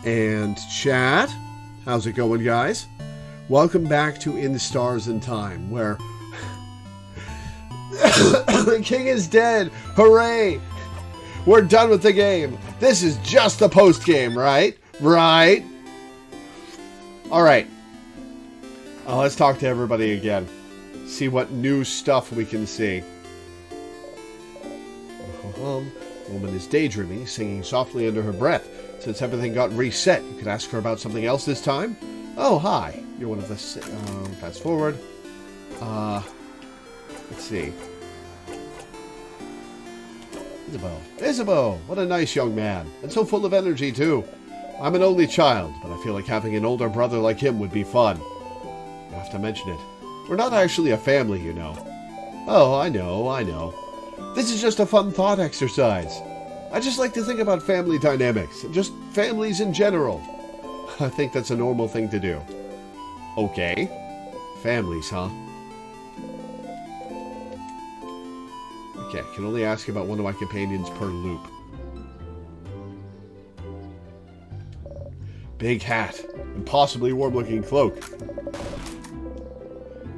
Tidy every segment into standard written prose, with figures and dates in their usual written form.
And chat, how's it going, guys? Welcome back to In Stars and Time, where the king is dead. Hooray! We're done with the game. This is just the post game, right? Right? All right. Let's talk to everybody again. See what new stuff we can see. The woman is daydreaming, singing softly under her breath. Since everything got reset, you could ask her about something else this time? Oh, hi. You're one of the... fast forward. Let's see. Isabel, what a nice young man. And so full of energy, too. I'm an only child, but I feel like having an older brother like him would be fun. You have to mention it. We're not actually a family, you know. Oh, I know. This is just a fun thought exercise. I just like to think about family dynamics, and just families in general. I think that's a normal thing to do. Okay. Families, huh? Okay, I can only ask about one of my companions per loop. Big hat. Impossibly warm-looking cloak.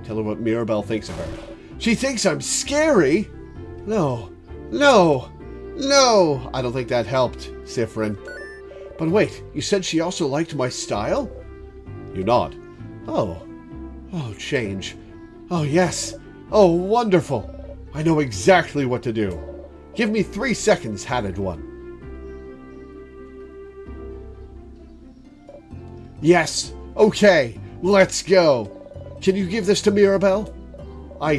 Tell her what Mirabelle thinks of her. She thinks I'm scary? No. I don't think that helped, Sifrin. But wait, you said she also liked my style? You nod. Oh, change. Oh, yes. Oh, wonderful. I know exactly what to do. Give me 3 seconds, hatted one. Yes. Okay, let's go. Can you give this to Mirabelle? I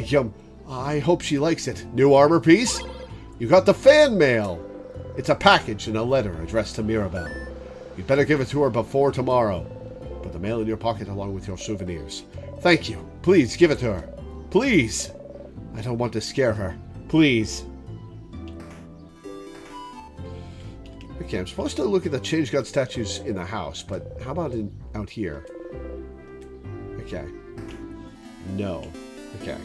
hope she likes it. New armor piece? You got the fan mail. It's a package and a letter addressed to Mirabelle. You'd better give it to her before tomorrow. Put the mail in your pocket along with your souvenirs. Thank you. Please give it to her. Please. I don't want to scare her. Please. Okay, I'm supposed to look at the Change God statues in the house, but how about out here? Okay. No. Okay.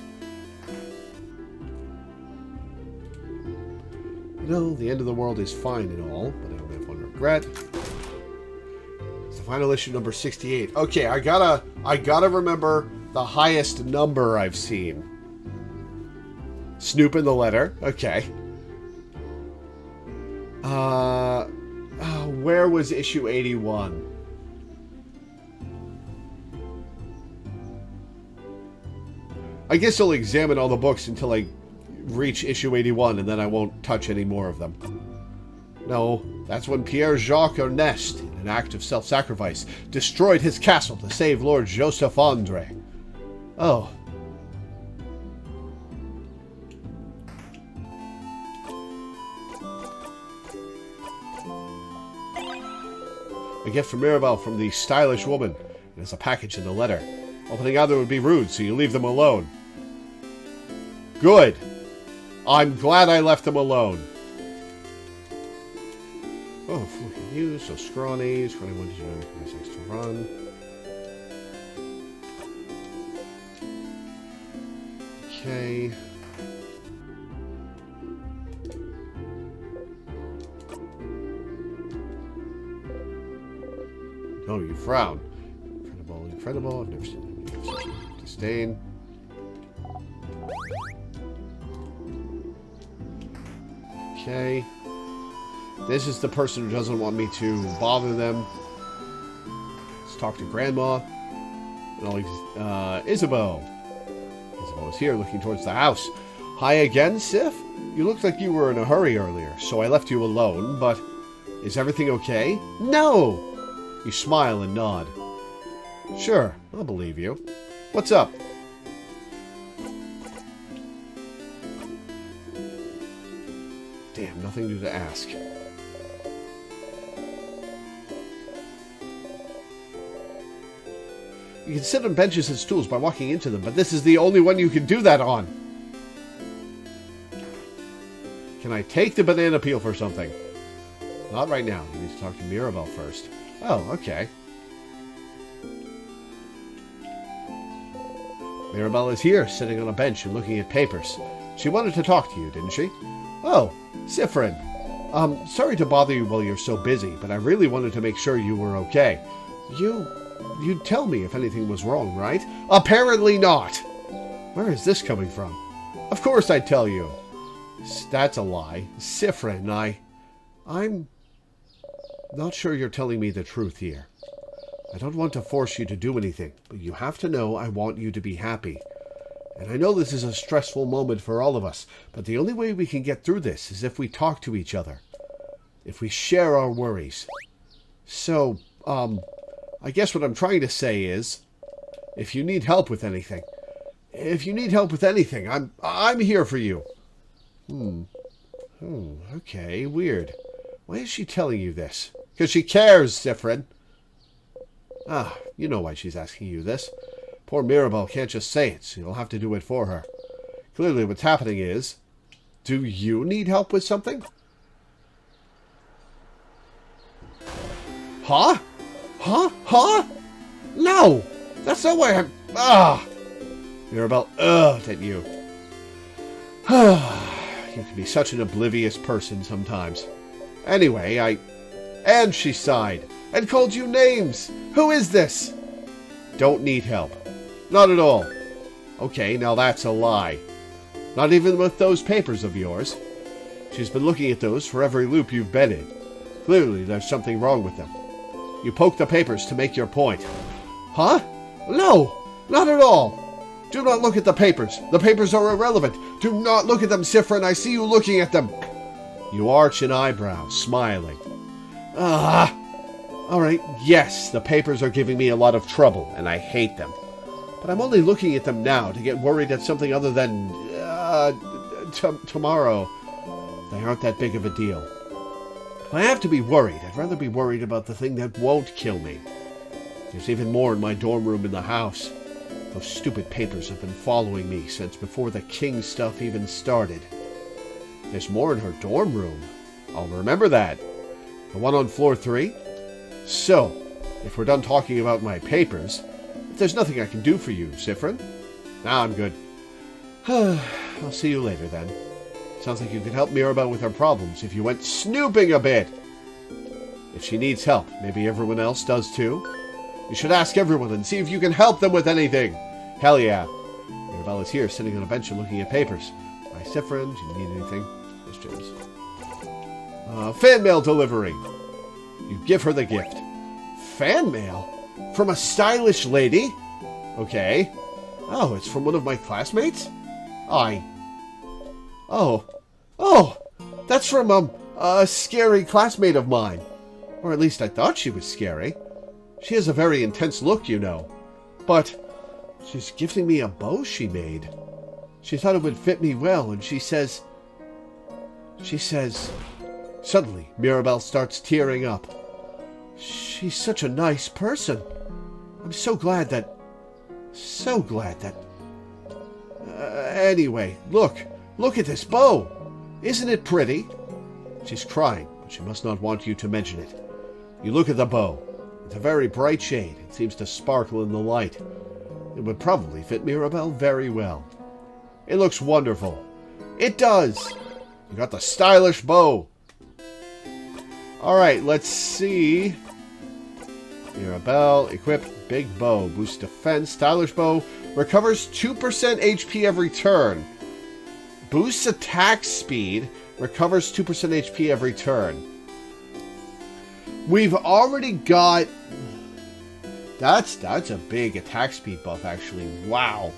No, the end of the world is fine and all, but I only have one regret. It's the final issue, number 68. Okay, I gotta remember the highest number I've seen. Snoop in the letter. Okay. Where was issue 81? I guess I'll examine all the books until I reach issue 81, and then I won't touch any more of them. No, that's when Pierre-Jacques Ernest, in an act of self-sacrifice, destroyed his castle to save Lord Joseph Andre. Oh. A gift from Mirabelle from the stylish woman. It is a package in the letter. Opening either would be rude, so you leave them alone. Good. I'm glad I left them alone. Oh, look at you, so scrawny. Scrawny one, did you know has extra run? Okay. Oh, you frown. Incredible. I've never seen anything of disdain. Okay. This is the person who doesn't want me to bother them. Let's talk to Grandma. And Isabel. Isabel is here, looking towards the house. Hi again, Sif? You looked like you were in a hurry earlier, so I left you alone, but is everything okay? No! You smile and nod. Sure, I'll believe you. What's up? Damn, nothing new to ask. You can sit on benches and stools by walking into them, but this is the only one you can do that on. Can I take the banana peel for something? Not right now. You need to talk to Mirabelle first. Oh, okay. Mirabelle is here, sitting on a bench and looking at papers. She wanted to talk to you, didn't she? Oh, Sifrin. Sorry to bother you while you're so busy, but I really wanted to make sure you were okay. You'd tell me if anything was wrong, right? Apparently not! Where is this coming from? Of course I'd tell you. That's a lie. Sifrin, I'm not sure you're telling me the truth here. I don't want to force you to do anything, but you have to know I want you to be happy. And I know this is a stressful moment for all of us, but the only way we can get through this is if we talk to each other. If we share our worries. So, I guess what I'm trying to say is, if you need help with anything, I'm here for you. Okay, weird. Why is she telling you this? Because she cares, Sifrin. You know why she's asking you this. Poor Mirabelle can't just say it, so you'll have to do it for her. Clearly what's happening is, do you need help with something? Huh? No! That's not why I'm... Mirabelle, at you. You can be such an oblivious person sometimes. Anyway, And she sighed, and called you names! Who is this? Don't need help. Not at all. Okay, now that's a lie. Not even with those papers of yours. She's been looking at those for every loop you've been in. Clearly there's something wrong with them. You poke the papers to make your point. Huh? No, not at all. Do not look at the papers. The papers are irrelevant. Do not look at them, Sifrin. I see you looking at them. You arch an eyebrow, smiling. All right, yes, the papers are giving me a lot of trouble, and I hate them. But I'm only looking at them now to get worried at something other than, tomorrow. They aren't that big of a deal. If I have to be worried, I'd rather be worried about the thing that won't kill me. There's even more in my dorm room in the house. Those stupid papers have been following me since before the king stuff even started. There's more in her dorm room. I'll remember that. The one on floor 3? So, if we're done talking about my papers, if there's nothing I can do for you, Sifrin? Nah, I'm good. I'll see you later, then. Sounds like you could help Mirabelle with her problems if you went snooping a bit. If she needs help, maybe everyone else does too. You should ask everyone and see if you can help them with anything. Hell yeah. Mirabelle is here, sitting on a bench and looking at papers. Hi, Sifrin. Do you need anything? Questions? Fan mail delivery. You give her the gift. Fan mail? From a stylish lady? Okay. Oh, it's from one of my classmates? Oh, that's from, a scary classmate of mine. Or at least I thought she was scary. She has a very intense look, you know. But she's gifting me a bow she made. She thought it would fit me well, and she says... Suddenly, Mirabelle starts tearing up. She's such a nice person. I'm so glad that... Anyway, look at this bow. Isn't it pretty? She's crying, but she must not want you to mention it. You look at the bow. It's a very bright shade. It seems to sparkle in the light. It would probably fit Mirabelle very well. It looks wonderful. It does. You got the stylish bow. Alright, let's see. Mirabelle, equip, big bow, boost defense, stylish bow, recovers 2% HP every turn. Boosts attack speed, recovers 2% HP every turn. We've already got... That's a big attack speed buff, actually. Wow.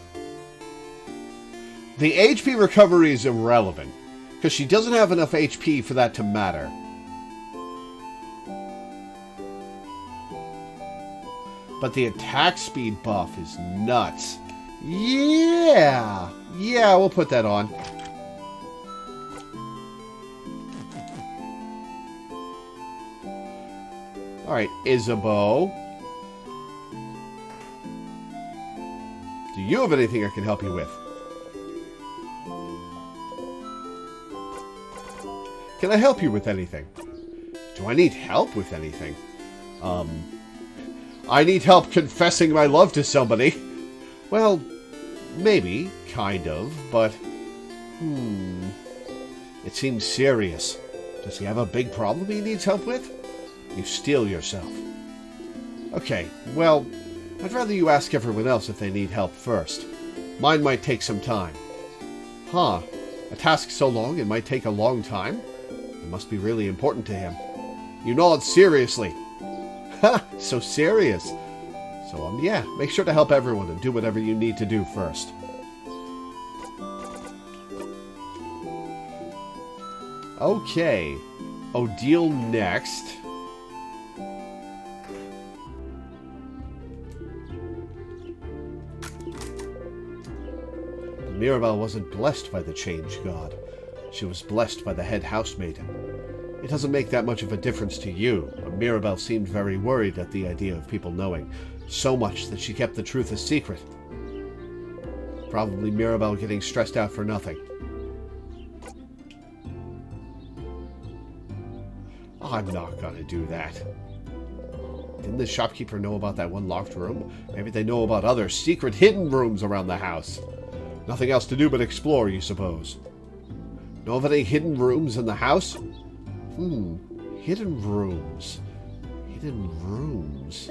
The HP recovery is irrelevant, because she doesn't have enough HP for that to matter. But the attack speed buff is nuts. Yeah, we'll put that on. Alright, Isabeau. Do you have anything I can help you with? Can I help you with anything? Do I need help with anything? I need help confessing my love to somebody. Well, maybe, kind of, but... It seems serious. Does he have a big problem he needs help with? You steel yourself. Okay, well, I'd rather you ask everyone else if they need help first. Mine might take some time. Huh. A task so long it might take a long time? It must be really important to him. You nod seriously. Ha! So serious. So, yeah, make sure to help everyone and do whatever you need to do first. Okay. Odile next. Mirabelle wasn't blessed by the change god. She was blessed by the head housemaiden. It doesn't make that much of a difference to you, but Mirabelle seemed very worried at the idea of people knowing, so much that she kept the truth a secret. Probably Mirabelle getting stressed out for nothing. I'm not gonna do that. Didn't the shopkeeper know about that one locked room? Maybe they know about other secret hidden rooms around the house. Nothing else to do but explore, you suppose. Know of any hidden rooms in the house? Hidden rooms. Hidden rooms.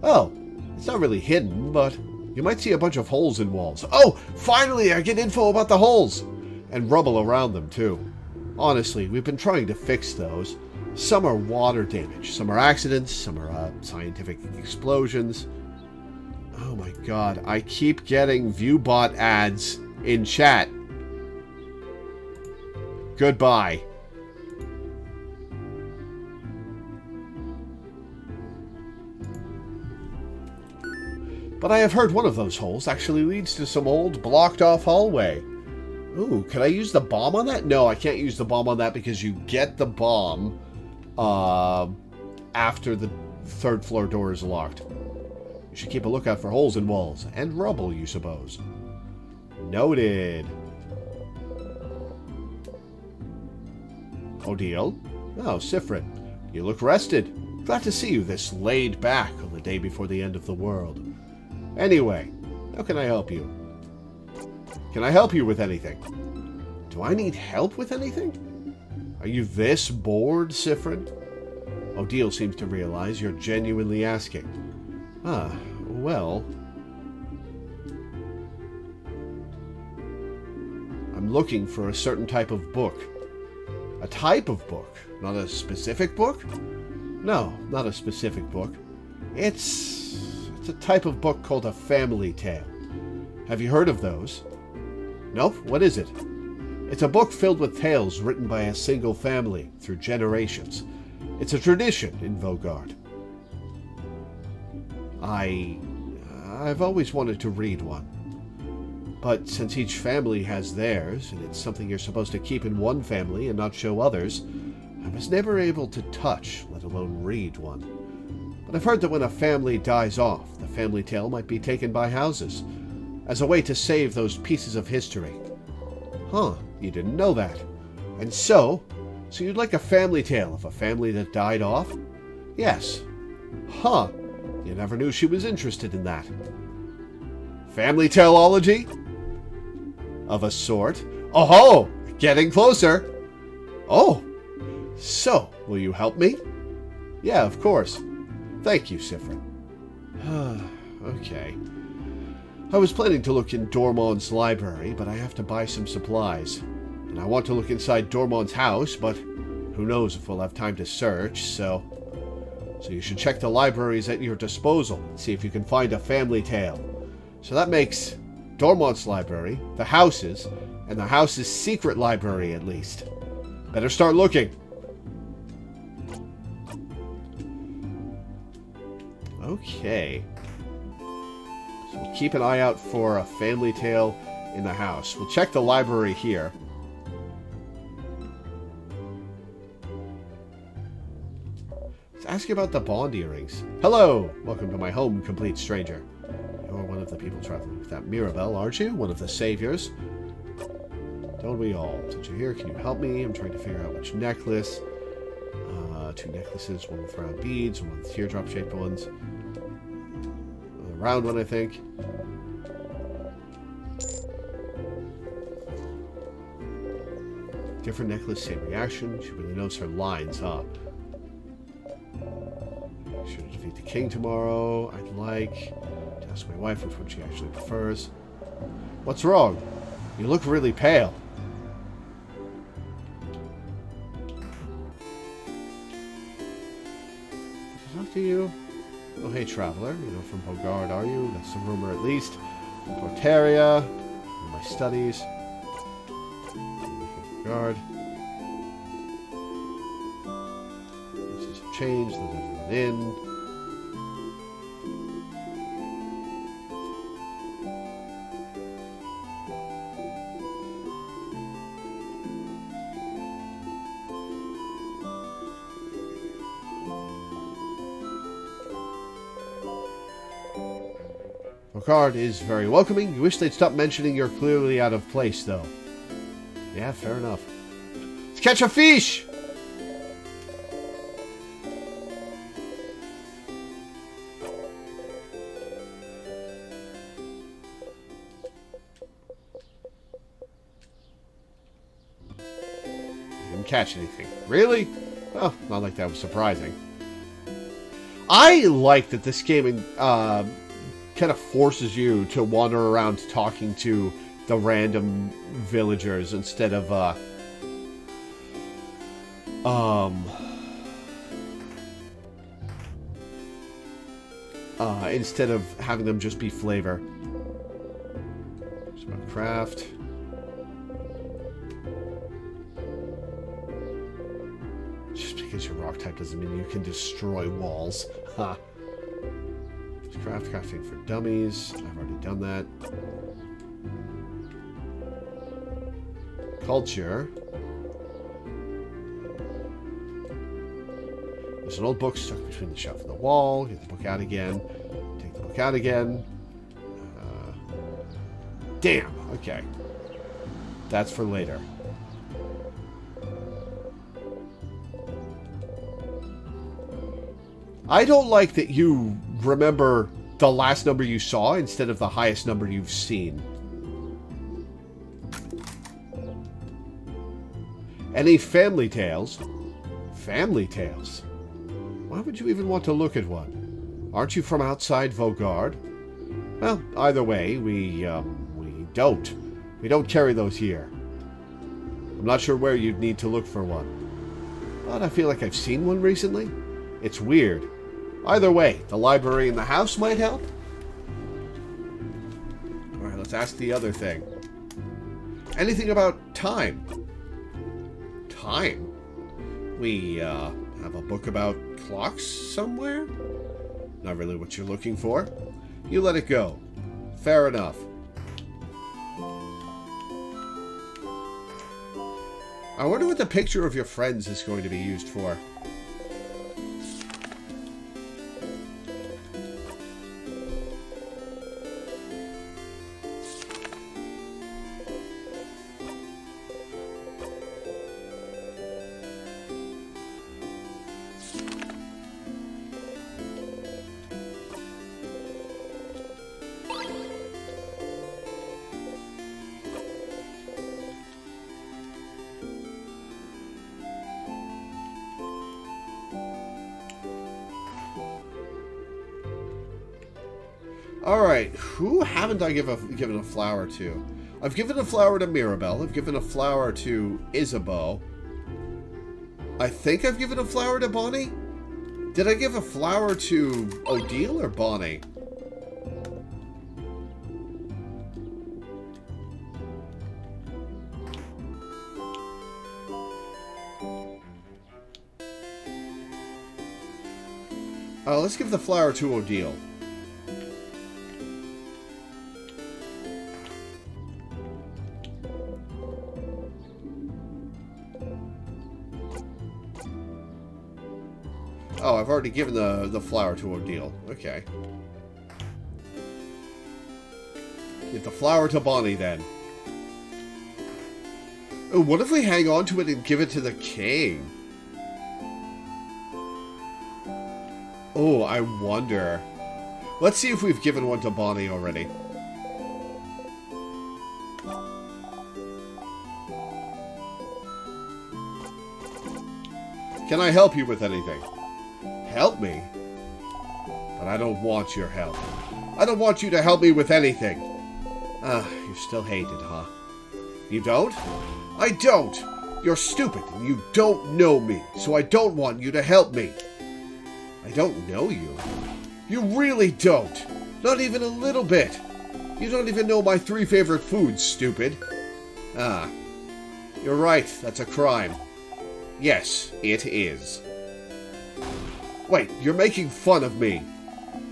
Oh, it's not really hidden, but you might see a bunch of holes in walls. Oh, finally I get info about the holes! And rubble around them, too. Honestly, we've been trying to fix those. Some are water damage, some are accidents, some are scientific explosions. Oh my god, I keep getting ViewBot ads in chat. Goodbye. But I have heard one of those holes actually leads to some old blocked-off hallway. Ooh, can I use the bomb on that? No, I can't use the bomb on that because you get the bomb after the third floor door is locked. You should keep a lookout for holes in walls and rubble, you suppose. Noted. Odile? Oh, Sifrin. You look rested. Glad to see you this laid back on the day before the end of the world. Anyway, how can I help you? Can I help you with anything? Do I need help with anything? Are you this bored, Sifrin? Odile seems to realize you're genuinely asking. Ah, well... I'm looking for a certain type of book. A type of book? Not a specific book? No, not a specific book. It's a type of book called a family tale. Have you heard of those? Nope, what is it? It's a book filled with tales written by a single family through generations. It's a tradition in Vogard. I've always wanted to read one. But since each family has theirs, and it's something you're supposed to keep in one family and not show others, I was never able to touch, let alone read one. But I've heard that when a family dies off, the family tale might be taken by houses, as a way to save those pieces of history. Huh, you didn't know that. And so you'd like a family tale of a family that died off? Yes. Huh, you never knew she was interested in that. Family taleology? Of a sort. Oh-ho! Getting closer! Oh! So, will you help me? Yeah, of course. Thank you, Sifrin. Okay. I was planning to look in Dormon's library, but I have to buy some supplies. And I want to look inside Dormon's house, but who knows if we'll have time to search, so you should check the libraries at your disposal and see if you can find a family tale. So that makes Dormont's library, the house's, and the house's secret library at least. Better start looking. Okay. So we'll keep an eye out for a family tale in the house. We'll check the library here. Let's ask you about the Bond earrings. Hello! Welcome to my home, complete stranger. You're one of the people traveling with that Mirabelle, aren't you? One of the saviors? Don't we all? Since you're here, can you help me? I'm trying to figure out which necklace. 2 necklaces, one with round beads, one with teardrop-shaped ones. A round one, I think. Different necklace, same reaction. She really knows her lines, huh? Should defeat the king tomorrow. I'd like to ask my wife which one she actually prefers. What's wrong? You look really pale. Talk to you. Oh, hey, traveler. You know from Bogard, are you? That's the rumor, at least. Portaria. My studies. Bogard. This has changed. Let everyone in. Bogard is very welcoming. You wish they'd stop mentioning you're clearly out of place, though. Yeah, fair enough. Let's catch a fish! Didn't catch anything. Really? Well, not like that was surprising. I like that this game kind of forces you to wander around talking to the random villagers instead of instead of having them just be flavor. Just about craft. Just because you're rock type doesn't mean you can destroy walls. Ha. Crafting for dummies. I've already done that. Culture. There's an old book stuck between the shelf and the wall. Get the book out again. Take the book out again. Damn. Okay. That's for later. I don't like that you remember the last number you saw instead of the highest number you've seen. Any family tales? Family tales? Why would you even want to look at one? Aren't you from outside Vogard? Well, either way, we don't. We don't carry those here. I'm not sure where you'd need to look for one. But I feel like I've seen one recently. It's weird. Either way, the library in the house might help. Alright, let's ask the other thing. Anything about time? Time? We, have a book about clocks somewhere? Not really what you're looking for. You let it go. Fair enough. I wonder what the picture of your friends is going to be used for. Alright, who haven't I given a flower to? I've given a flower to Mirabelle. I've given a flower to Isabeau. I think I've given a flower to Bonnie? Did I give a flower to Odile or Bonnie? Let's give the flower to Odile. Oh, I've already given the flower to Odile. Okay. Give the flower to Bonnie, then. Oh, what if we hang on to it and give it to the king? Oh, I wonder. Let's see if we've given one to Bonnie already. Can I help you with anything? Help me? But I don't want your help. I don't want you to help me with anything. You still hate it, huh? You don't? I don't! You're stupid and you don't know me, so I don't want you to help me. I don't know you. You really don't. Not even a little bit. You don't even know my 3 favorite foods, stupid. You're right, that's a crime. Yes, it is. Wait, you're making fun of me.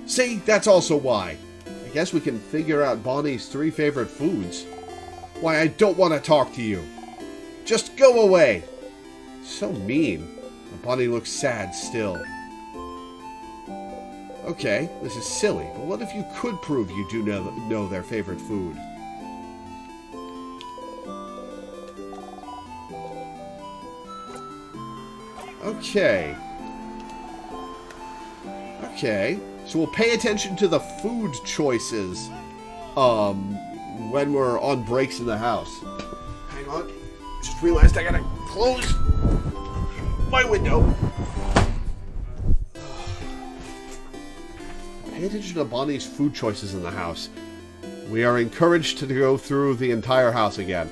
See, that's also why. I guess we can figure out Bonnie's 3 favorite foods. Why, I don't want to talk to you. Just go away. So mean. Bonnie looks sad still. Okay, this is silly, but what if you could prove you do know their favorite food? Okay. Okay. So we'll pay attention to the food choices when we're on breaks in the house. Hang on. Just realized I gotta close my window. Pay attention to Bonnie's food choices in the house. We are encouraged to go through the entire house again.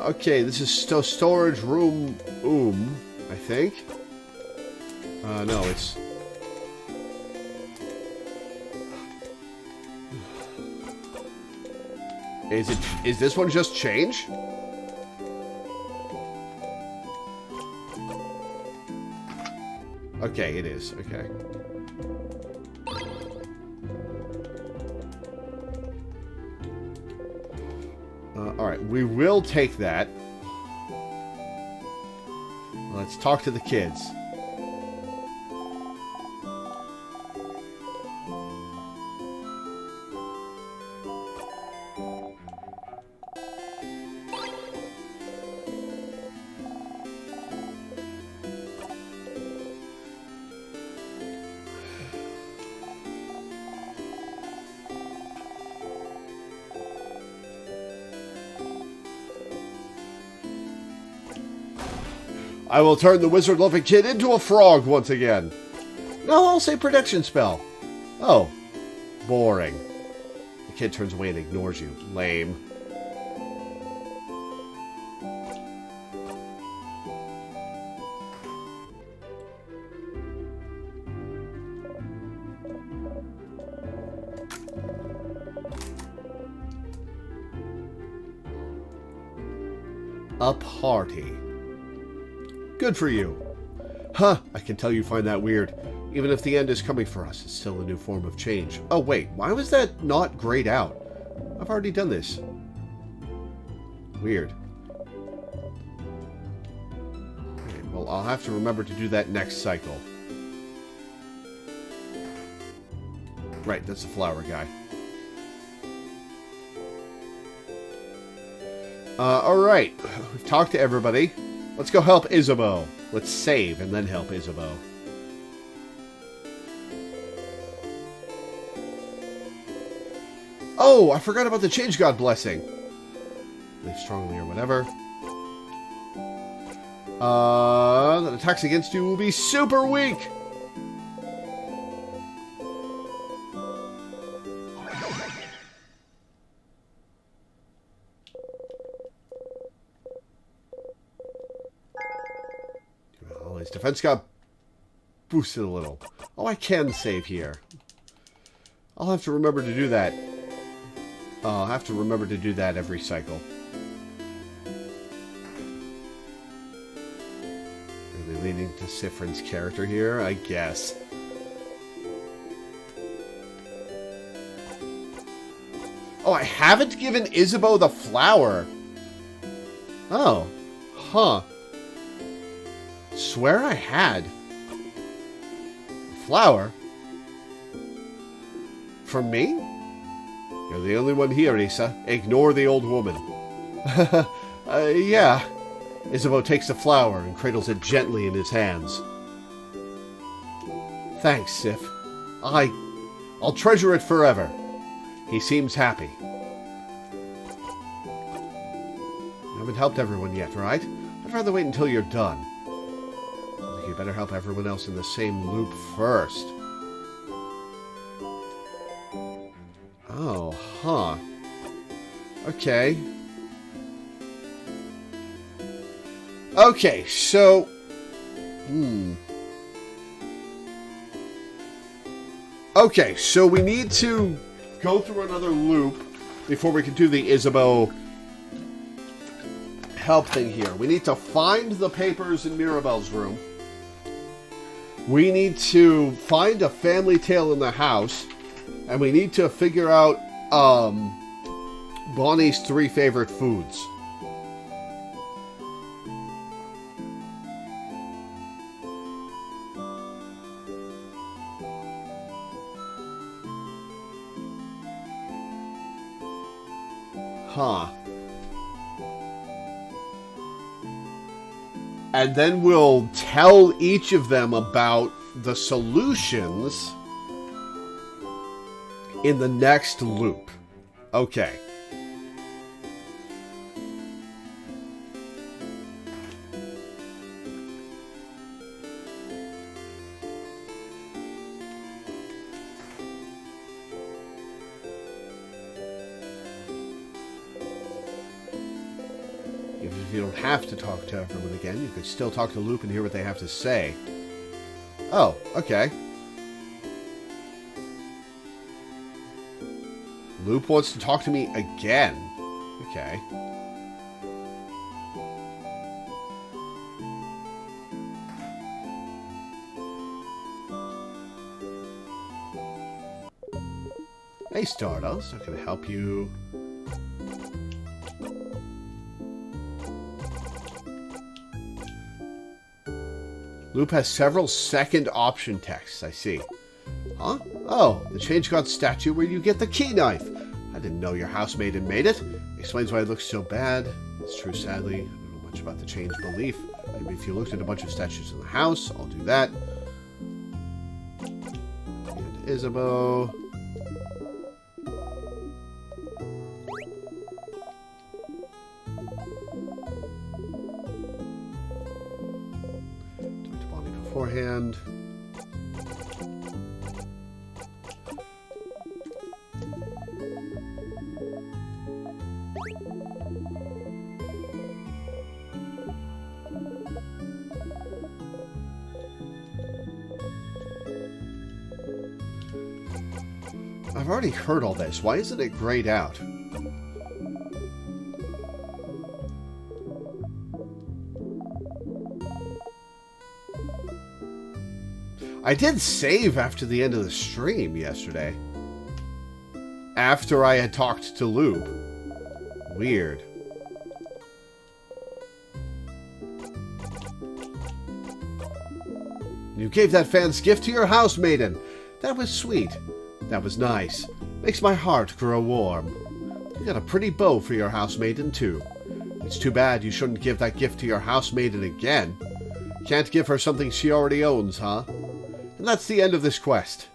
Okay, this is storage room I think. No, it's... Is this one just change? Okay, it is. Okay. Alright, we will take that. Let's talk to the kids. I will turn the wizard-loving kid into a frog once again. No, I'll say protection spell. Oh. Boring. The kid turns away and ignores you. Lame. A party. Good for you. Huh, I can tell you find that weird. Even if the end is coming for us, it's still a new form of change. Oh wait, why was that not grayed out? I've already done this. Weird. Okay, well, I'll have to remember to do that next cycle. Right, that's the flower guy. Alright, we've talked to everybody. Let's go help Isabeau. Let's save and then help Isabeau. Oh, I forgot about the Change God blessing. Live strongly or whatever. The attacks against you will be super weak. His defense got boosted a little. Oh, I can save here. I'll have to remember to do that. I'll have to remember to do that every cycle. Really leaning to Sifrin's character here, I guess. Oh, I haven't given Isabeau the flower. Oh. Huh. Swear I had. Flower? From me? You're the only one here, Isa. Ignore the old woman. Yeah. Isabeau takes the flower and cradles it gently in his hands. Thanks, Sif. I'll treasure it forever. He seems happy. You haven't helped everyone yet, right? I'd rather wait until you're done. I think you better help everyone else in the same loop first. Oh, huh. Okay. Okay, so... Okay, so we need to go through another loop before we can do the Isabeau help thing here. We need to find the papers in Mirabelle's room. We need to find a family tale in the house. And we need to figure out Bonnie's 3 favorite foods. Huh. And then we'll tell each of them about the solutions in the next loop. Okay. Even if you don't have to talk to everyone again, you could still talk to Loop and hear what they have to say. Oh, okay. Loop wants to talk to me again. Okay. Hey, Stardust. I can help you. Loop has several second option texts. I see. Huh? Oh, the Change God statue where you get the key knife. I didn't know your housemaiden made it. Explains why it looks so bad. It's true, sadly. I don't know much about the change belief. Maybe if you looked at a bunch of statues in the house, I'll do that. And Isabeau. Talk to Bonnie beforehand. I've already heard all this. Why isn't it grayed out? I did save after the end of the stream yesterday. After I had talked to Loop. Weird. You gave that fan's gift to your housemaiden. That was sweet. That was nice. Makes my heart grow warm. You got a pretty bow for your housemaiden, too. It's too bad you shouldn't give that gift to your housemaiden again. Can't give her something she already owns, huh? And that's the end of this quest.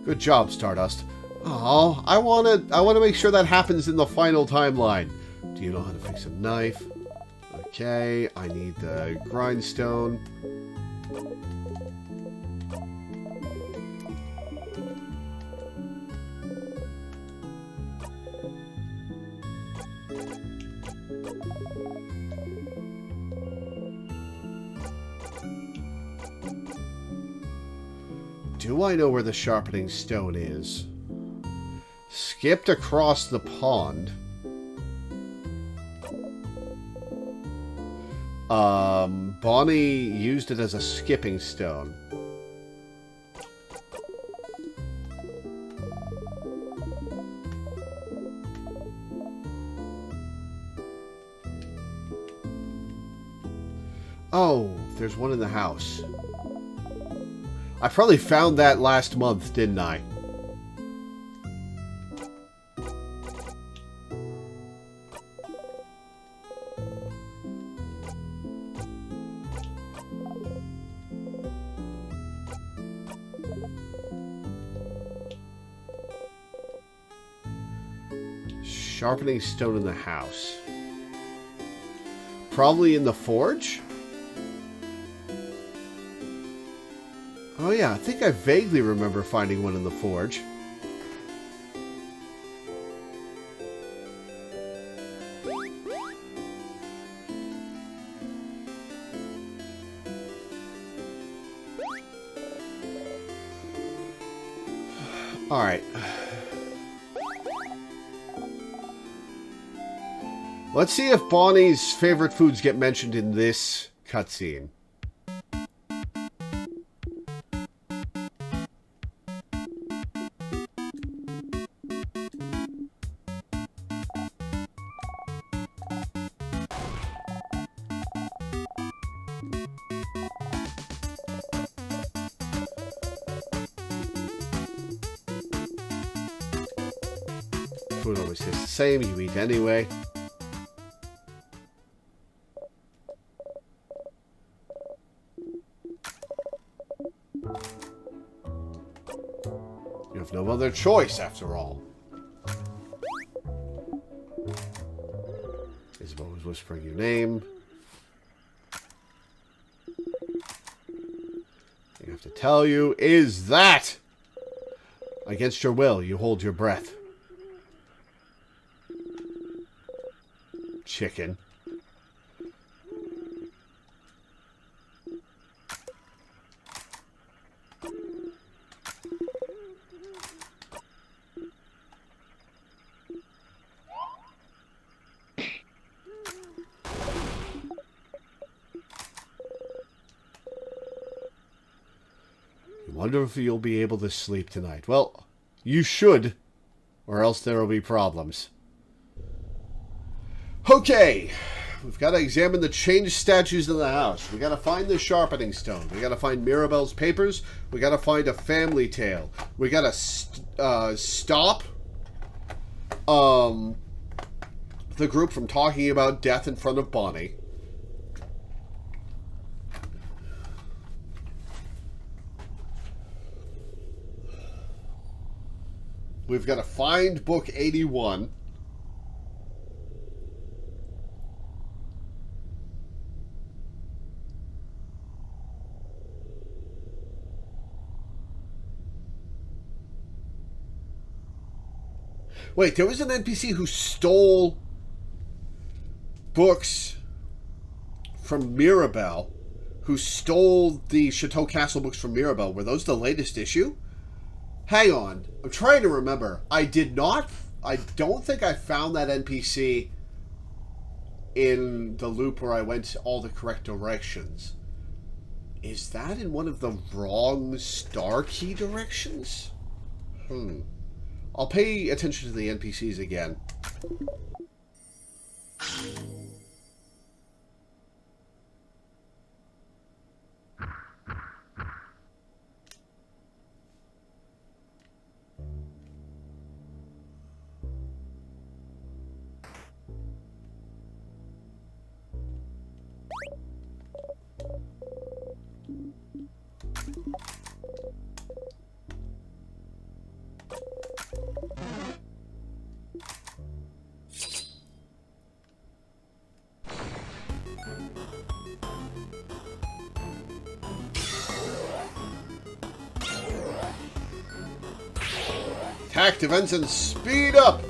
Good job, Stardust. Oh, I want to make sure that happens in the final timeline. Do you know how to fix a knife? Okay, I need the grindstone. Do I know where the sharpening stone is? Skipped across the pond. Bonnie used it as a skipping stone. Oh, there's one in the house. I probably found that last month, didn't I? Sharpening stone in the house. Probably in the forge? Oh yeah, I think I vaguely remember finding one in the forge. Alright. Let's see if Bonnie's favorite foods get mentioned in this cutscene. Food always tastes the same, you eat anyway. You have no other choice, after all. Isabel was whispering your name. I have to tell you is that against your will, you hold your breath. Chicken. You wonder if you'll be able to sleep tonight. Well, you should, or else there will be problems. Okay, we've got to examine the changed statues in the house. We got to find the sharpening stone. We got to find Mirabelle's papers. We got to find a family tale. We got to stop the group from talking about death in front of Bonnie. We've got to find book 81. Wait, there was an NPC who stole books from Mirabelle, who stole the Chateau Castle books from Mirabelle. Were those the latest issue? Hang on. I'm trying to remember. I don't think I found that NPC in the loop where I went all the correct directions. Is that in one of the wrong star key directions? I'll pay attention to the NPCs again. Attack defense and speed up!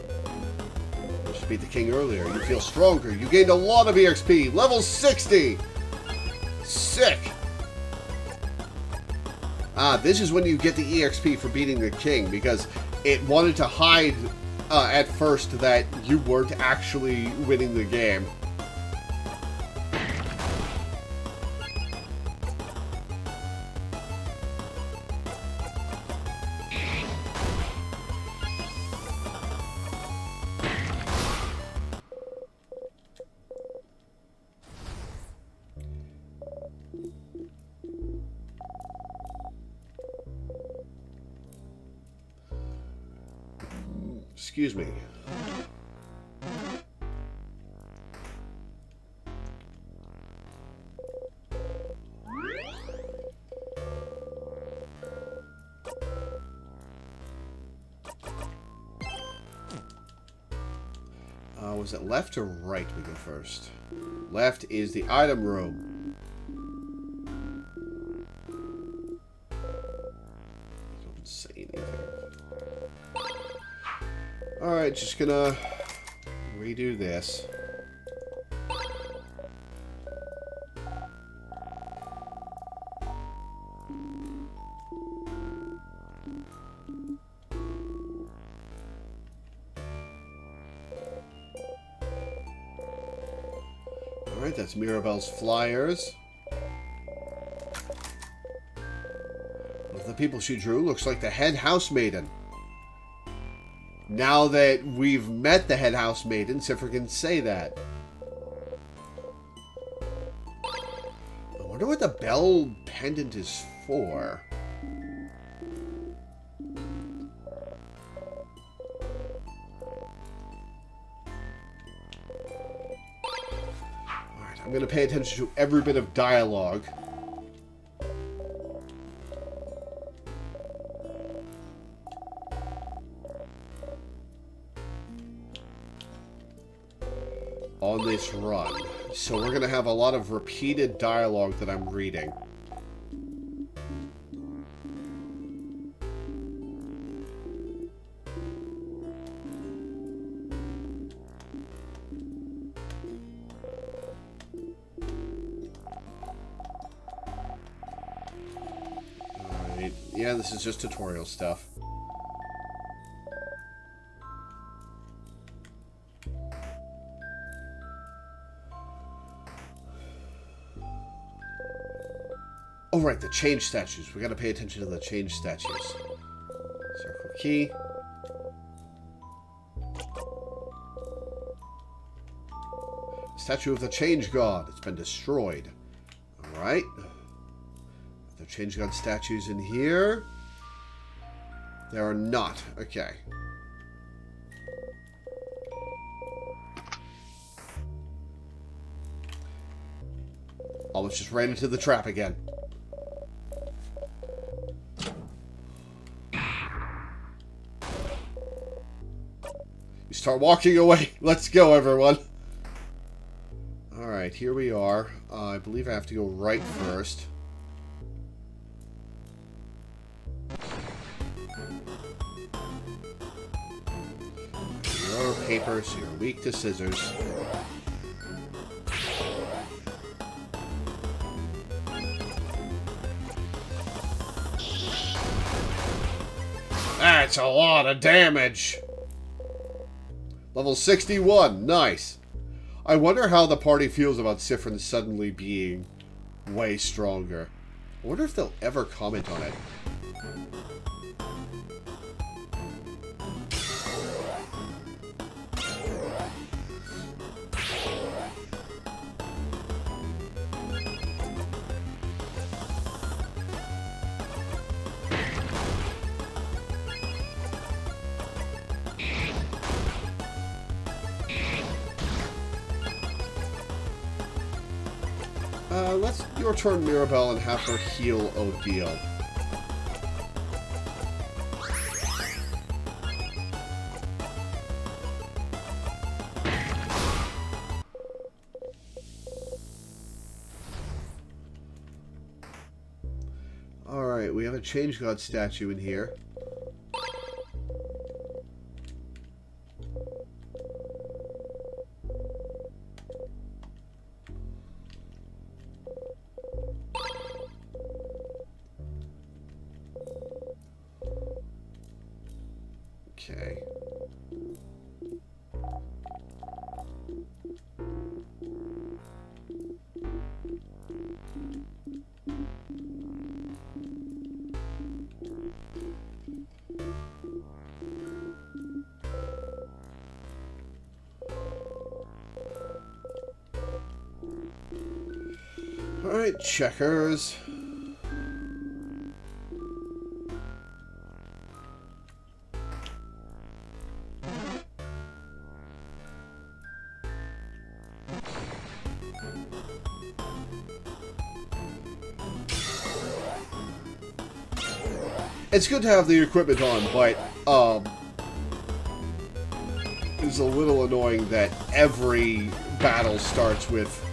You should beat the king earlier. You feel stronger. You gained a lot of EXP. Level 60! Sick! This is when you get the EXP for beating the king, because it wanted to hide at first that you weren't actually winning the game. Excuse me. was it left or right we go first? Left is the item room. Don't say anything. Alright, just gonna redo this. Alright, that's Mirabelle's flyers. One of the people she drew looks like the head housemaiden. Now that we've met the head housemaiden, Sifra can say that. I wonder what the bell pendant is for. Alright, I'm going to pay attention to every bit of dialogue. On this run. So we're going to have a lot of repeated dialogue that I'm reading. Alright, yeah, this is just tutorial stuff. Oh, right, the change statues. We gotta pay attention to the change statues. Circle key. Statue of the Change God. It's been destroyed. Alright. The Change God statues in here. There are not. Okay. Almost just ran into the trap again. You start walking away. Let's go, everyone. Alright, here we are. I believe I have to go right first. You're paper, so you're weak to scissors. That's a lot of damage. Level 61. Nice. I wonder how the party feels about Siffrin suddenly being way stronger. I wonder if they'll ever comment on it. Let's your turn, Mirabelle, and have her heal Odile. Alright, we have a Change God statue in here. Okay. All right, checkers. It's good to have the equipment on, but, a little annoying that every battle starts with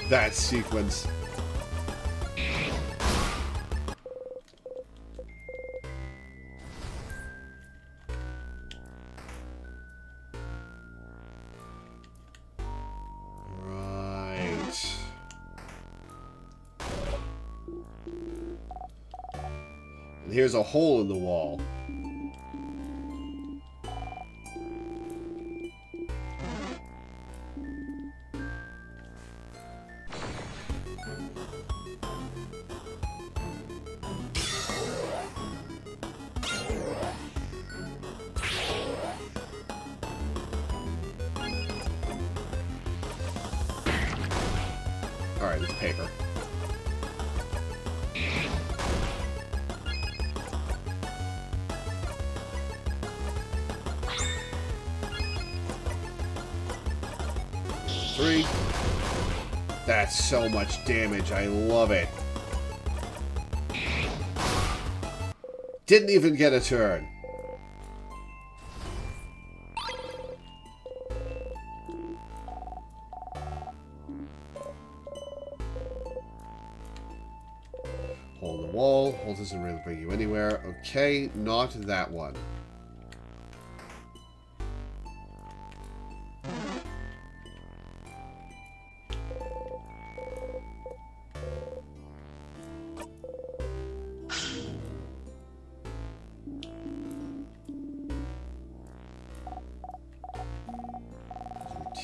that sequence. Here's a hole in the wall. Alright, it's paper. Three. That's so much damage. I love it. Didn't even get a turn. Hole in the wall. Hole doesn't really bring you anywhere. Okay, not that one.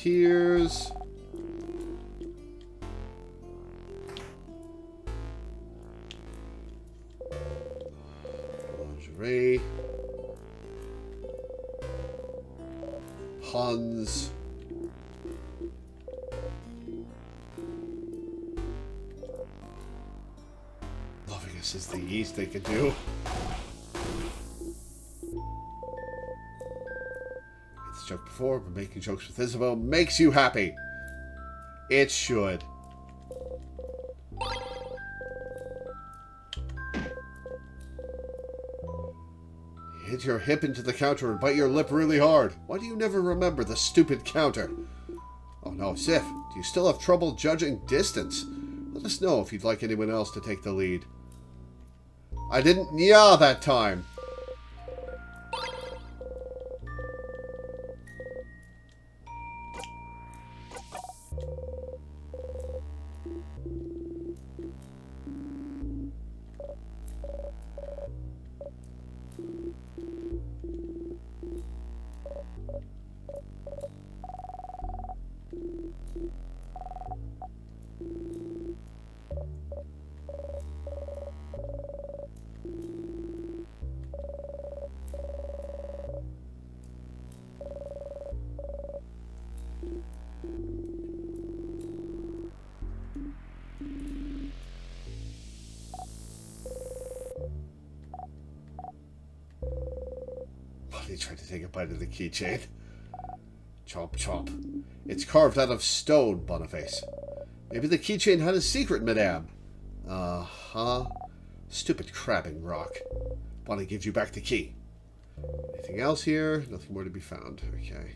Tears. Lingerie. Puns. Loving us is the least they could do. Joke before, but making jokes with Isabel makes you happy. It should. Hit your hip into the counter and bite your lip really hard. Why do you never remember the stupid counter? Oh no, Sif, do you still have trouble judging distance? Let us know if you'd like anyone else to take the lead. I didn't yaw that time. He tried to take a bite of the keychain. Chomp, chomp. It's carved out of stone, Boniface. Maybe the keychain had a secret, madame. Uh-huh. Stupid crabbing rock. Bonnie gives you back the key. Anything else here? Nothing more to be found. Okay.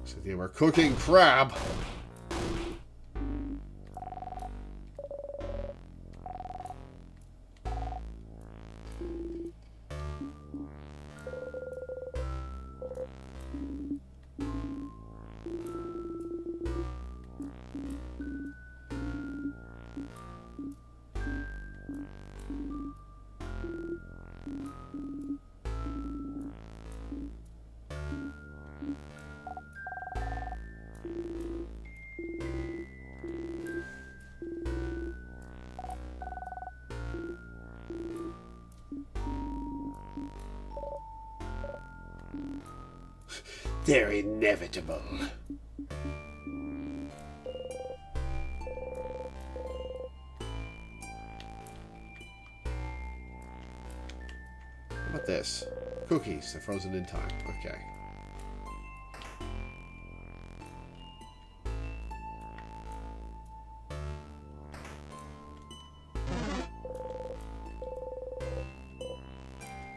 So they were cooking crab. They're inevitable. How about this? Cookies. They're frozen in time. Okay.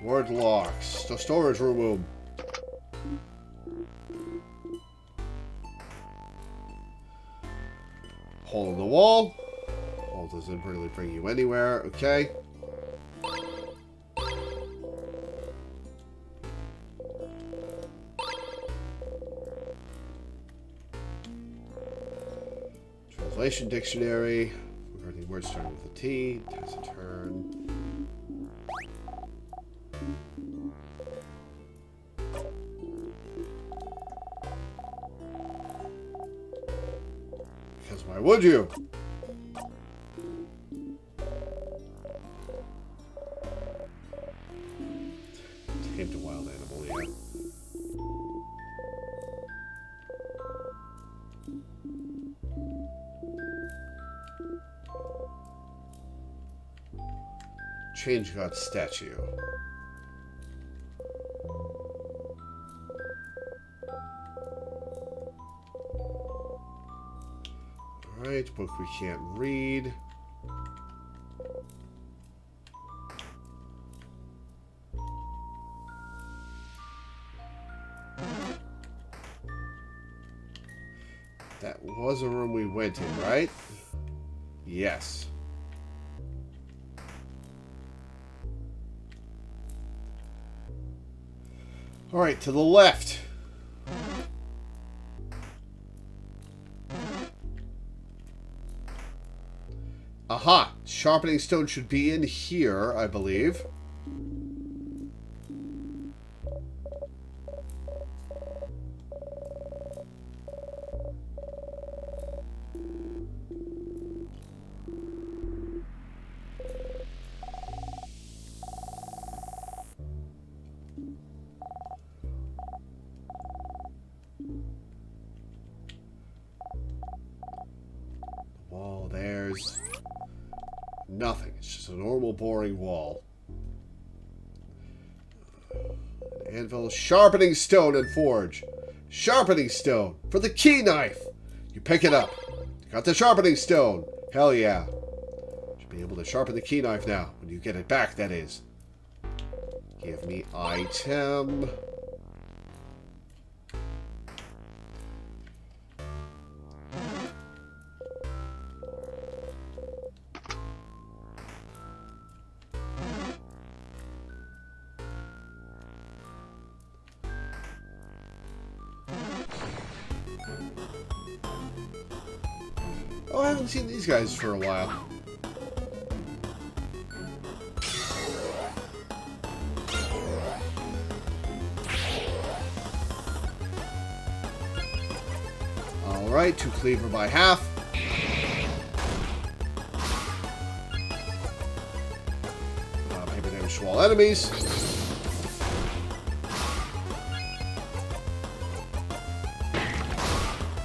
Word locks. The storage room. Hole in the wall. Hole doesn't really bring you anywhere. Okay. Translation dictionary. Regarding words starting with a T. Taciturn. Because why would you? Tamed a wild animal, yeah. Change God statue. Alright, book we can't read. That was a room we went in, right? Yes. Alright, to the left. Aha! Sharpening stone should be in here, I believe. Wall, there's nothing. It's just a normal, boring wall. An anvil, sharpening stone, and forge. Sharpening stone for the key knife. You pick it up. You got the sharpening stone. Hell yeah. Should be able to sharpen the key knife now. When you get it back, that is. Give me item. Oh, I haven't seen these guys for a while. Alright, 2 cleaver by half. Paper damage to all enemies.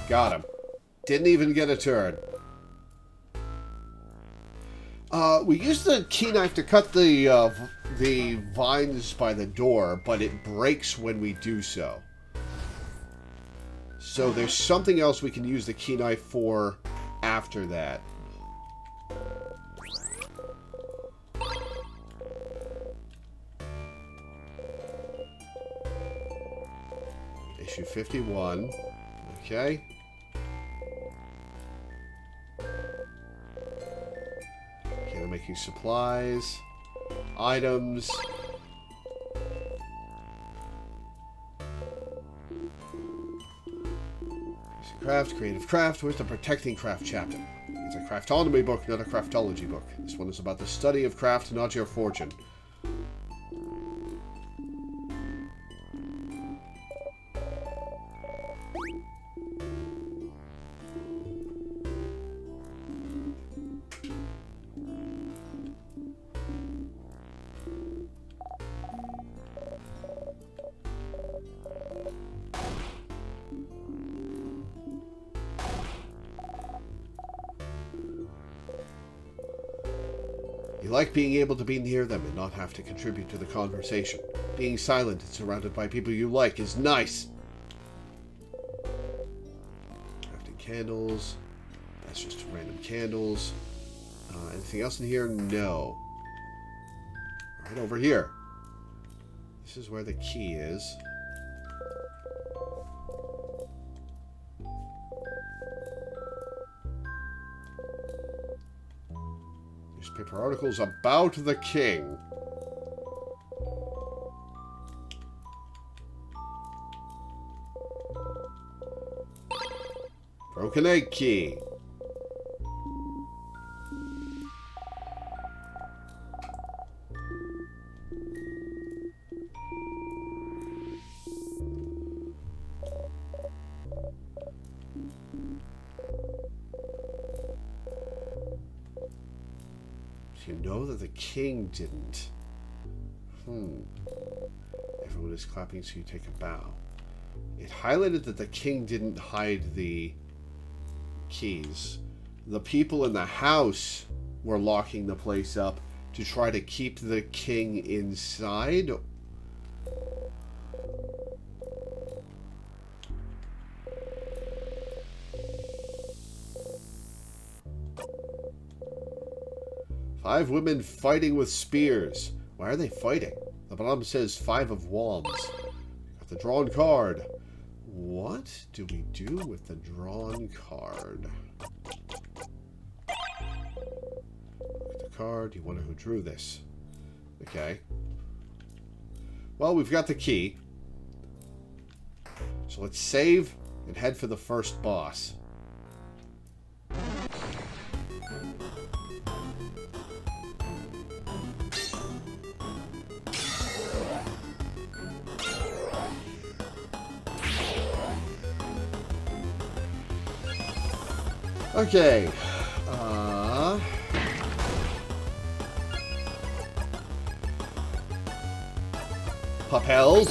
Got him. Didn't even get a turn. We used the key knife to cut the vines by the door, but it breaks when we do so. So there's something else we can use the key knife for after that. Issue 51. Okay. Making supplies, items. Craft, creative craft. Where's the protecting craft chapter? It's a craftonomy book, not a craftology book. This one is about the study of craft, not your fortune. You like being able to be near them and not have to contribute to the conversation. Being silent and surrounded by people you like is nice. Crafting candles. That's just random candles. Anything else in here? No. Right over here. This is where the key is. Newspaper articles about the king. Broken egg key. You know that the king didn't. Everyone is clapping, so you take a bow. It highlighted that the king didn't hide the keys. The people in the house were locking the place up to try to keep the king inside. Five women fighting with spears. Why are they fighting? The bottom says 5 of wands. Got the drawn card. What do we do with the drawn card? Look at the card. You wonder who drew this. Okay. Well, we've got the key. So let's save and head for the first boss. Okay. Papel.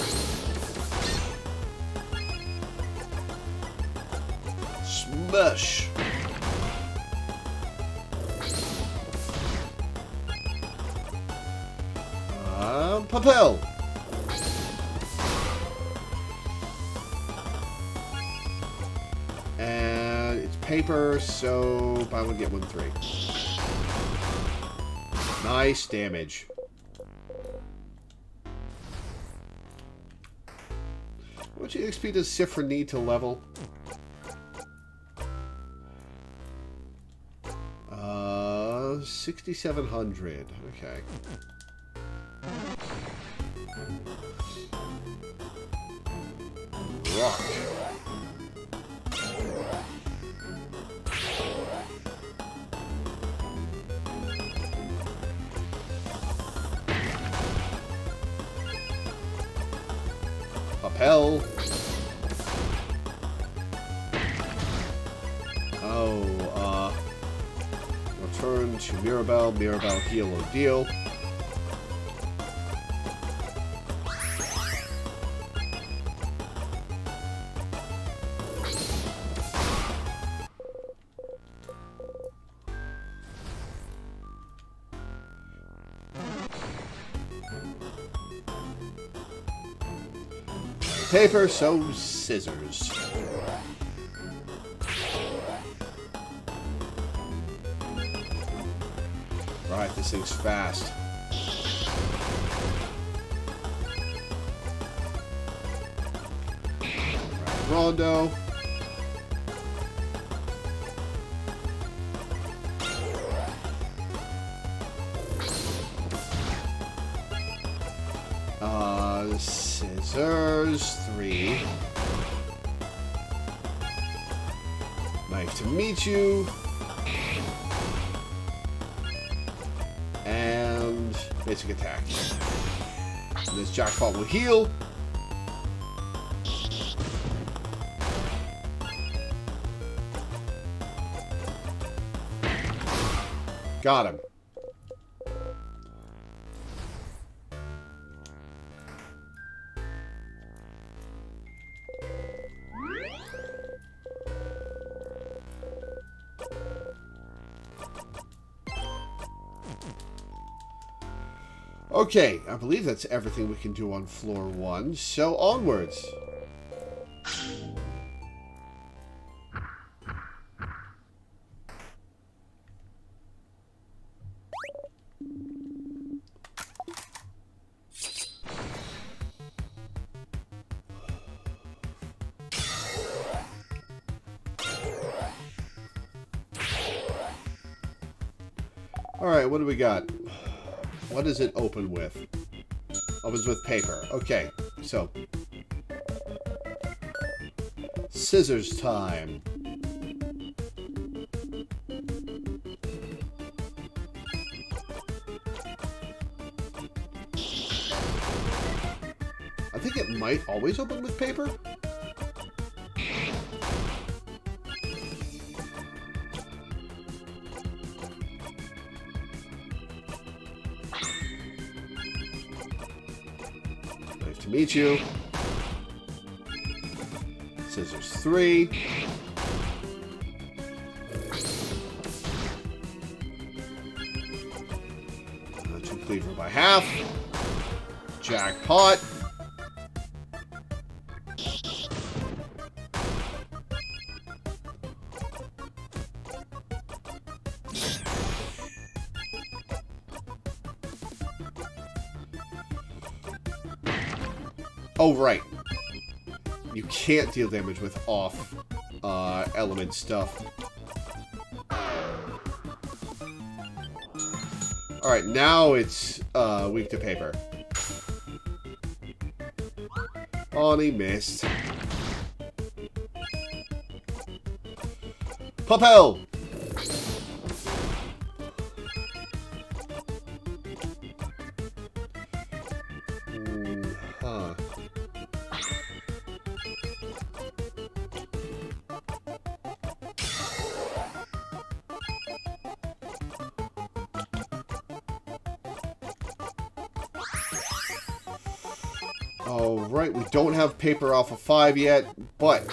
Smash. Papel. And it's paper, so buy one, get one, 3. Nice damage. How much XP does Sifra need to level? 6,700. Okay. Rock. Papel. Return to Mirabelle. Mirabelle, heal or deal. Paper, so scissors. Right, this thing's fast. Right, Rondo. Scissors, 3. Knife to meet you. And basic attack. And this jackpot will heal. Got him. Okay, I believe that's everything we can do on floor 1, so onwards. Alright, what do we got? What does it open with? Opens with paper. Okay, so. Scissors time. I think it might always open with paper. Nice to meet you. Scissors 3. Two cleaver by half. Jackpot. Oh, right. You can't deal damage with off element stuff. Alright, now it's weak to paper. Oh, and he missed. Papel! Huh. Oh, right, we don't have paper alpha 5 yet, but...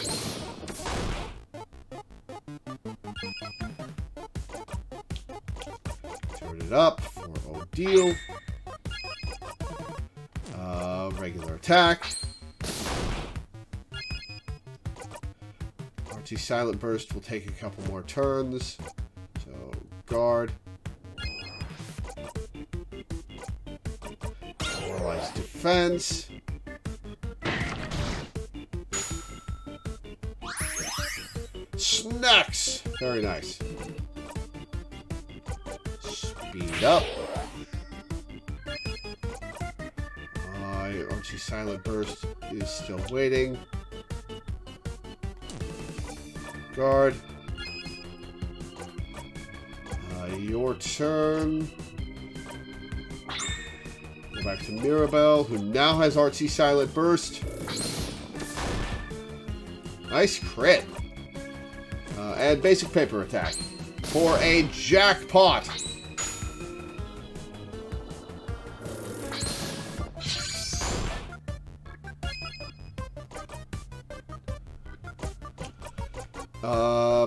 Turn it up for Odile. Regular attack. RT Silent Burst will take a couple more turns. So, guard. Paralyzed defense. Snacks! Very nice. Speed up. Archie Silent Burst is still waiting. Guard. Your turn. Go back to Mirabelle, who now has Archie Silent Burst. Nice crit. And basic paper attack for a jackpot.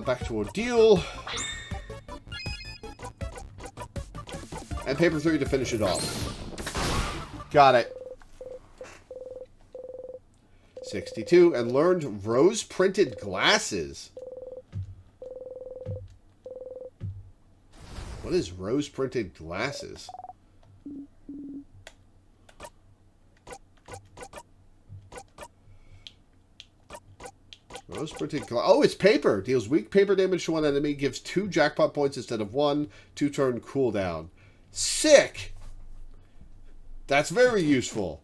Back to Odile. And paper 3 to finish it off. Got it. 62. And learned rose-printed glasses. What is rose-printed glasses? Rose-printed glasses. Oh, it's paper. Deals weak paper damage to one enemy. Gives 2 jackpot points instead of 1. 2-turn cooldown. Sick! That's very useful.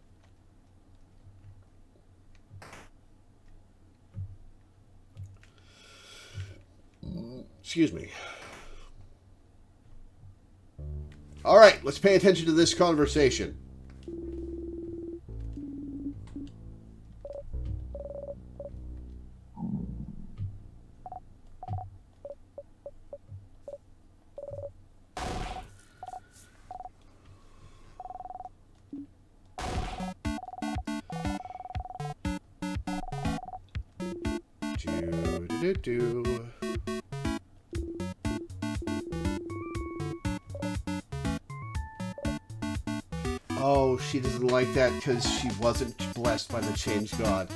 Excuse me. Alright, let's pay attention to this conversation. Do. Oh, she doesn't like that because she wasn't blessed by the Change God.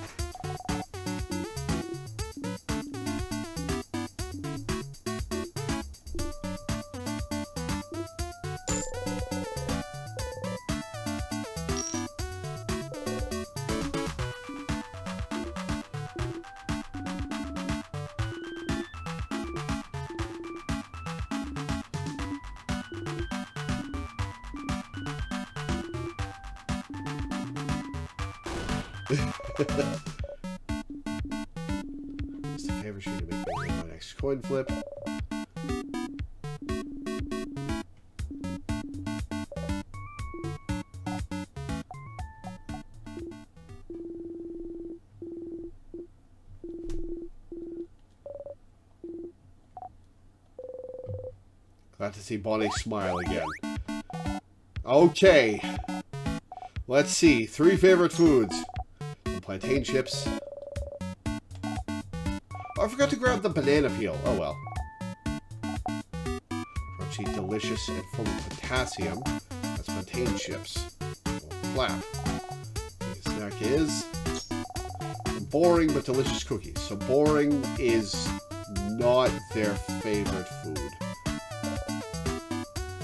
Just a favor sheet to make me do my next coin flip. Glad to see Bonnie smile again. Okay. Let's see. 3 favorite foods. Some plantain chips. Oh, I forgot to grab the banana peel. Oh well. Crunchy, delicious, and full of potassium. That's plantain chips. Flap. The snack is boring but delicious cookies. So boring is not their favorite food.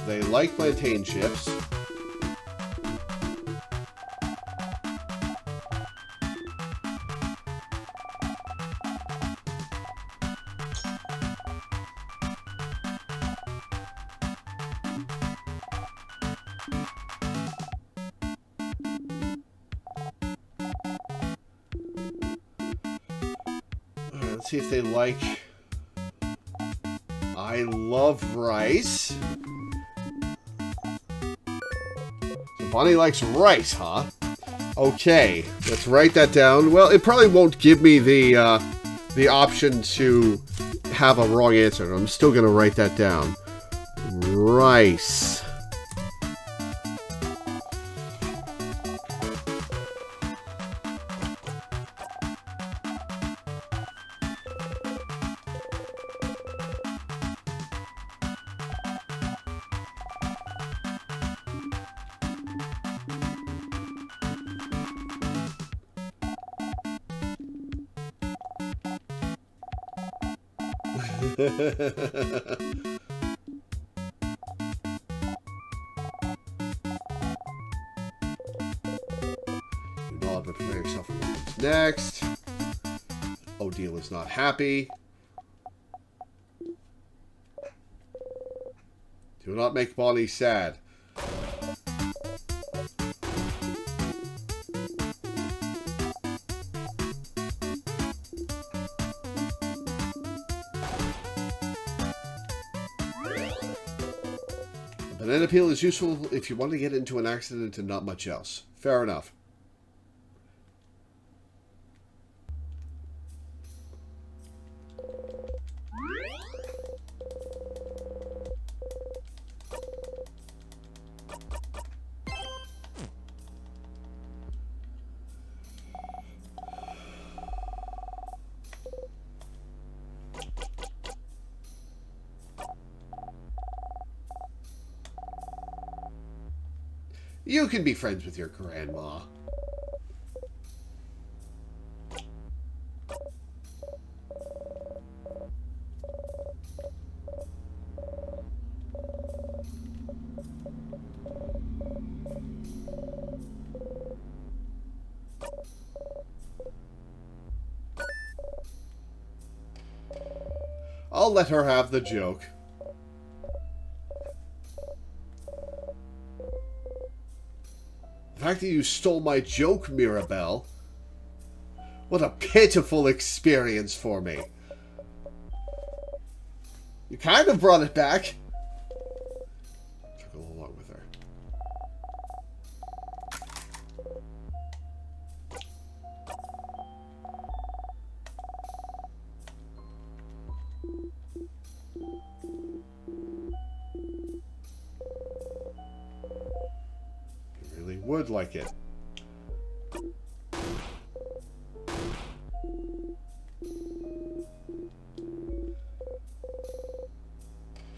They like plantain chips. Alright, let's see if they like... I love rice. Bonnie likes rice, huh? Okay, let's write that down. Well, it probably won't give me the option to have a wrong answer. I'm still going to write that down. Rice. Do not prepare yourself for what comes next. Odile is not happy. Do not make Bonnie sad. Banana peel is useful if you want to get into an accident and not much else. Fair enough. You can be friends with your grandma. I'll let her have the joke. The fact that you stole my joke, Mirabelle. What a pitiful experience for me. You kind of brought it back. Took along with her. Would like it.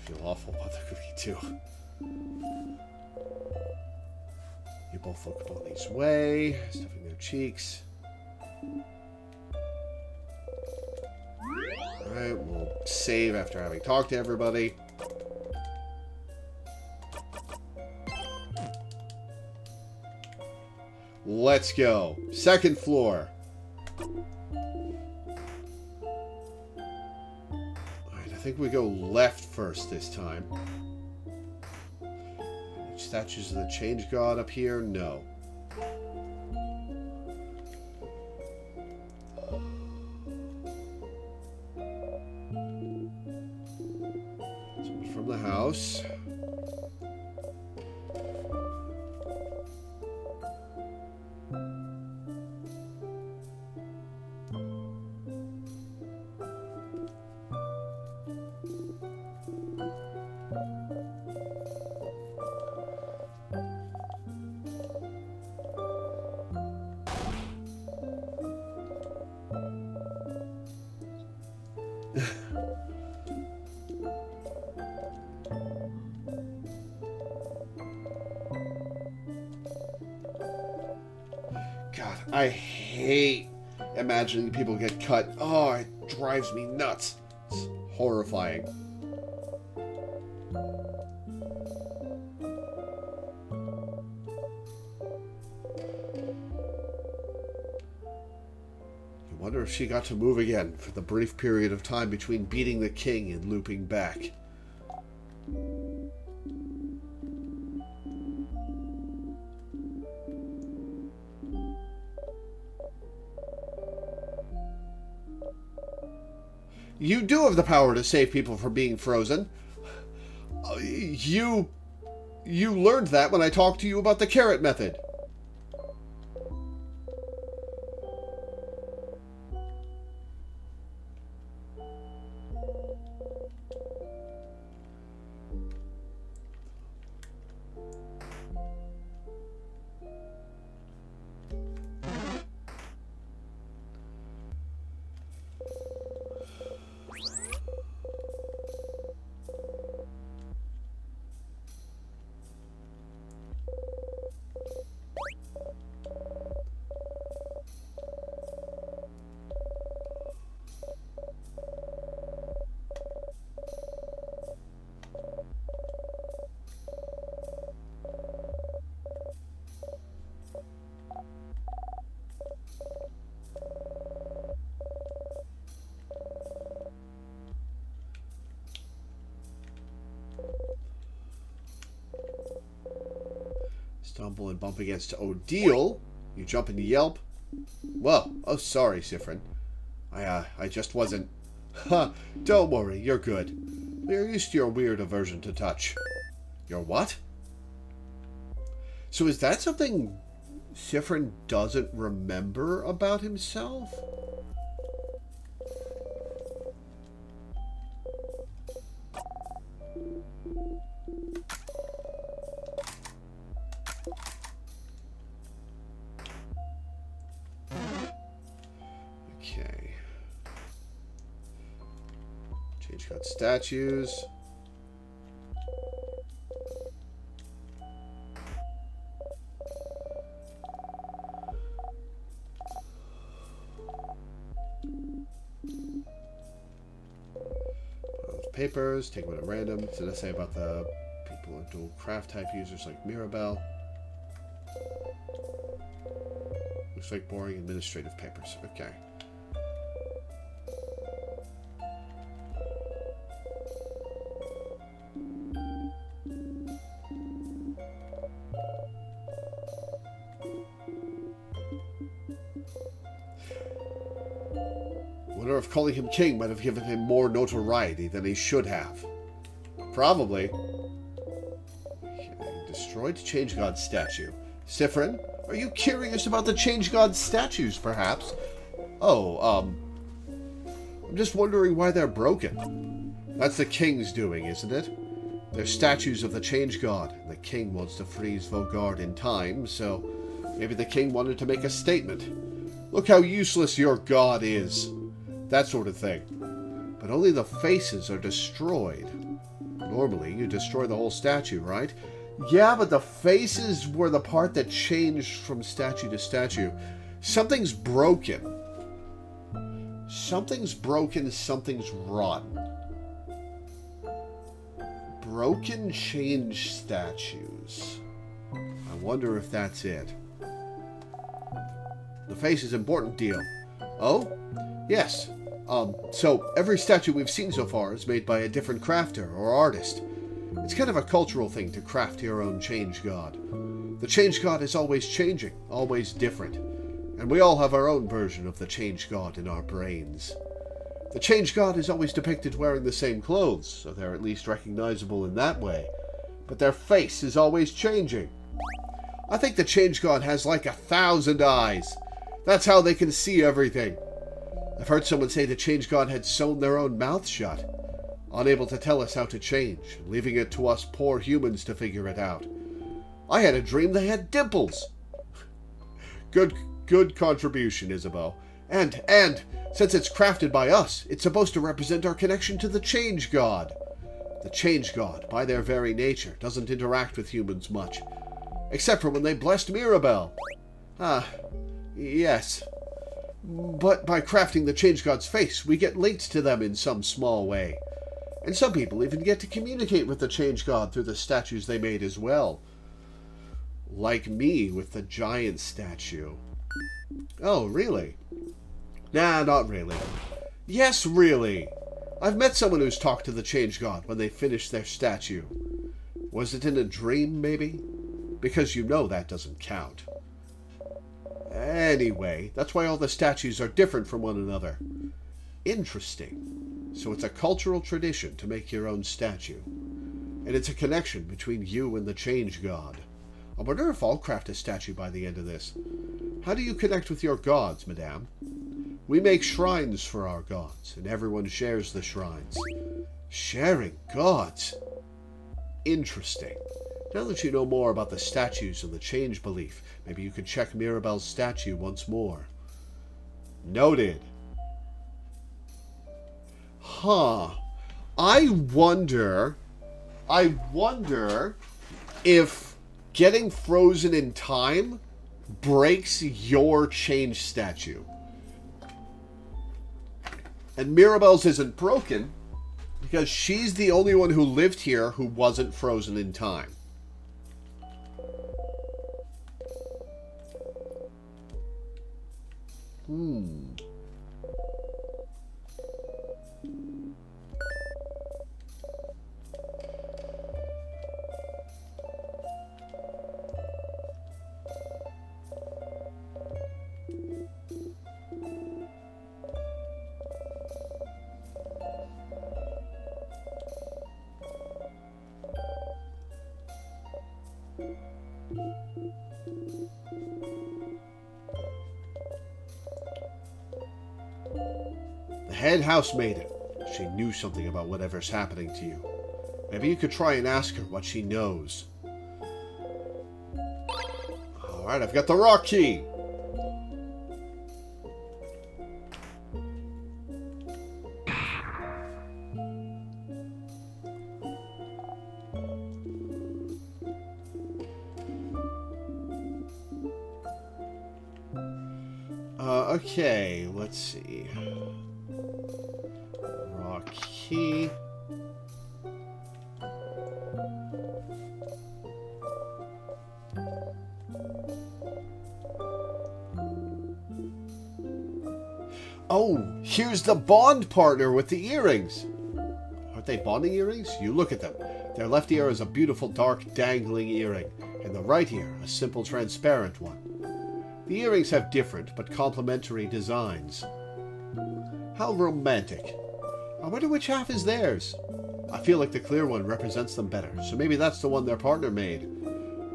Feel awful about the cookie too. You both look Bonnie's way, stuffing their cheeks. Alright, we'll save after having talked to everybody. Let's go. Second floor. Alright, I think we go left first this time. Statues of the Change God up here? No. the house. God, I hate imagining people get cut. Oh, it drives me nuts. It's horrifying. I wonder if she got to move again for the brief period of time between beating the king and looping back. You do have the power to save people from being frozen. You learned that when I talked to you about the carrot method. Stumble and bump against Odile. You jump and yelp. Well, oh sorry, Sifrin. I just wasn't... Huh, don't worry, you're good. We're used to your weird aversion to touch. Your what? So is that something Sifrin doesn't remember about himself? Okay. Change code statues. Papers, take one at random. What did I say about the people with dual craft type users like Mirabelle? Looks like boring administrative papers. Okay. Wonder if calling him king might have given him more notoriety than he should have. Probably. Okay. Destroyed Change God statue. Sifrin, are you curious about the Change God statues, perhaps? Oh, I'm just wondering why they're broken. That's the king's doing, isn't it? They're statues of the Change God, and the king wants to freeze Vaugarde in time, so maybe the king wanted to make a statement. Look how useless your god is. That sort of thing. But only the faces are destroyed. Normally, you destroy the whole statue, right? Yeah, but the faces were the part that changed from statue to statue. Something's broken. Something's broken, something's rotten. Broken change statues. I wonder if that's it. The face is important, deal. Oh? Yes. So every statue we've seen so far is made by a different crafter or artist. It's kind of a cultural thing to craft your own Change God. The Change God is always changing, always different. And we all have our own version of the Change God in our brains. The Change God is always depicted wearing the same clothes, so they're at least recognizable in that way. But their face is always changing. I think the Change God has like 1,000 eyes. That's how they can see everything. I've heard someone say the Change God had sewn their own mouth shut, unable to tell us how to change, leaving it to us poor humans to figure it out. I had a dream they had dimples. Good contribution, Isabeau. And, since it's crafted by us, it's supposed to represent our connection to the Change God. The Change God, by their very nature, doesn't interact with humans much. Except for when they blessed Mirabelle. Yes. But by crafting the Change God's face, we get linked to them in some small way. And some people even get to communicate with the Change God through the statues they made as well. Like me with the giant statue. Oh, really? Nah, not really. Yes, really. I've met someone who's talked to the Change God when they finished their statue. Was it in a dream, maybe? Because you know that doesn't count. Anyway, that's why all the statues are different from one another. Interesting. So it's a cultural tradition to make your own statue. And it's a connection between you and the Change God. I wonder if I'll craft a statue by the end of this. How do you connect with your gods, madame? We make shrines for our gods, and everyone shares the shrines. Sharing gods? Interesting. Now that you know more about the statues and the change belief, maybe you could check Mirabelle's statue once more. Noted. Huh. I wonder if getting frozen in time breaks your change statue. And Mirabelle's isn't broken because she's the only one who lived here who wasn't frozen in time. The head housemaid. She knew something about whatever's happening to you. Maybe you could try and ask her what she knows. Alright, I've got the rock key. Okay, let's see. Rock key. Oh, here's the bond partner with the earrings. Aren't they bonding earrings? You look at them. Their left ear is a beautiful dark dangling earring, and the right ear a simple transparent one. The earrings have different but complementary designs. How romantic. I wonder which half is theirs. I feel like the clear one represents them better, so maybe that's the one their partner made.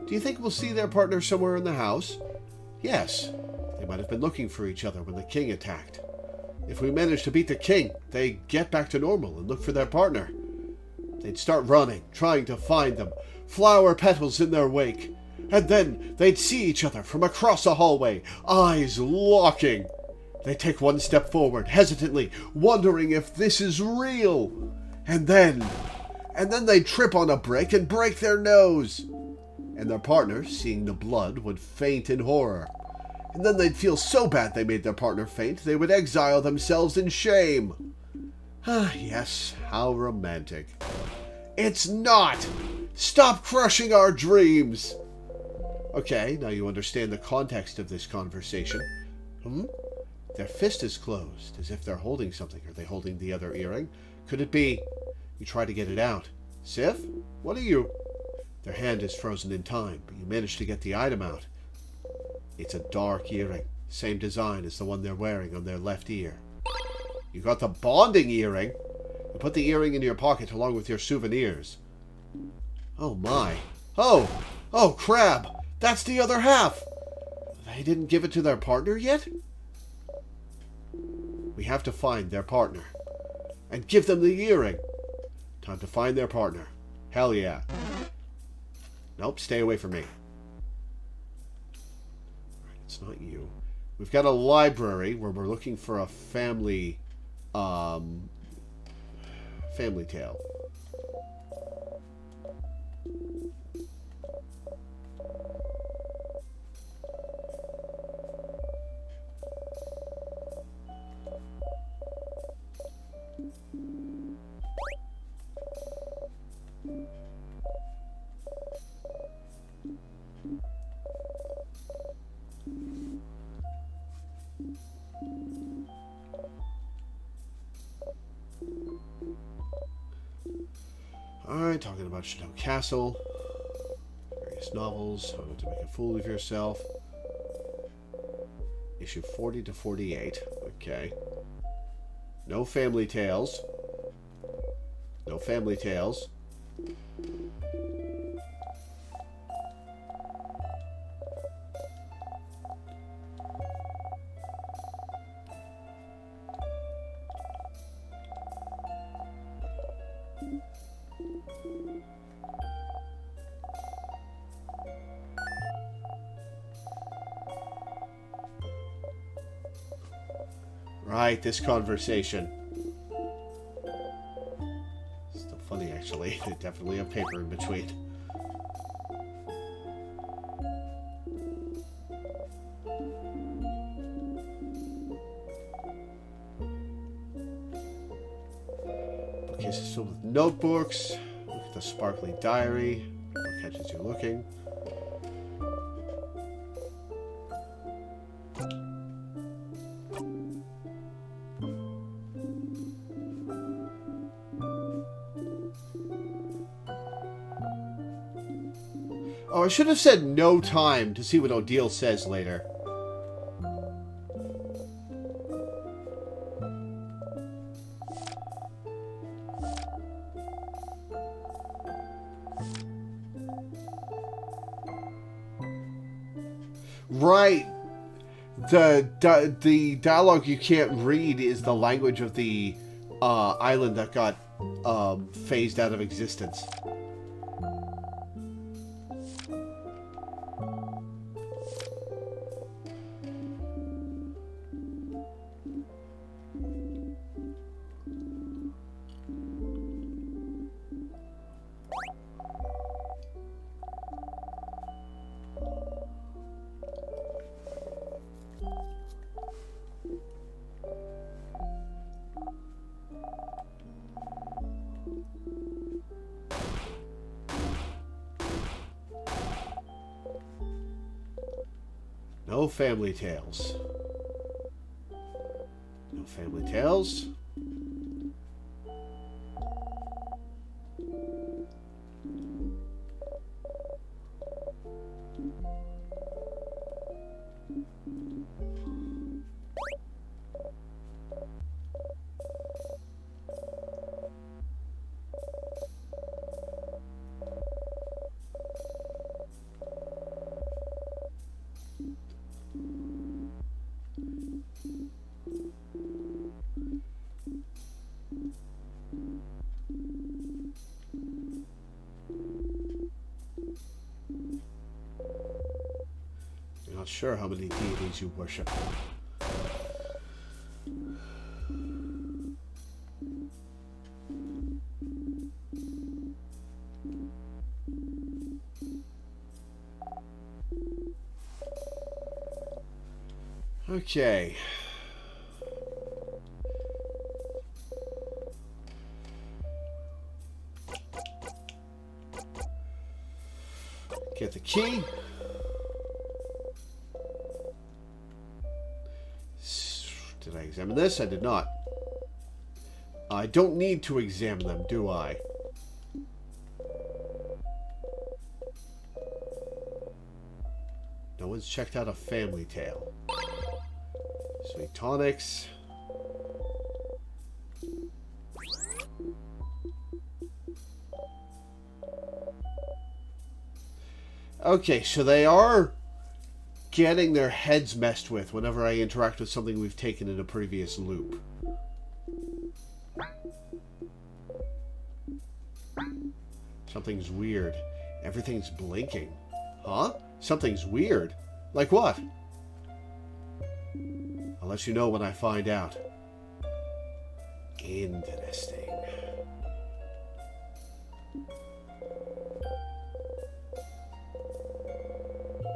Do you think we'll see their partner somewhere in the house? Yes. They might have been looking for each other when the king attacked. If we manage to beat the king, they get back to normal and look for their partner. They'd start running, trying to find them, flower petals in their wake. And then they'd see each other from across a hallway, eyes locking. They'd take one step forward, hesitantly, wondering if this is real. And then they'd trip on a brick and break their nose. And their partner, seeing the blood, would faint in horror. And then they'd feel so bad they made their partner faint, they would exile themselves in shame. Ah, yes, how romantic. It's not! Stop crushing our dreams! Okay, now you understand the context of this conversation. Their fist is closed, as if they're holding something. Are they holding the other earring? Could it be... You try to get it out. Sif? What are you... Their hand is frozen in time, but you manage to get the item out. It's a dark earring. Same design as the one they're wearing on their left ear. You got the bonding earring? You put the earring in your pocket along with your souvenirs. Oh my. Oh! Oh, crab! That's the other half! They didn't give it to their partner yet? We have to find their partner. And give them the earring. Time to find their partner. Hell yeah. Nope, stay away from me. It's not you. We've got a library where we're looking for a family tale. Alright, talking about Chateau Castle. Various novels. How to make a fool of yourself. Issue 40 to 48. Okay. No family tales. No family tales. Right, this conversation. Still funny, actually. They definitely have paper in between. Bookcase is filled with notebooks. Look at the sparkly diary. What catches you looking? Oh, I should have said no time to see what Odile says later. Right. The dialogue you can't read is the language of the island that got phased out of existence. No family tales. No family tales. Not sure how many deities you worship. Okay. Get the key. Did I examine this? I did not. I don't need to examine them, do I? No one's checked out a family tale. Sweet tonics. Okay, so they are getting their heads messed with whenever I interact with something we've taken in a previous loop. Something's weird. Everything's blinking. Huh? Something's weird. Like what? I'll let you know when I find out. Interesting.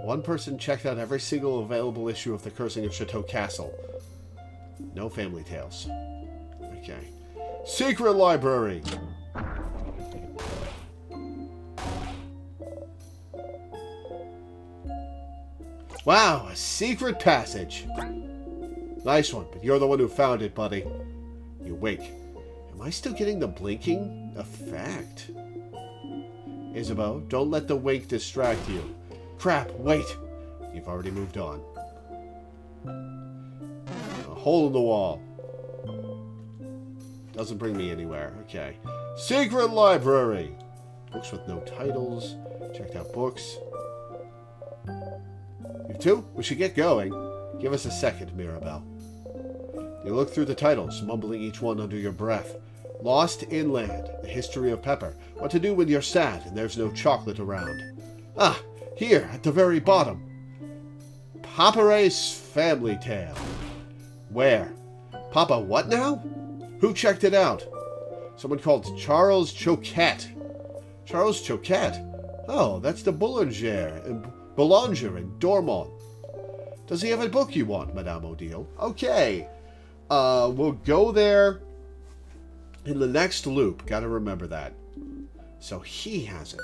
One person checked out every single available issue of The Cursing of Chateau Castle. No family tales. Okay. Secret library! Wow, a secret passage. Nice one, but you're the one who found it, buddy. You wink. Am I still getting the blinking effect? Isabeau, don't let the wink distract you. Crap, wait. You've already moved on. A hole in the wall. Doesn't bring me anywhere. Okay. Secret library. Books with no titles. Checked out books. You two? We should get going. Give us a second, Mirabelle. You look through the titles, mumbling each one under your breath. Lost Inland, The History of Pepper. What to do when you're sad and there's no chocolate around. Ah, here, at the very bottom. Papare's Family Tale. Where? Papa what now? Who checked it out? Someone called Charles Choquette. Charles Choquette? Oh, that's the Boulanger in Dormont. Does he have a book you want, Madame Odile? Okay. We'll go there in the next loop. Gotta remember that. So he has it.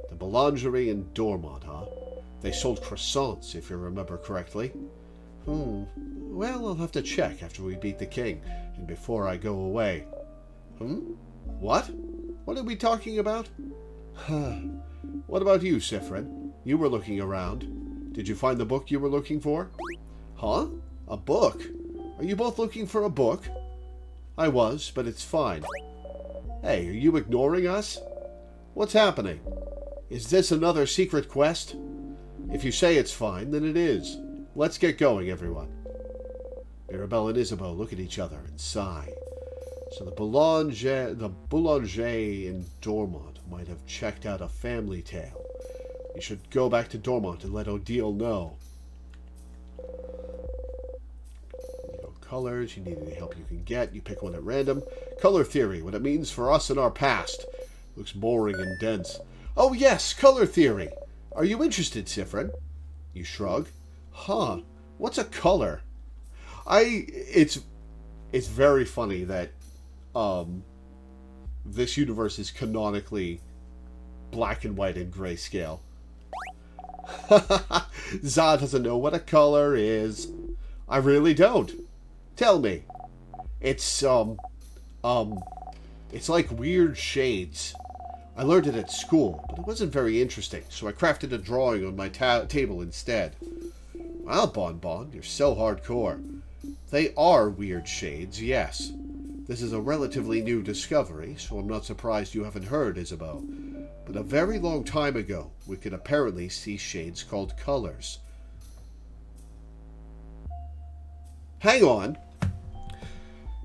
The Boulangerie in Dormont, huh? They sold croissants, if you remember correctly. Well, I'll have to check after we beat the king, and before I go away. What? What are we talking about? What about you, Siffrin? You were looking around. Did you find the book you were looking for? Huh? A book? Are you both looking for a book? I was, but it's fine. Hey, are you ignoring us? What's happening? Is this another secret quest? If you say it's fine, then it is. Let's get going, everyone. Mirabelle and Isabeau look at each other and sigh. So the Boulanger in Dormont might have checked out a family tale. You should go back to Dormont and let Odile know. Colors, you need any help you can get. You pick one at random. Color theory, what it means for us in our past. Looks boring and dense. Oh yes, color theory. Are you interested, Siffrin? You shrug. Huh. What's a color? It's very funny that this universe is canonically black and white and grayscale. Za doesn't know what a color is. I really don't. Tell me. It's like weird shades. I learned it at school, but it wasn't very interesting, so I crafted a drawing on my table instead. Wow, Bonbon, you're so hardcore. They are weird shades, yes. This is a relatively new discovery, so I'm not surprised you haven't heard, Isabeau. But a very long time ago, we could apparently see shades called colors. Hang on.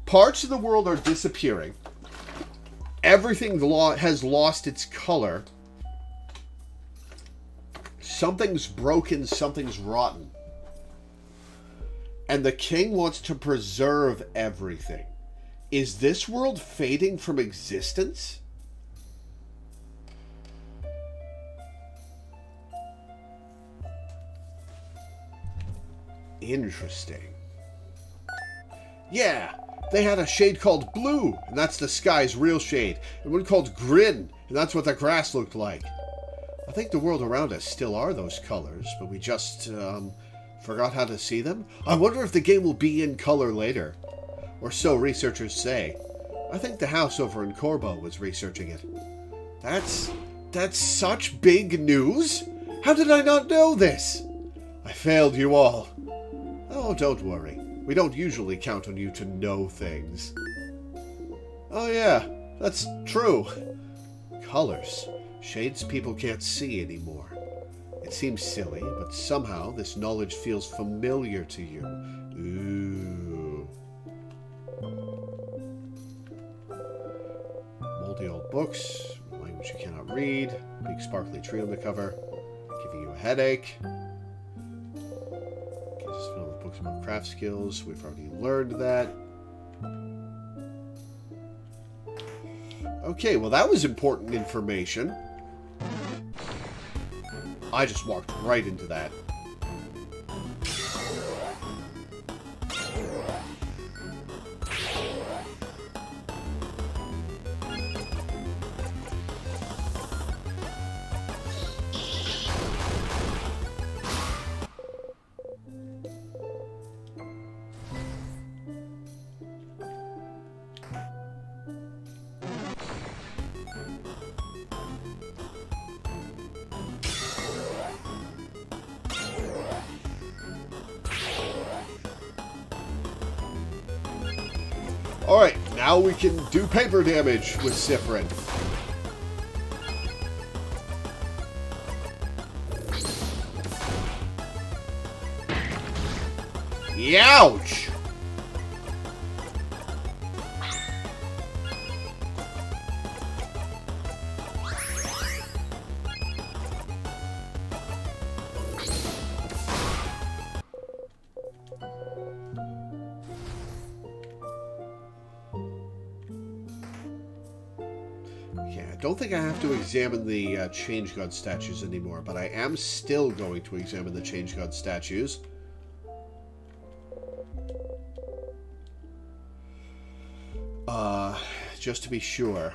Parts of the world are disappearing. Everything has lost its color. Something's broken, something's rotten. And the king wants to preserve everything. Is this world fading from existence? Interesting. Yeah, they had a shade called blue, and that's the sky's real shade, and one called grin, and that's what the grass looked like. I think the world around us still are those colors, but we just, forgot how to see them? I wonder if the game will be in color later. Or so researchers say. I think the house over in Corbeau was researching it. That's such big news? How did I not know this? I failed you all. Oh, don't worry. We don't usually count on you to know things. Oh yeah, that's true. Colors. Shades people can't see anymore. seem silly, but somehow this knowledge feels familiar to you. Ooh. Moldy old books, language you cannot read, big sparkly tree on the cover, giving you a headache. Cases filled with books about craft skills. We've already learned that. Okay, well that was important information. I just walked right into that. Alright, now we can do paper damage with Sifrin. Youch! I don't think I have to examine the Change God statues anymore, but I am still going to examine the Change God statues. Just to be sure.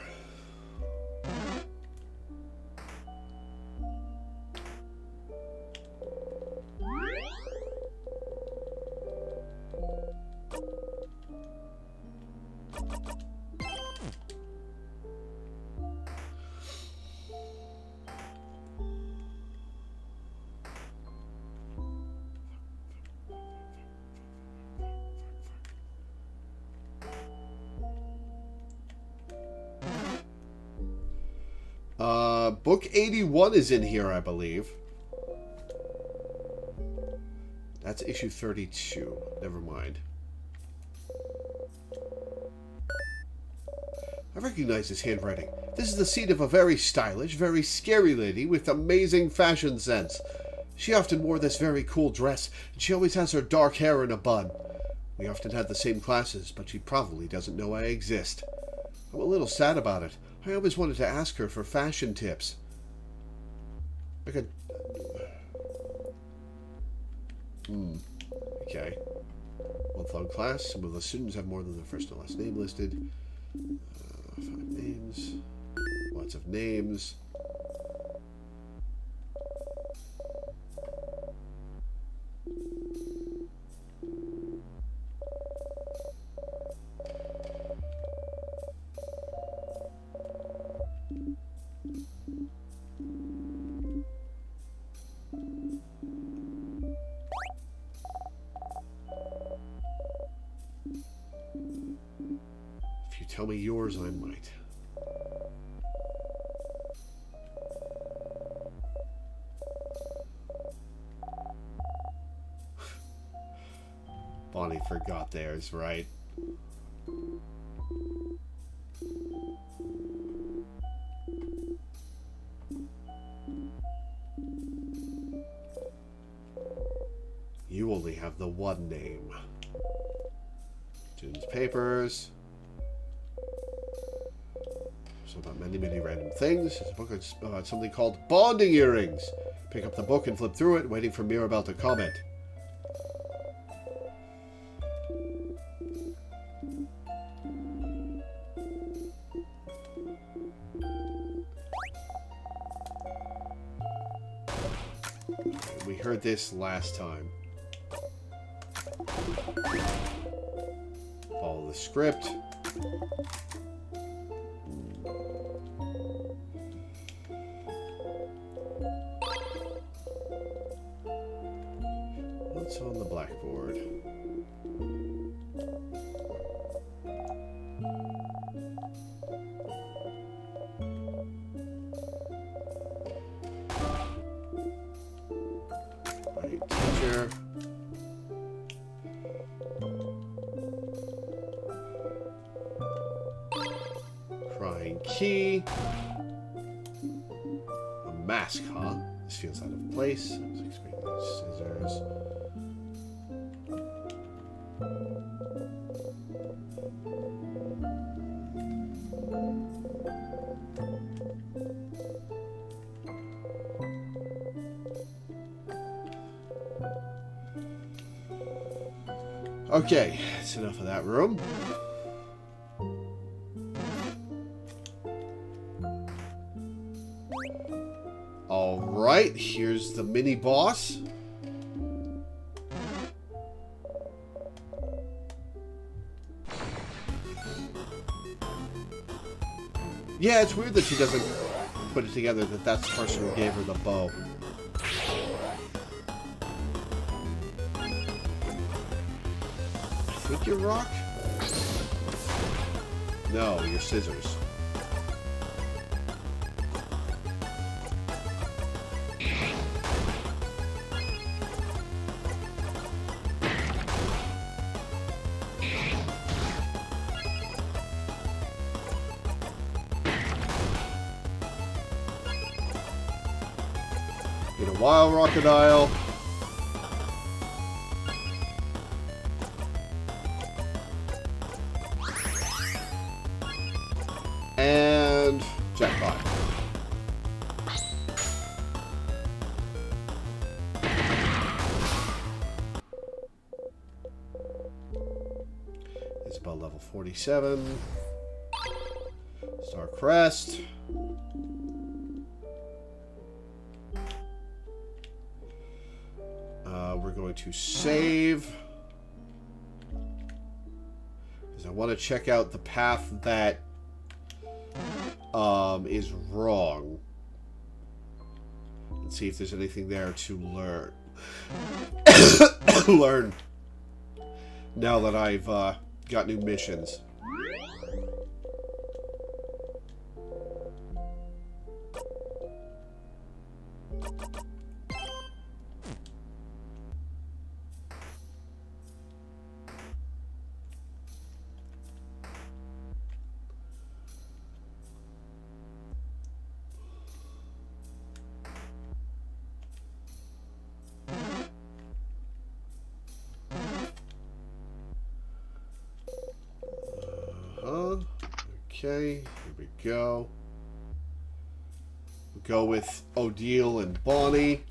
Book 81 is in here, I believe. That's issue 32. Never mind. I recognize this handwriting. This is the seat of a very stylish, very scary lady with amazing fashion sense. She often wore this very cool dress, and she always has her dark hair in a bun. We often had the same classes, but she probably doesn't know I exist. I'm a little sad about it. I always wanted to ask her for fashion tips. I could... Okay. One thug class. Some of the students have more than their first and last name listed. 5 names. Lots of names. If you tell me yours, I might. Bonnie forgot theirs, right? You only have the one name. Students' papers. So about many, many random things. There's a book about something called bonding earrings. Pick up the book and flip through it, waiting for Mirabelle to comment. We heard this last time. Follow the script. What's on the blackboard? key. A mask, huh? This feels out of place. Scissors. Okay, that's enough of that room. Alright, here's the mini boss. Yeah, it's weird that she doesn't put it together that that's the person who gave her the bow. I think you're rock? No, you're scissors. Get a wild crocodile. And jackpot. Isabel level 47. Star Crest. We're going to save. Because I want to check out the path that is wrong. And see if there's anything there to learn. Learn. Now that I've got new missions. Okay, here we go. We'll go with Odile and Bonnie.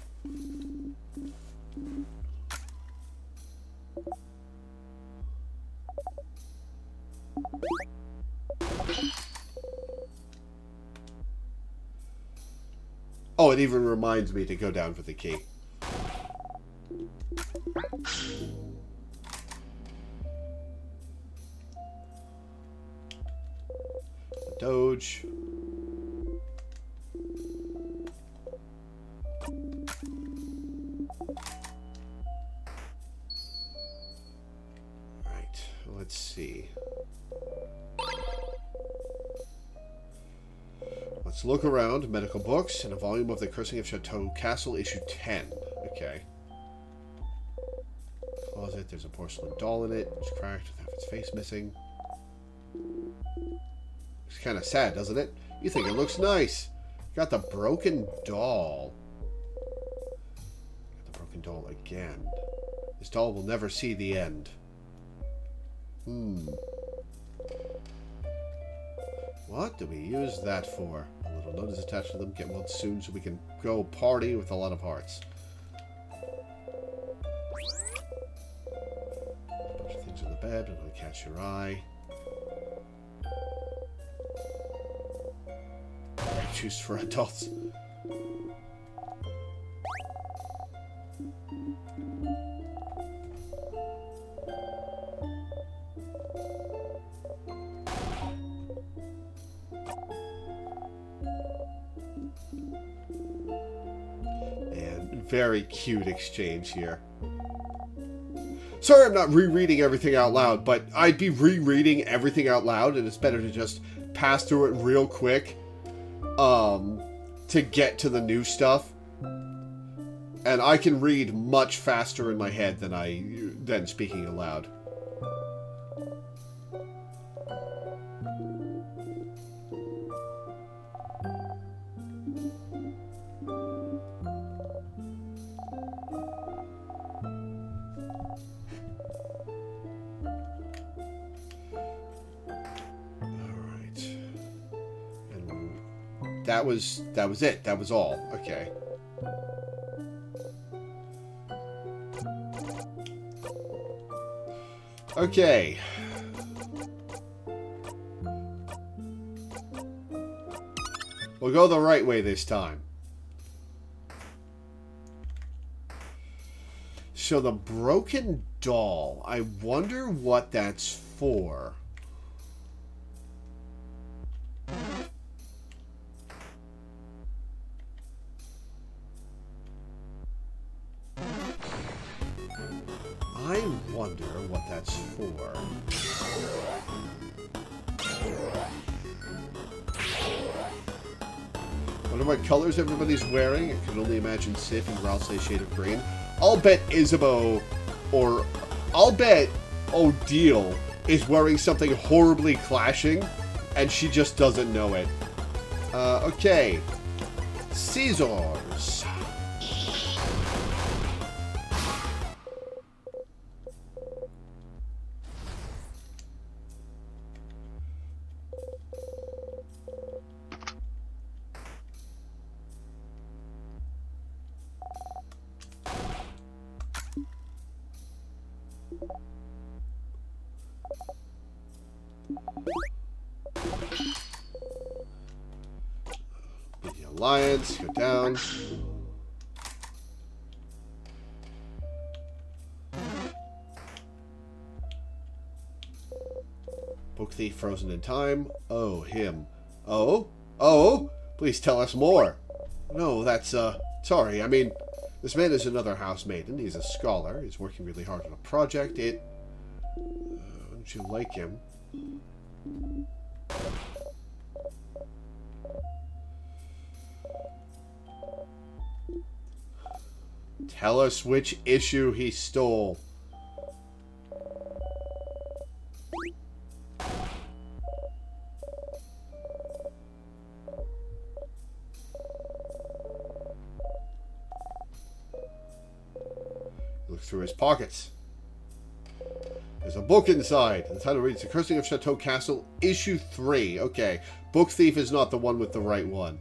Oh, it even reminds me to go down for the key. Doge. Right, let's see. Let's look around. Medical books and a volume of The Cursing of Chateau Castle, issue 10. Okay. Closet, there's a porcelain doll in it. It's cracked with half its face missing. It's kind of sad, doesn't it? You think it looks nice. Got the broken doll. Got the broken doll again. This doll will never see the end. What do we use that for? A little note is attached to them. Get one soon so we can go party with a lot of hearts. A bunch of things on the bed. I'm going to catch your eye. Juice for adults. And very cute exchange here. Sorry I'm not rereading everything out loud, but I'd be rereading everything out loud, and it's better to just pass through it real quick. To get to the new stuff, and I can read much faster in my head than speaking aloud. that was it. That was all. Okay. Okay. We'll go the right way this time. So the broken doll. I wonder what that's for. I wonder what that's for. Wonder what colors everybody's wearing. I can only imagine Sif and Ralph's a shade of green. I'll bet Isabeau, or I'll bet Odile is wearing something horribly clashing, and she just doesn't know it. Okay. Scissors. The Alliance, go down. Book thief frozen in time. Oh, him. Oh? Oh? Please tell us more. No, that's, sorry. I mean, this man is another housemaid, and he's a scholar. He's working really hard on a project. Don't you like him? Tell us which issue he stole. Look through his pockets. There's a book inside. The title reads The Cursing of Chateau Castle, Issue 3. Okay. Book Thief is not the one with the right one.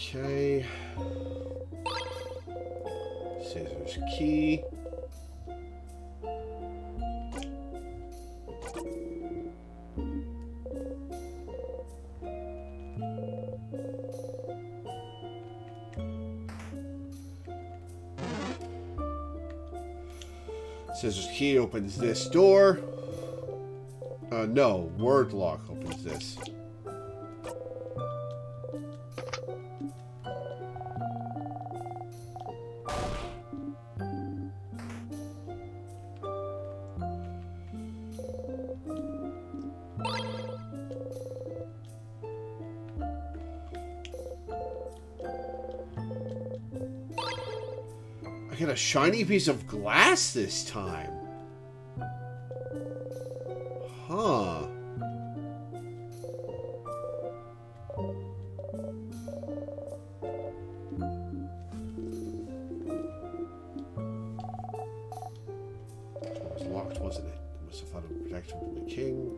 Okay. Scissors key. Scissors key opens this door. No, word lock opens this. I get a shiny piece of glass this time. Huh. It was locked, wasn't it? It must have thought it would protect him from the king.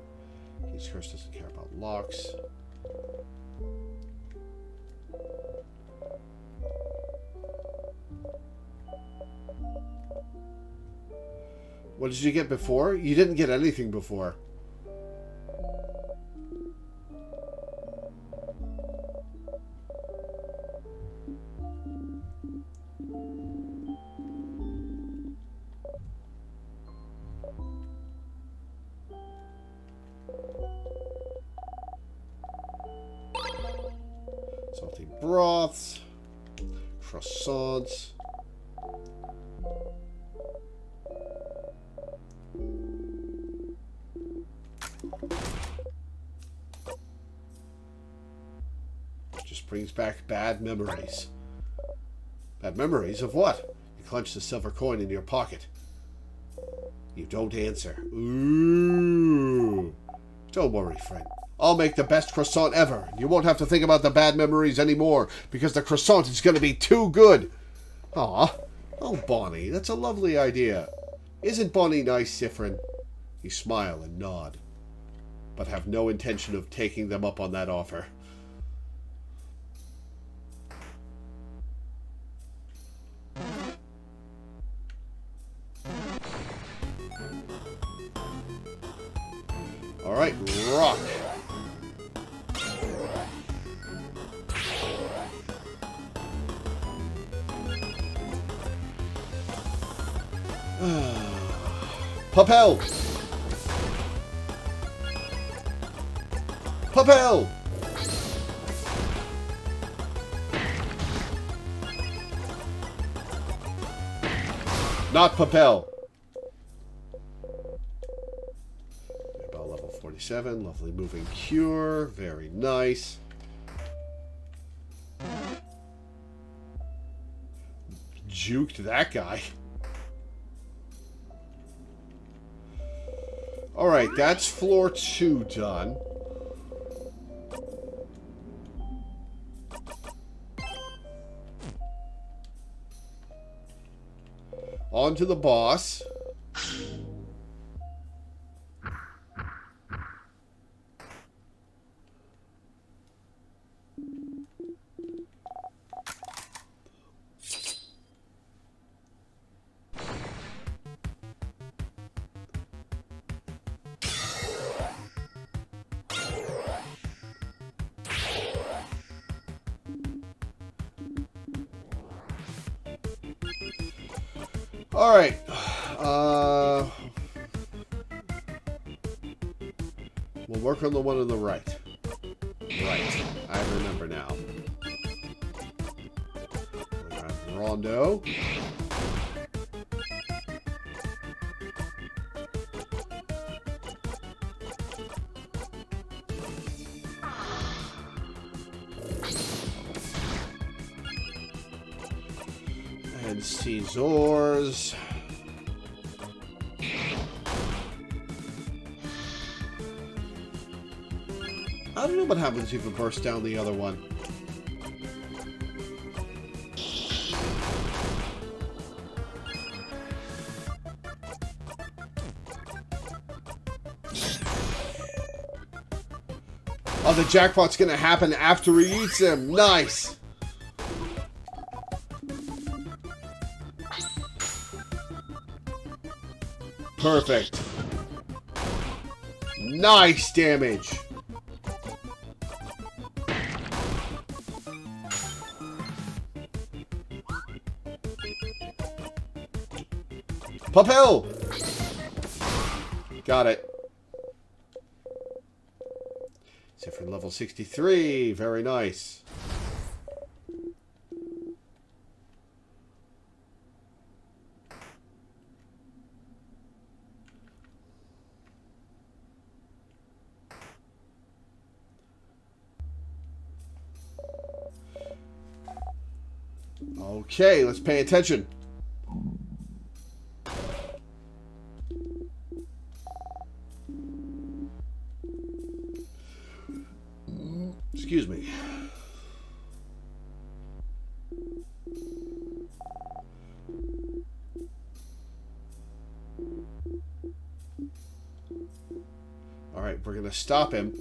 His curse doesn't care about locks. What did you get before? You didn't get anything before. Salty broths. Croissants. Just brings back bad memories. Bad memories of what? You clench the silver coin in your pocket. You don't answer. Ooh. Don't worry, friend. I'll make the best croissant ever. You won't have to think about the bad memories anymore, because the croissant is going to be too good. Aw. Oh, Bonnie, that's a lovely idea. Isn't Bonnie nice, Siffrin? You smile and nod, but have no intention of taking them up on that offer. Alright, rock. Papel! Papel! Not Papel. About level 47. Lovely moving cure. Very nice. Juked that guy. Alright, that's floor 2 done. On to the boss. Alright. We'll work on the one on the right. Right. I remember now. Rondo. And Caesars. I don't know what happens if you burst down the other one. Oh, the jackpot's gonna happen after he eats him. Nice. Perfect. Nice damage. Papel! Got it. Siffrin level 63. Very nice. Okay, let's pay attention. Excuse me. All right, we're going to stop him.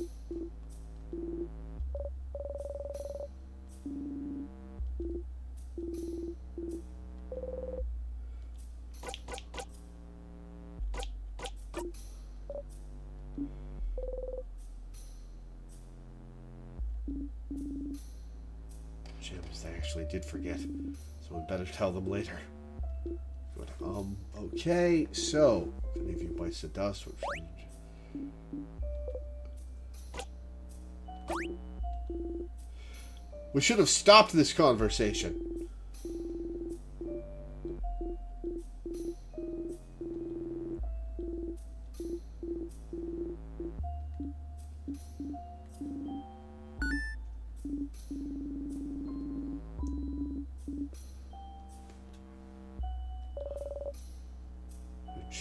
Gems, I actually did forget, so we better tell them later. Good. Okay, so if any of you bites the dust, we should have stopped this conversation.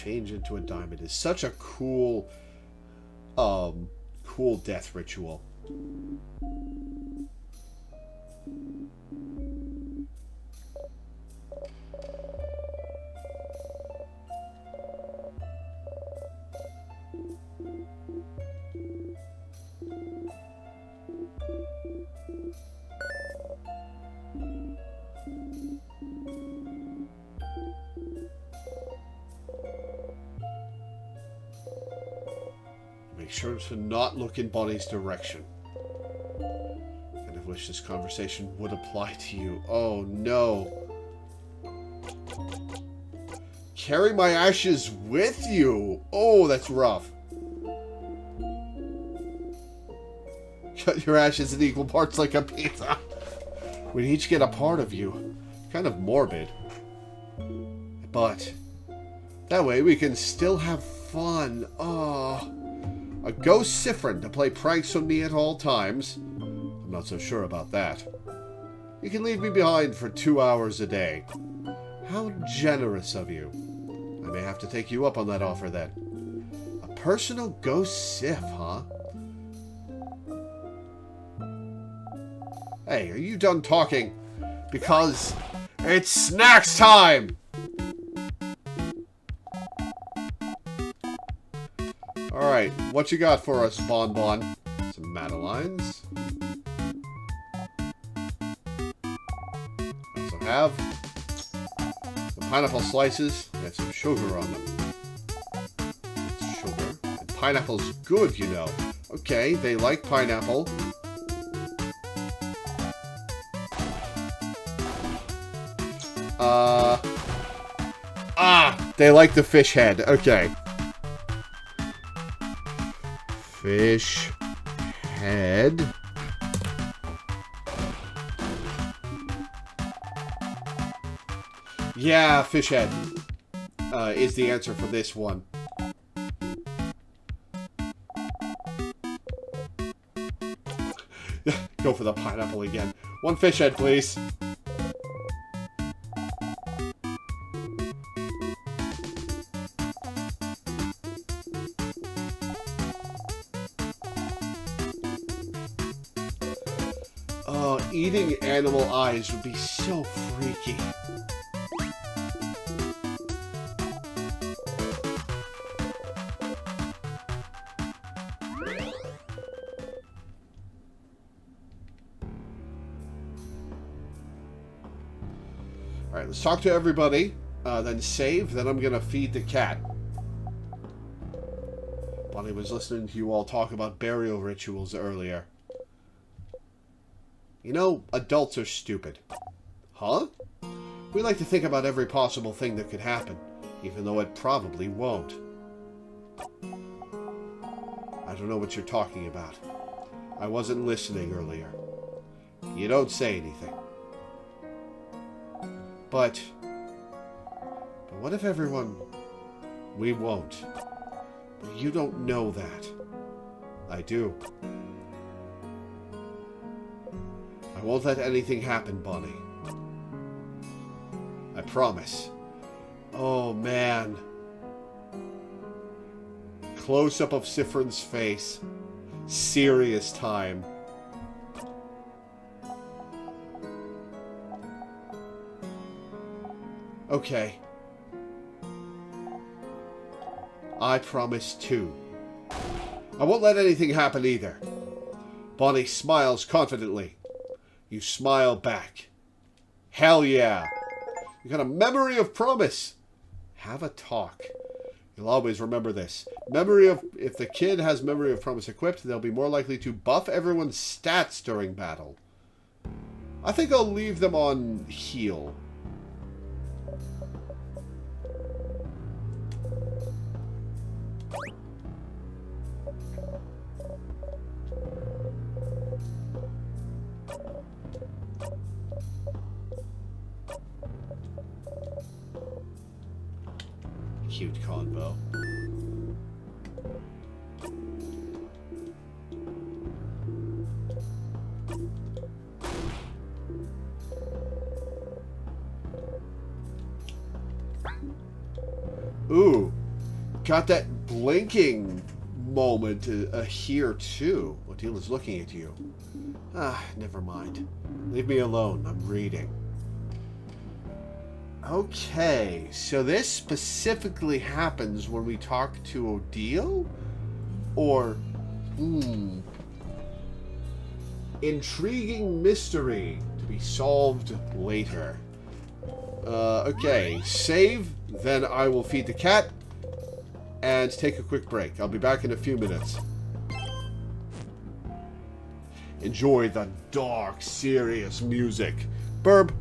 change into a diamond is such a cool, cool death ritual. Make sure to not look in Bonnie's direction. And I wish this conversation would apply to you. Oh no. Carry my ashes with you. Oh, that's rough. Cut your ashes in equal parts like a pizza. We each get a part of you. Kind of morbid. But that way we can still have fun. Oh. A ghost Siffrin to play pranks on me at all times. I'm not so sure about that. You can leave me behind for 2 hours a day. How generous of you. I may have to take you up on that offer then. A personal ghost Sif, huh? Hey, are you done talking? Because it's snacks time! Alright, what you got for us, Bon Bon? Some Madelines. Also have some pineapple slices and some sugar on them. It's sugar. And pineapple's good, you know. Okay, they like pineapple. They like the fish head. Okay. Fish head. Yeah, fish head is the answer for this one. Go for the pineapple again. One fish head, please. Eating animal eyes would be so freaky. Alright, let's talk to everybody, then save, then I'm gonna feed the cat. Bonnie was listening to you all talk about burial rituals earlier. You know, adults are stupid. Huh? We like to think about every possible thing that could happen, even though it probably won't. I don't know what you're talking about. I wasn't listening earlier. You don't say anything. But what if everyone... We won't. But you don't know that. I do. I won't let anything happen, Bonnie. I promise. Oh, man. Close-up of Siffrin's face. Serious time. Okay. I promise too. I won't let anything happen either. Bonnie smiles confidently. You smile back. Hell yeah. You got a memory of promise. Have a talk. You'll always remember this. If the kid has memory of promise equipped, they'll be more likely to buff everyone's stats during battle. I think I'll leave them on heal. Cute convo. Ooh, got that blinking moment here too. Odile looking at you. Never mind. Leave me alone. I'm reading. Okay, so this specifically happens when we talk to Odile? Or, intriguing mystery to be solved later. Okay, save, then I will feed the cat and take a quick break. I'll be back in a few minutes. Enjoy the dark, serious music. Burb.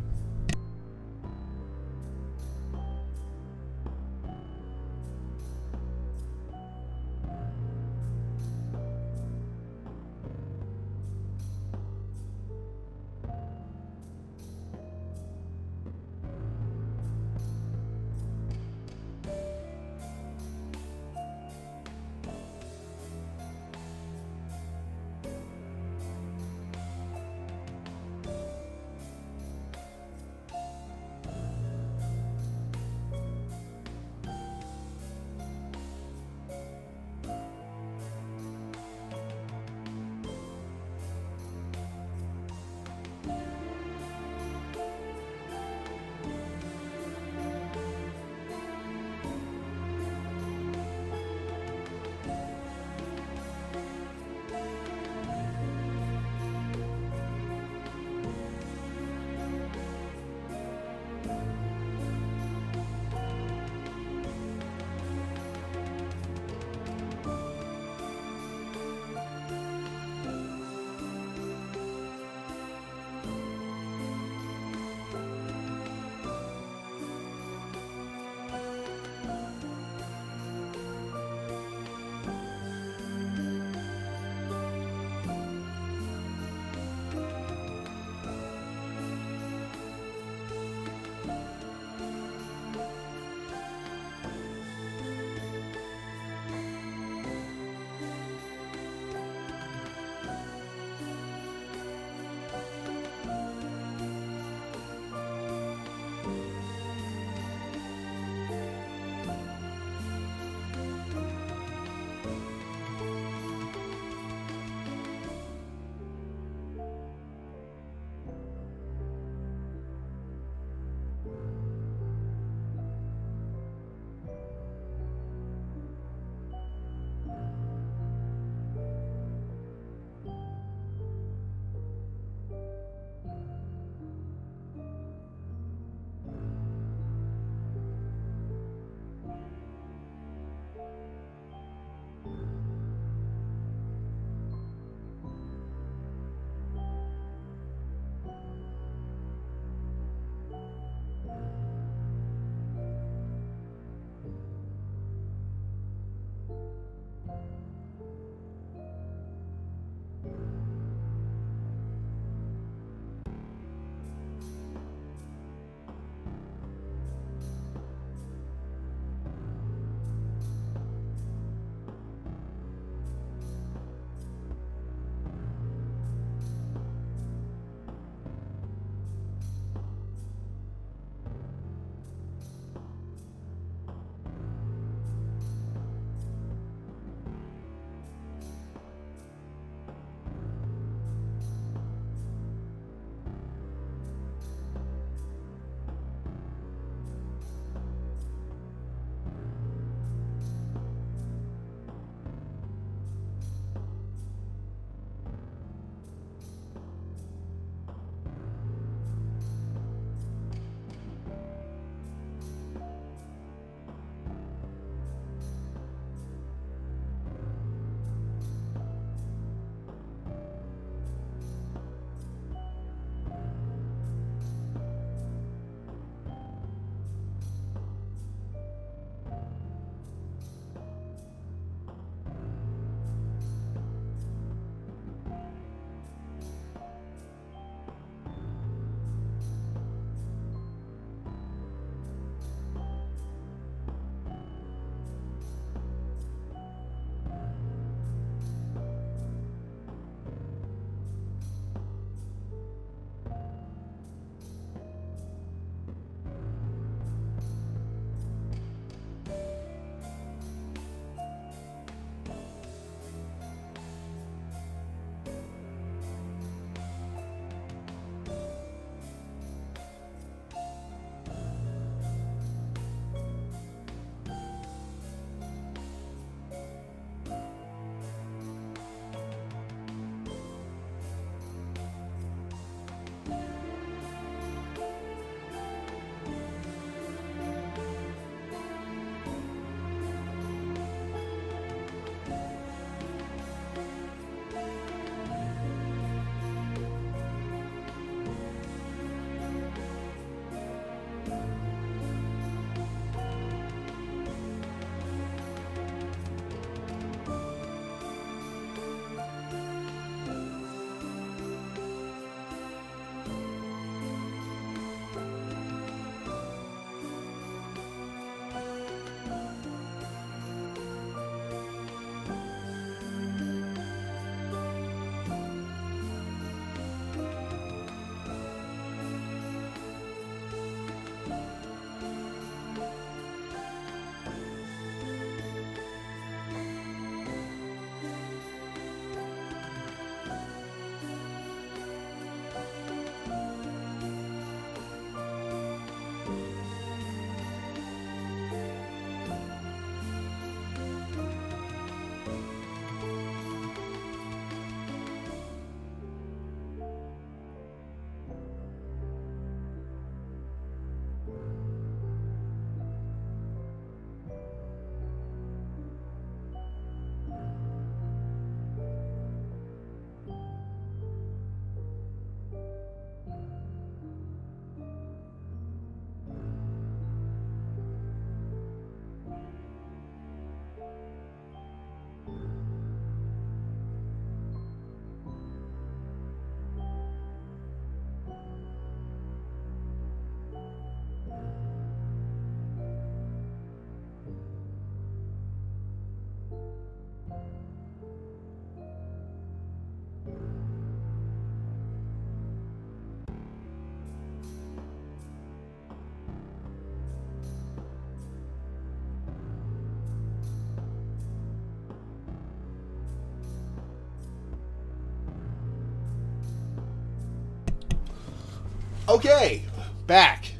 Okay, back.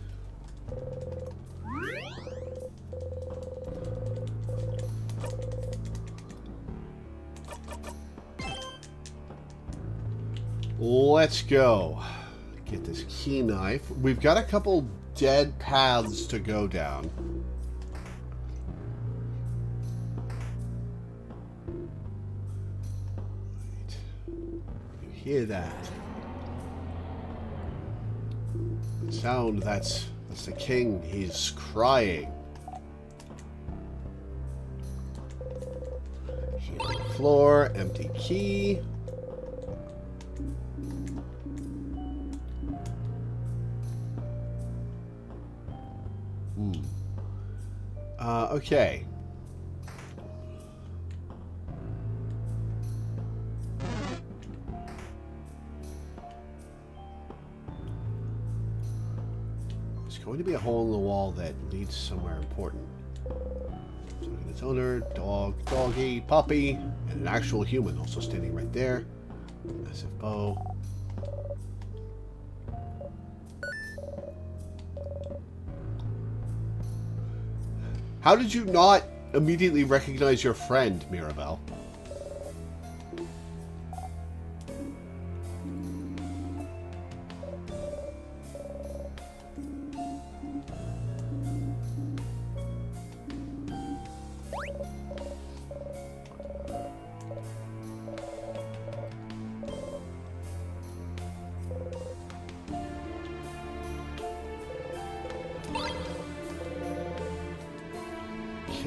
Let's go. Get this key knife. We've got a couple dead paths to go down. Right. You hear that? The sound, that's the king. He's crying. Key on the floor, empty key. Okay. There's going to be a hole in the wall that leads somewhere important. So look at its owner, dog, doggy, puppy, and an actual human also standing right there. Massive bow. How did you not immediately recognize your friend, Mirabelle?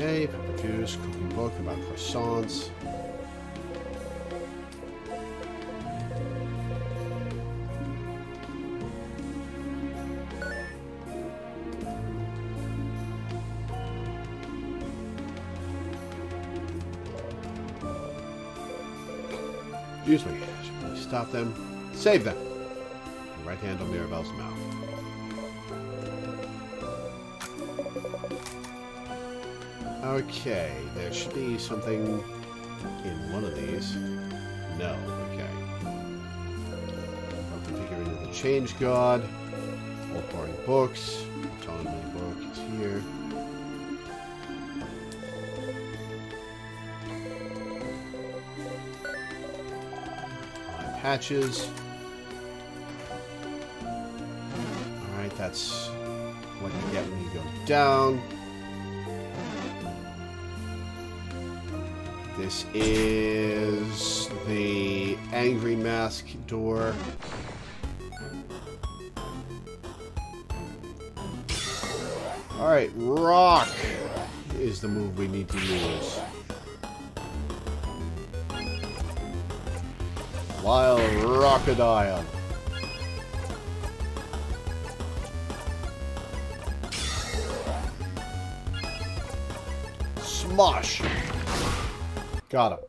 Okay, pepper juice, cooking book about croissants. Excuse me, I should probably stop them. Save them. Right hand on Mirabelle's mouth. Okay, there should be something in one of these. No, okay. I'll configure into the change god. Old boring books. Autonomy book is here. Patches. Alright, that's what you get when you go down. This is the angry mask door. Alright, rock is the move we need to use. Wild Rockadile. Smosh. Got him.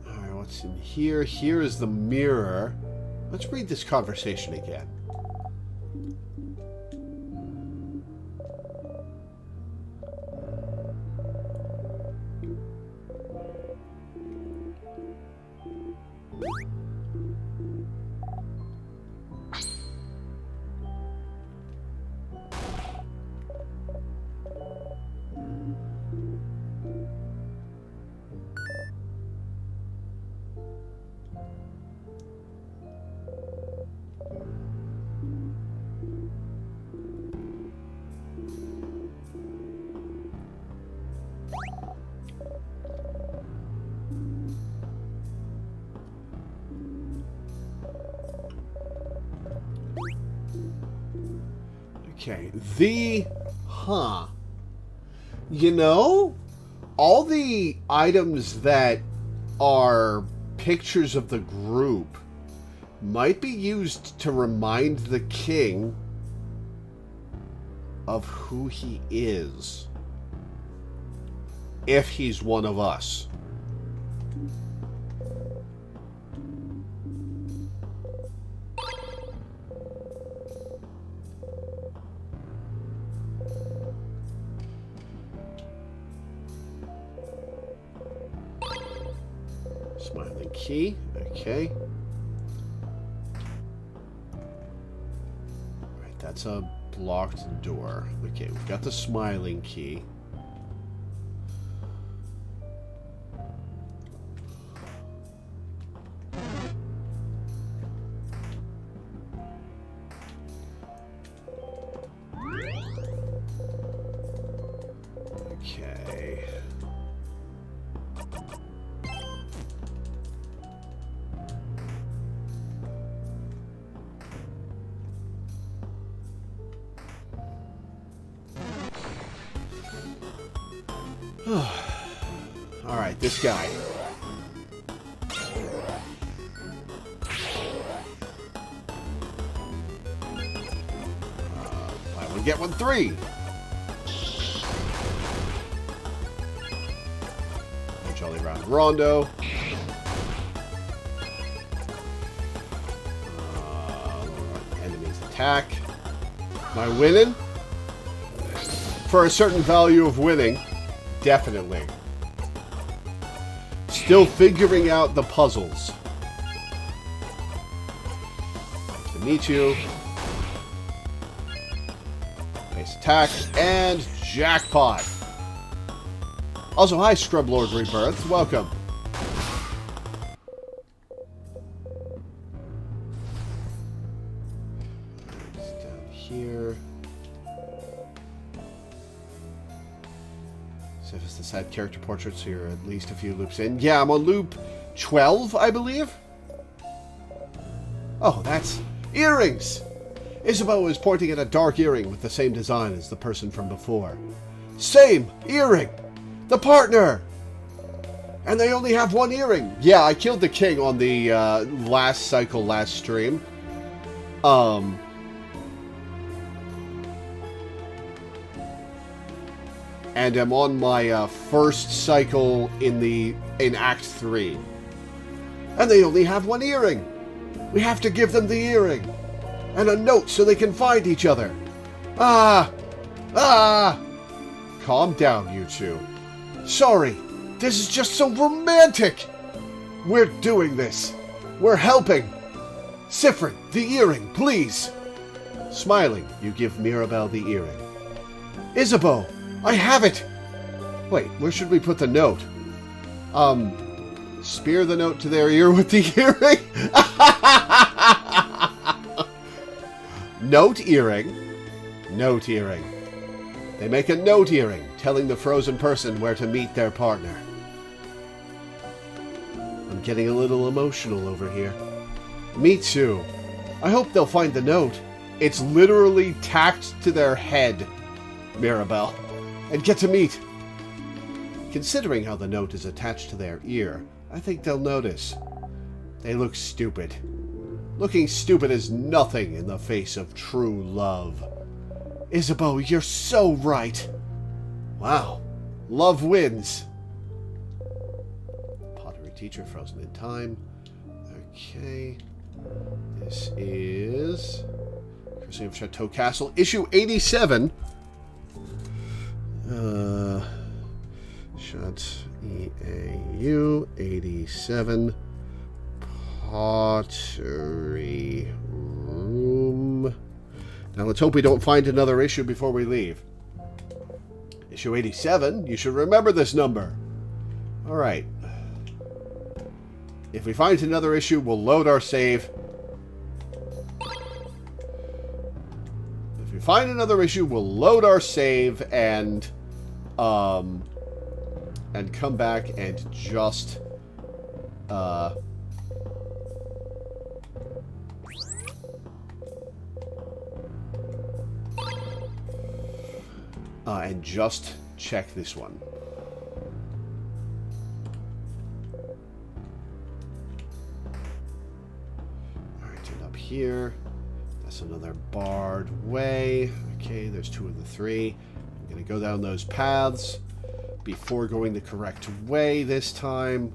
Alright, what's in here? Here is the mirror. Let's read this conversation again. Okay, you know, all the items that are pictures of the group might be used to remind the king of who he is, if he's one of us. Smiling key. Okay. Right, that's a blocked door. Okay, we've got the smiling key. Okay. Alright, this guy. Buy one, get one, 3. Jolly Round Rondo. Enemies attack. Am I winning? For a certain value of winning. Definitely. Still figuring out the puzzles. Nice to meet you. Base attack. And jackpot. Also, hi, Scrub Lord Rebirth. Welcome. It's down here. So if it's the side character portraits, you're at least a few loops in. Yeah, I'm on loop 12, I believe. Oh, that's earrings. Isabeau is pointing at a dark earring with the same design as the person from before. Same earring. The partner! And they only have one earring. Yeah, I killed the king on the last cycle, last stream. And I'm on my first cycle in Act 3. And they only have one earring. We have to give them the earring. And a note so they can find each other. Ah! Calm down, you two. Sorry, this is just so romantic. We're doing this. We're helping. Siffrin, the earring, please. Smiling, you give Mirabelle the earring. Isabeau, I have it. Wait, where should we put the note? Spear the note to their ear with the earring? Note earring. Note earring. They make a note earring, telling the frozen person where to meet their partner. I'm getting a little emotional over here. Me too. I hope they'll find the note. It's literally tacked to their head, Mirabelle, and get to meet. Considering how the note is attached to their ear, I think they'll notice. They look stupid. Looking stupid is nothing in the face of true love. Isabeau, you're so right. Wow. Love wins. Pottery teacher frozen in time. Okay. This is Curse of Chateau Castle, issue 87. Shut EAU 87. Pottery room. Now let's hope we don't find another issue before we leave. Issue 87, you should remember this number. Alright. If we find another issue, we'll load our save. If we find another issue, we'll load our save and come back and just check this one. Alright, and up here. That's another barred way. Okay, there's 2 of the 3. I'm going to go down those paths before going the correct way this time.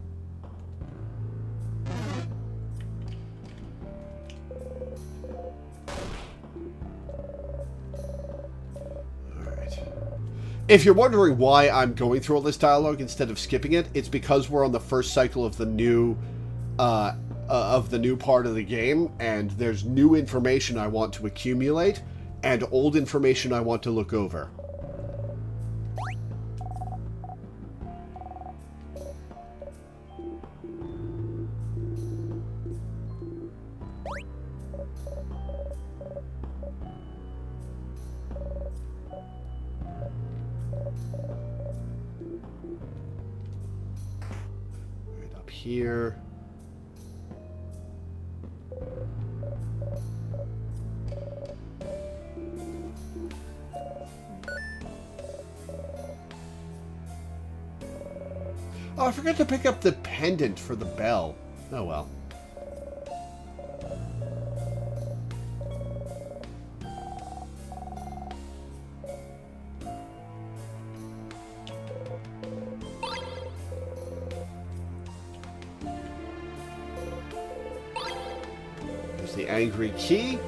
If you're wondering why I'm going through all this dialogue instead of skipping it, it's because we're on the first cycle of the new part of the game, and there's new information I want to accumulate, and old information I want to look over. Here. Oh, I forgot to pick up the pendant for the bell. Oh well. The angry key.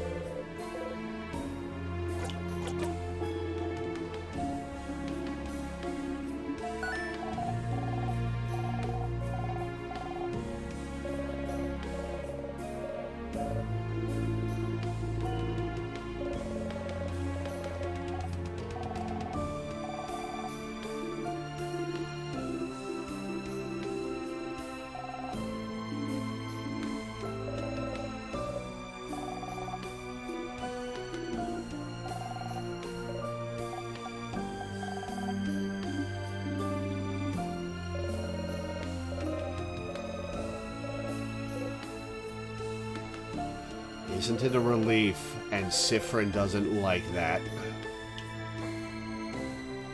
Isn't it a relief? And Sifrin doesn't like that.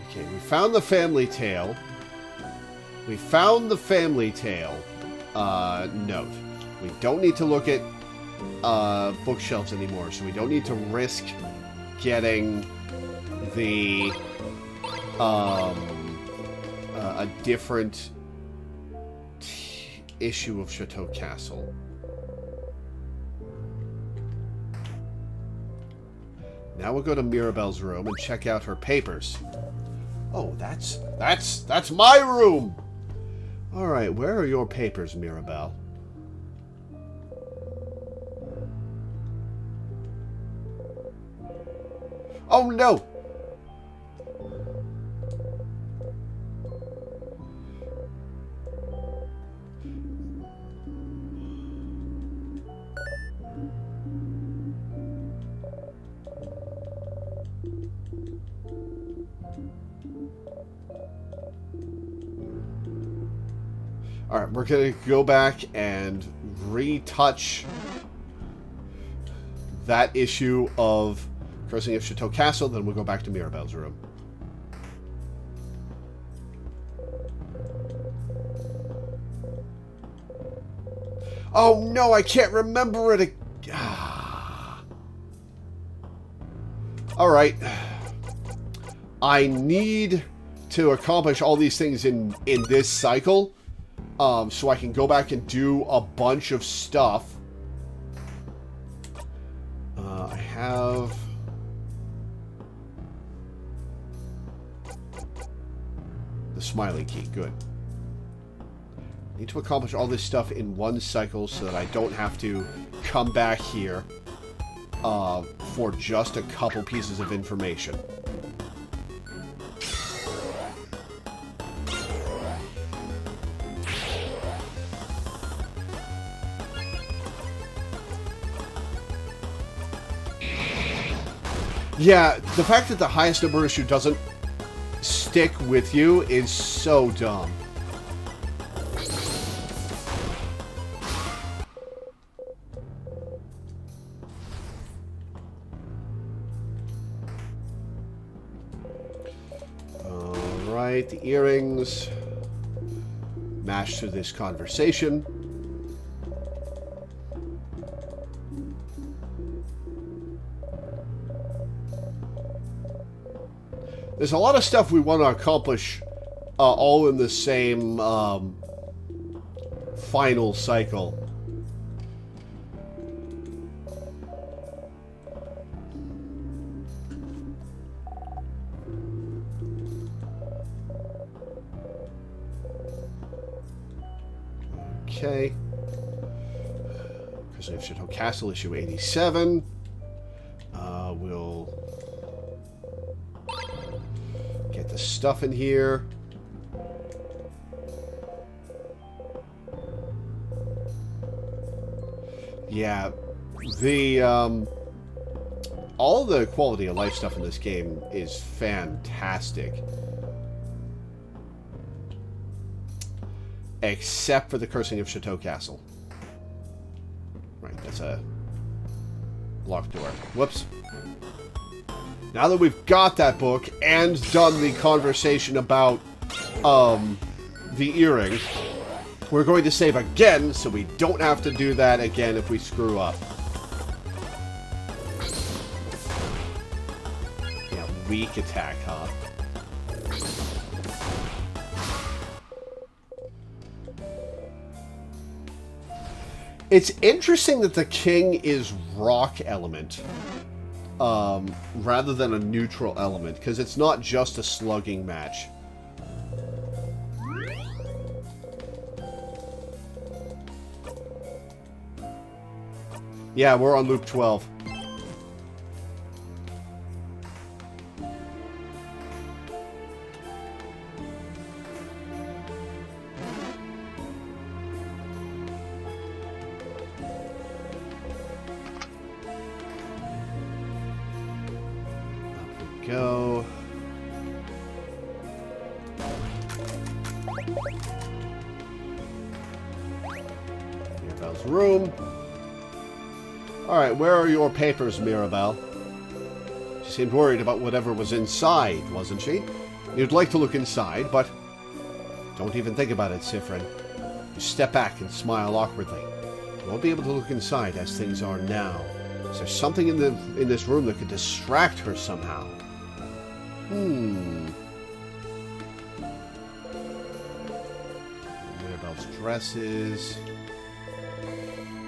Okay, we found the family tale. We found the family tale note. We don't need to look at bookshelves anymore, so we don't need to risk getting the a different issue of Chateau Castle. Now we'll go to Mirabelle's room and check out her papers. Oh, that's my room! Alright, where are your papers, Mirabelle? Oh no! Alright, we're going to go back and retouch that issue of Cursing of Chateau Castle, then we'll go back to Mirabelle's room. Oh no, I can't remember it. Alright. I need to accomplish all these things in this cycle. So I can go back and do a bunch of stuff. I have... the smiley key, good. Need to accomplish all this stuff in one cycle so that I don't have to come back here for just a couple pieces of information. Yeah, the fact that the highest number issue doesn't stick with you is so dumb. Alright, the earrings. Mash through this conversation. There's a lot of stuff we want to accomplish all in the same final cycle. okay. Christening of Chateau Castle, issue 87. We'll get the stuff in here. Yeah, all the quality of life stuff in this game is fantastic. Except for the Cursing of Chateau Castle. Right, that's a locked door. Whoops. Now that we've got that book and done the conversation about the earring, we're going to save again so we don't have to do that again if we screw up. Yeah, weak attack, huh? It's interesting that the king is rock element rather than a neutral element, because it's not just a slugging match. Yeah, we're on loop 12. Go. Mirabelle's room. Alright, where are your papers, Mirabelle? She seemed worried about whatever was inside, wasn't she? You'd like to look inside, but don't even think about it, Sifrin. You step back and smile awkwardly. You won't be able to look inside as things are now. Is there something in this room that could distract her somehow? Mirabelle's dresses.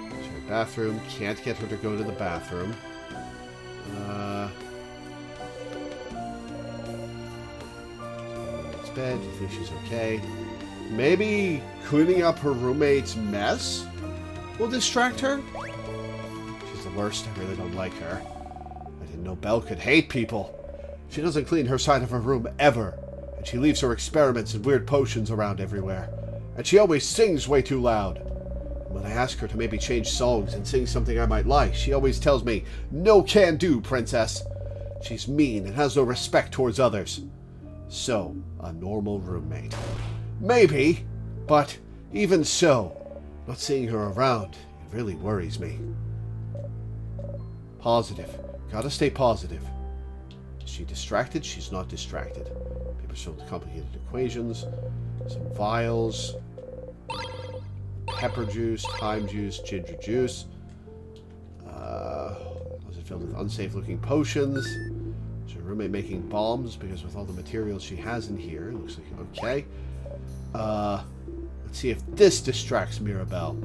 There's her bathroom. Can't get her to go to the bathroom. It's bed. You think she's okay? Maybe cleaning up her roommate's mess will distract her? She's the worst. I really don't like her. I didn't know Belle could hate people. She doesn't clean her side of her room ever, and she leaves her experiments and weird potions around everywhere. And she always sings way too loud. And when I ask her to maybe change songs and sing something I might like, she always tells me, "No can do, princess." She's mean and has no respect towards others. So, a normal roommate. Maybe, but even so, not seeing her around, it really worries me. Positive. Gotta stay positive. Is she distracted? She's not distracted. Paper showing complicated equations. Some vials. Pepper juice, thyme juice, ginger juice. Was it filled with unsafe-looking potions? Is her roommate making bombs? Because with all the materials she has in here, it looks like okay. Let's see if this distracts Mirabelle.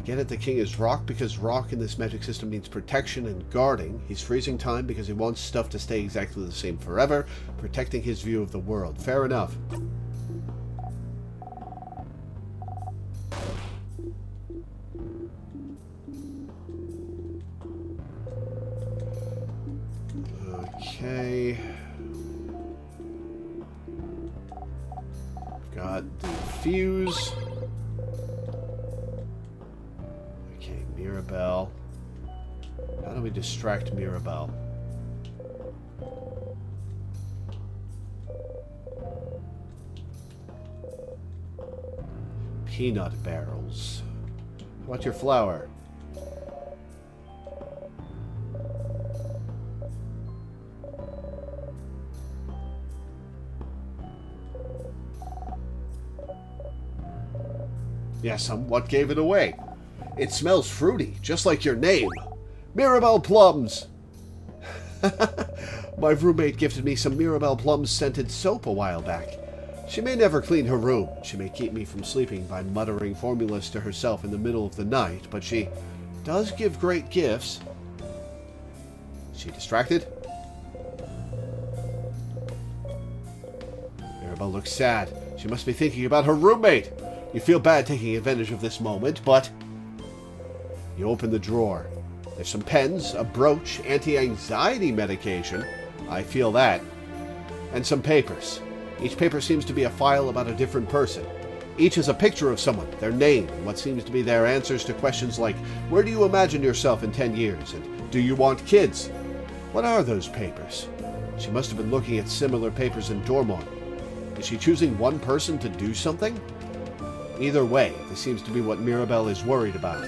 Get it, the king is rock because rock in this magic system means protection and guarding. He's freezing time because he wants stuff to stay exactly the same forever, protecting his view of the world. Fair enough. Okay. Got the fuse. Mirabelle. How do we distract Mirabelle? Peanut barrels. What's your flour? Yes, what gave it away? It smells fruity, just like your name. Mirabelle Plums! My roommate gifted me some Mirabelle Plums scented soap a while back. She may never clean her room. She may keep me from sleeping by muttering formulas to herself in the middle of the night, but she does give great gifts. Is she distracted? Mirabelle looks sad. She must be thinking about her roommate. You feel bad taking advantage of this moment, but you open the drawer. There's some pens, a brooch, anti-anxiety medication. I feel that. And some papers. Each paper seems to be a file about a different person. Each is a picture of someone, their name, and what seems to be their answers to questions like, where do you imagine yourself in 10 years? And do you want kids? What are those papers? She must have been looking at similar papers in Dormont. Is she choosing one person to do something? Either way, this seems to be what Mirabelle is worried about.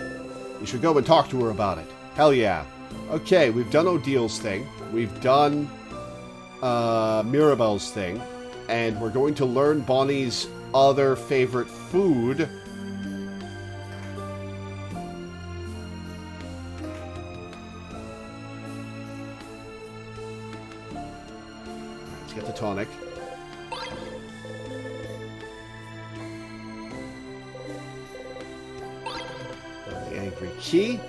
You should go and talk to her about it. Hell yeah. Okay, we've done Odil's thing. We've done Mirabelle's thing. And we're going to learn Bonnie's other favorite food. Let's get the tonic. The angry key.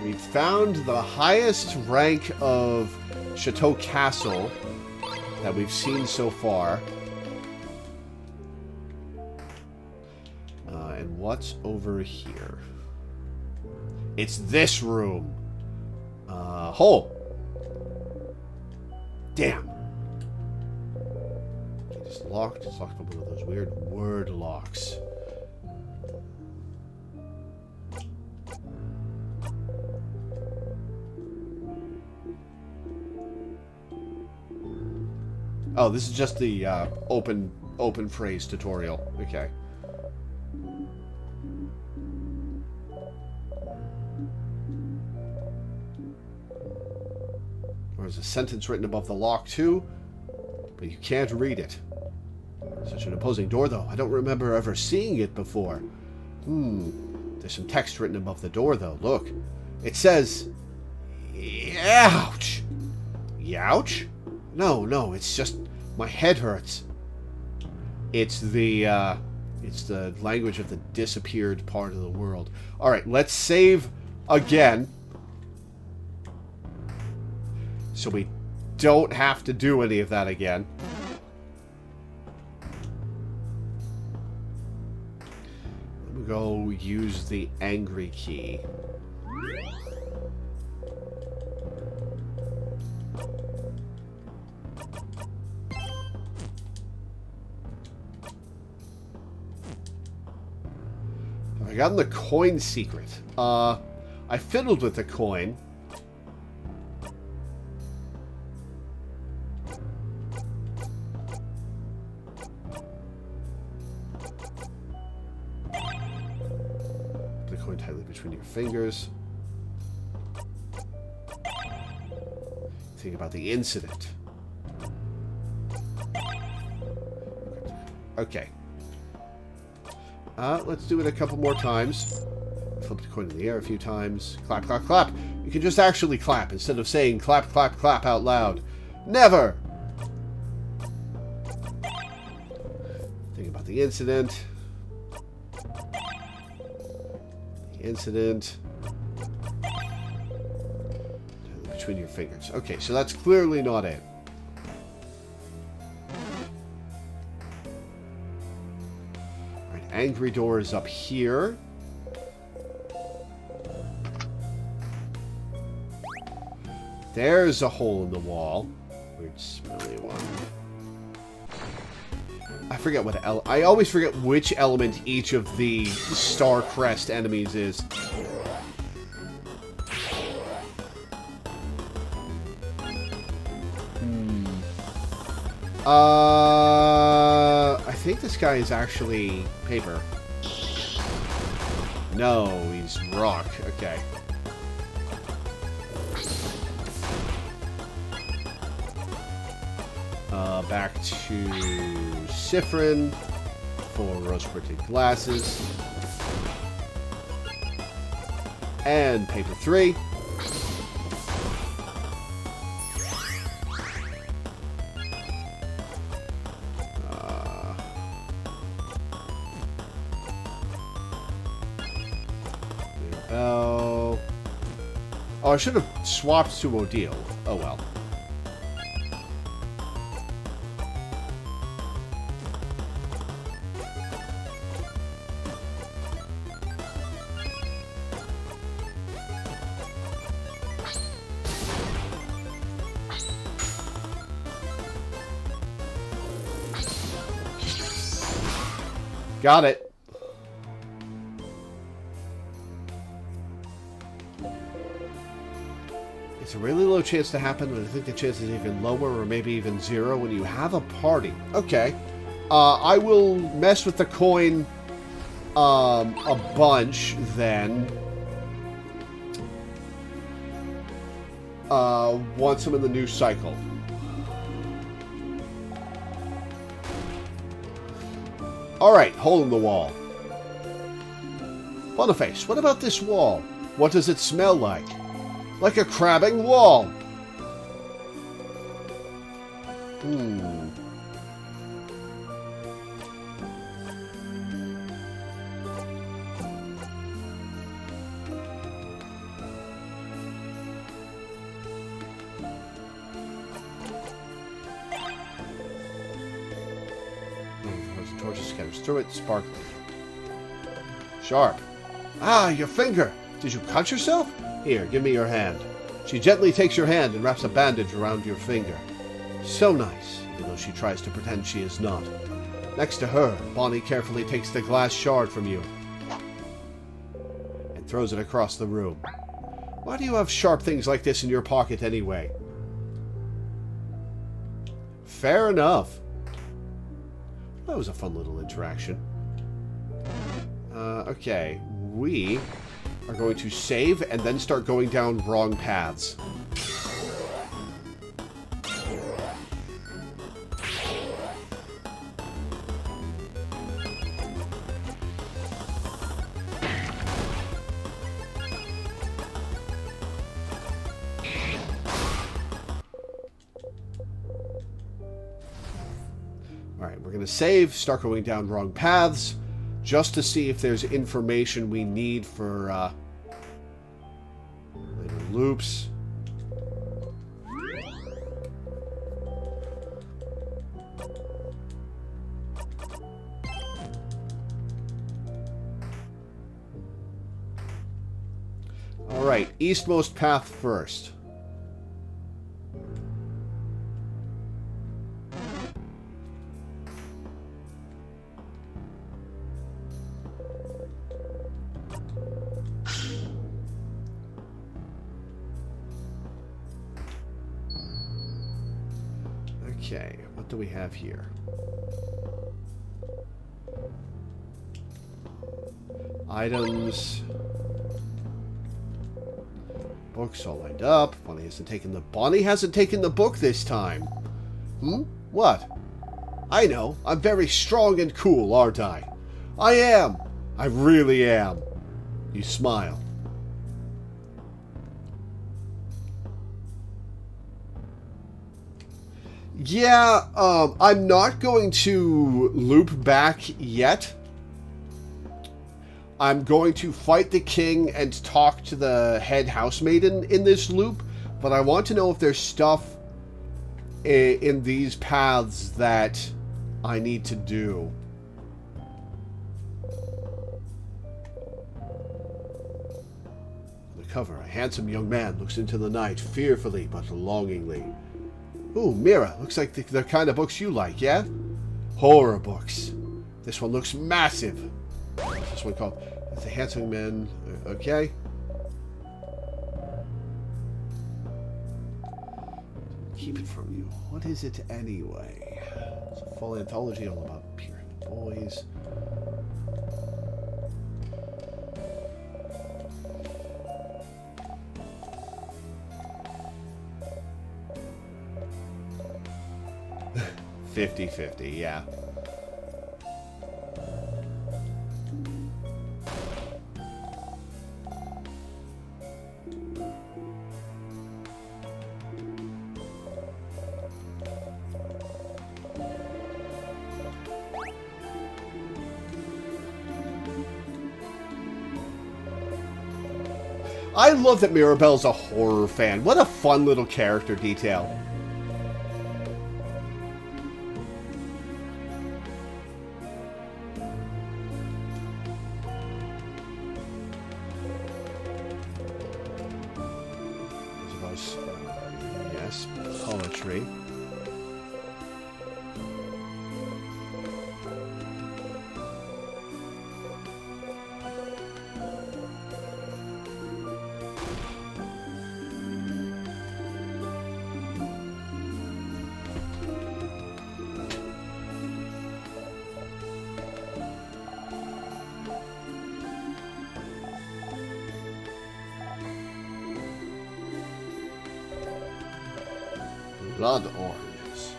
We found the highest rank of Chateau Castle that we've seen so far. And what's over here? It's this room. Hole. Damn. It's locked. It's locked by one of those weird word locks. Oh, this is just the open phrase tutorial. Okay. There's a sentence written above the lock too, but you can't read it. Such an imposing door, though. I don't remember ever seeing it before. There's some text written above the door, though. Look. It says, "Ouch." Youch? No, it's just my head hurts. It's the language of the disappeared part of the world. All right, let's save again, so we don't have to do any of that again. Let me go use the angry key. I got the coin secret. I fiddled with the coin. Put the coin tightly between your fingers. Think about the incident. Okay. Let's do it a couple more times. Flip the coin in the air a few times. Clap, clap, clap. You can just actually clap instead of saying clap, clap, clap out loud. Never! Think about the incident. Between your fingers. Okay, so that's clearly not it. Angry door is up here. There's a hole in the wall. Weird smelly one. I forget what I always forget which element each of the Star Crest enemies is. I think this guy is actually paper. No, he's rock. Okay. Back to Siffrin for rose-printed glasses. And paper 3. Oh, I should have swapped to Odile. Oh well. Got it. It's a really low chance to happen, but I think the chance is even lower, or maybe even 0 when you have a party. Okay. I will mess with the coin a bunch, then. Once I'm in the new cycle. Alright, hole in the wall. Boniface, what about this wall? What does it smell like? Like a crabbing wall. The torch scatters through it, sparkling. Sharp. Ah, your finger! Did you cut yourself? Here, give me your hand. She gently takes your hand and wraps a bandage around your finger. So nice, even though she tries to pretend she is not. Next to her, Bonnie carefully takes the glass shard from you and throws it across the room. Why do you have sharp things like this in your pocket anyway? Fair enough. That was a fun little interaction. Okay, we are going to save and then start going down wrong paths. Alright, we're going to save, start going down wrong paths, just to see if there's information we need for later loops. Alright, eastmost path first. Okay, what do we have here? Items. Books all lined up. Bonnie hasn't taken the book this time. What? I know. I'm very strong and cool, aren't I? I am. I really am. You smile. Yeah, I'm not going to loop back yet. I'm going to fight the king and talk to the head housemaiden in this loop, but I want to know if there's stuff in these paths that I need to do. On the cover, a handsome young man looks into the night, fearfully but longingly. Ooh, Mira, looks like the kind of books you like, yeah? Horror books. This one looks massive. What's this one called? It's a handsome man. Okay. Keep it from you. What is it anyway? It's a full anthology all about peering boys. $50-50, yeah. I love that Mirabelle's a horror fan. What a fun little character detail. Yes, poetry. Blood oranges.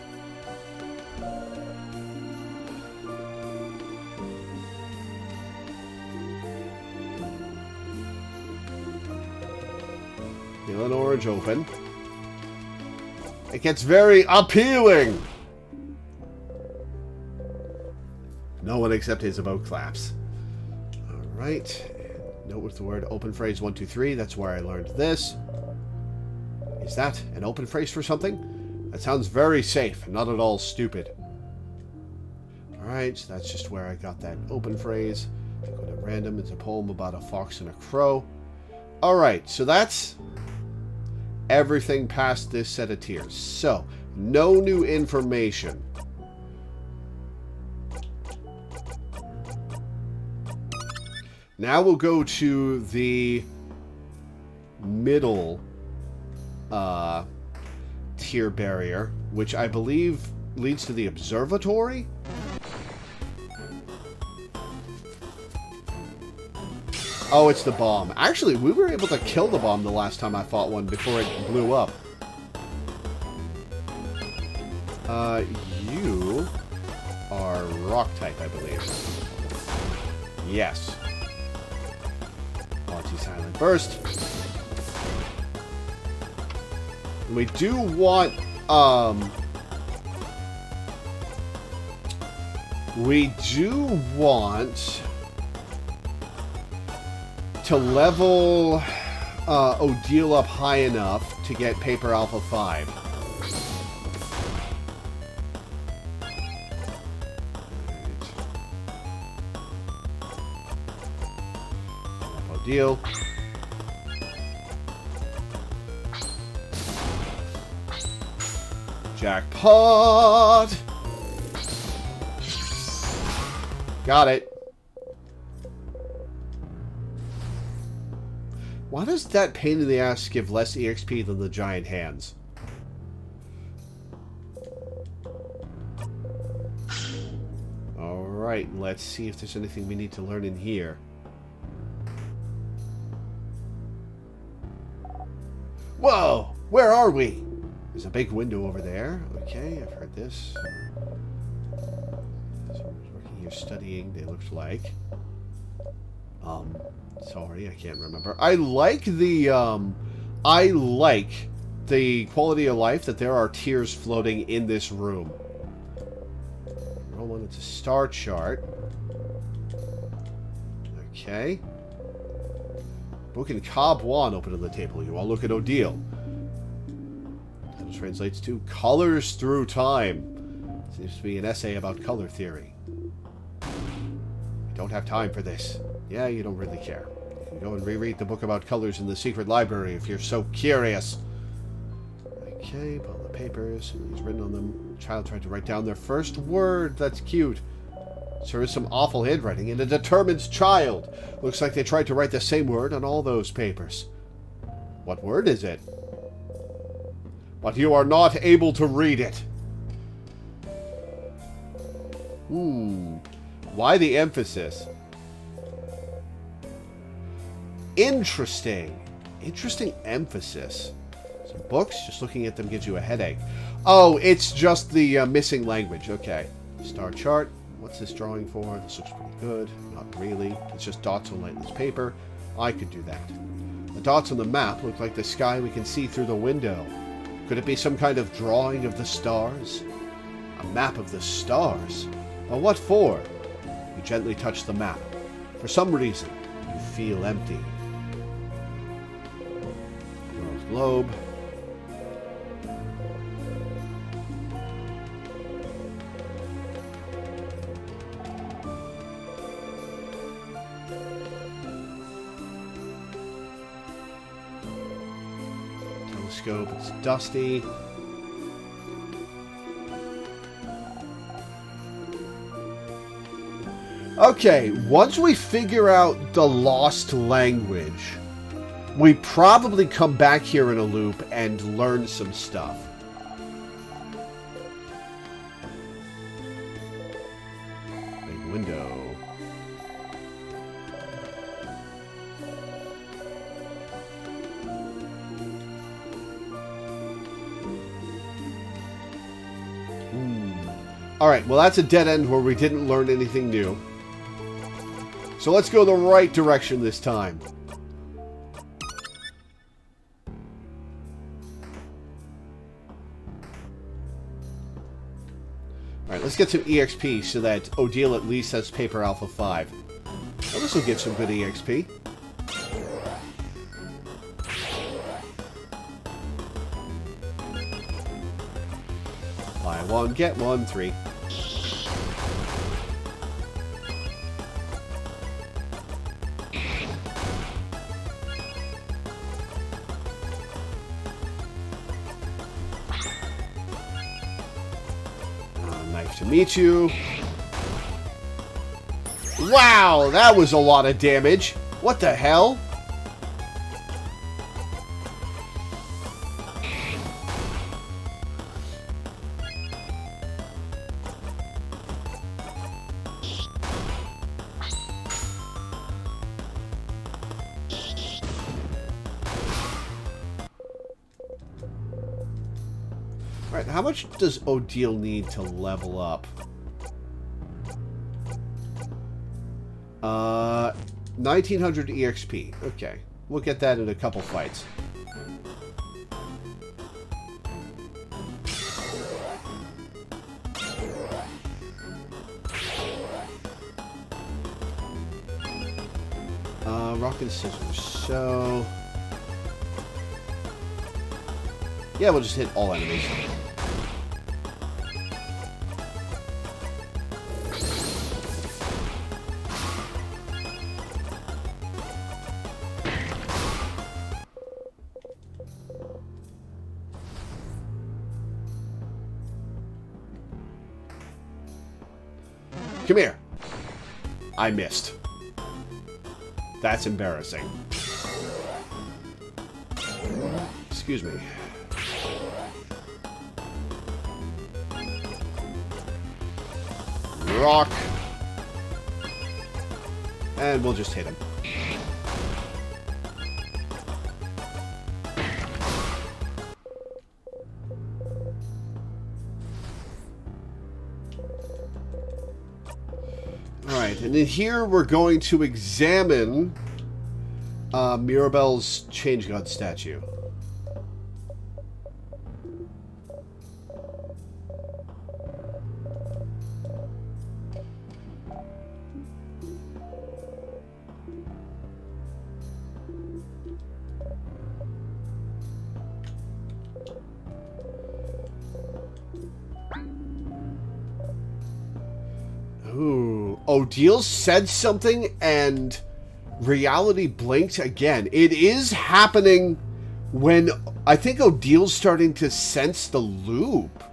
Peel an orange open. It gets very appealing. No one except Isabeau claps. Alright. Note with the word open phrase 1, 2, 3. That's where I learned this. Is that an open phrase for something? That sounds very safe, not at all stupid. Alright, so that's just where I got that open phrase. Go to random, it's a poem about a fox and a crow. Alright, so that's everything past this set of tiers. So, no new information. Now we'll go to the middle tier barrier, which I believe leads to the observatory? Oh, it's the bomb. Actually, we were able to kill the bomb the last time I fought one before it blew up. You are rock type, I believe. Yes. Multi-silent burst. We do want, to level Odile up high enough to get Paper Alpha 5. Odile. Jackpot! Got it. Why does that pain in the ass give less EXP than the giant hands? Alright, let's see if there's anything we need to learn in here. Whoa! Where are we? There's a big window over there. Okay, I've heard this. Someone's working here studying, they looked like. Sorry, I can't remember. I like the quality of life that there are tiers floating in this room. Roll one, it's a star chart. Okay. Book and Cobb 1 open on the table. You want to look at Odile. Title translates to Colors Through Time. Seems to be an essay about color theory. You don't have time for this. Yeah, you don't really care. You can go and reread the book about colors in the secret library if you're so curious. Okay, pull the papers. Something's written on them. A child tried to write down their first word. That's cute. There is some awful handwriting, and a determined child. Looks like they tried to write the same word on all those papers. What word is it? But you are not able to read it. Why the emphasis? Interesting. Interesting emphasis. Some books, just looking at them gives you a headache. Oh, it's just the missing language. Okay. Star chart. What's this drawing for? This looks pretty good. Not really. It's just dots on lightless paper. I could do that. The dots on the map look like the sky we can see through the window. Could it be some kind of drawing of the stars? A map of the stars? Well, what for? You gently touch the map. For some reason, you feel empty. globe. Telescope, it's dusty. Okay, once we figure out the lost language, we probably come back here in a loop and learn some stuff. Big window. Alright, well that's a dead end where we didn't learn anything new. So let's go the right direction this time. Alright, let's get some EXP so that Odile at least has Paper Alpha 5. Well, this will get some good EXP. Buy one, get one, 3. To meet you. Wow, that was a lot of damage. What the hell? Alright, how much does Odile need to level up? 1900 EXP. Okay. We'll get that in a couple fights. Rock and scissors. So... yeah, we'll just hit all enemies. Come here. I missed. That's embarrassing. Excuse me. Rock. And we'll just hit him. Alright, and in here we're going to examine Mirabelle's Change God statue. Ooh, Odile said something and reality blinked again. It is happening when I think Odile's starting to sense the loop.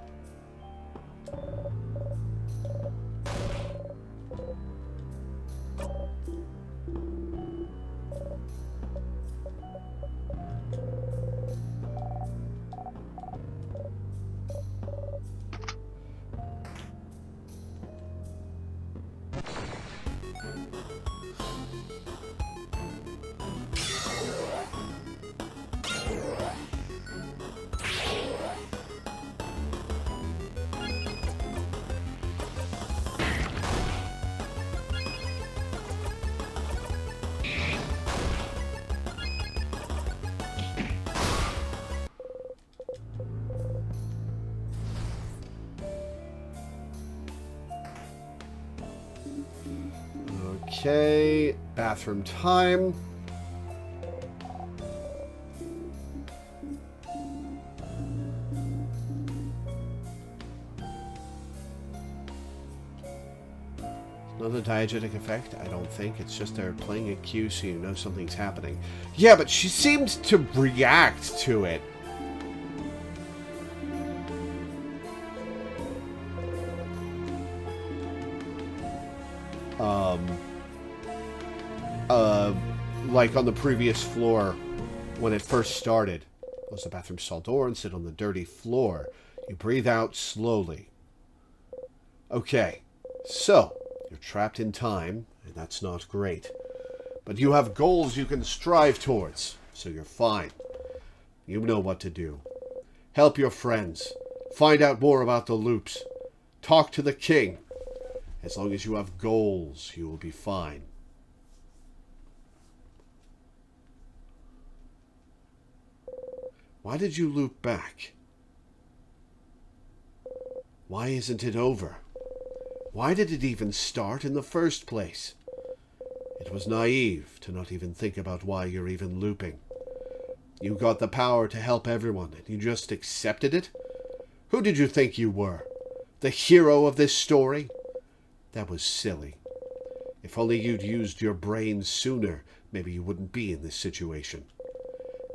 Okay, bathroom time. Not a diegetic effect, I don't think. It's just they're playing a cue so you know something's happening. Yeah, but she seems to react to it. Like on the previous floor when it first started. Close the bathroom stall door and sit on the dirty floor. You breathe out slowly. Okay, so you're trapped in time, and that's not great. But you have goals you can strive towards, so you're fine. You know what to do. Help your friends. Find out more about the loops. Talk to the king. As long as you have goals, you will be fine. Why did you loop back? Why isn't it over? Why did it even start in the first place? It was naive to not even think about why you're even looping. You got the power to help everyone, and you just accepted it? Who did you think you were? The hero of this story? That was silly. If only you'd used your brains sooner, maybe you wouldn't be in this situation.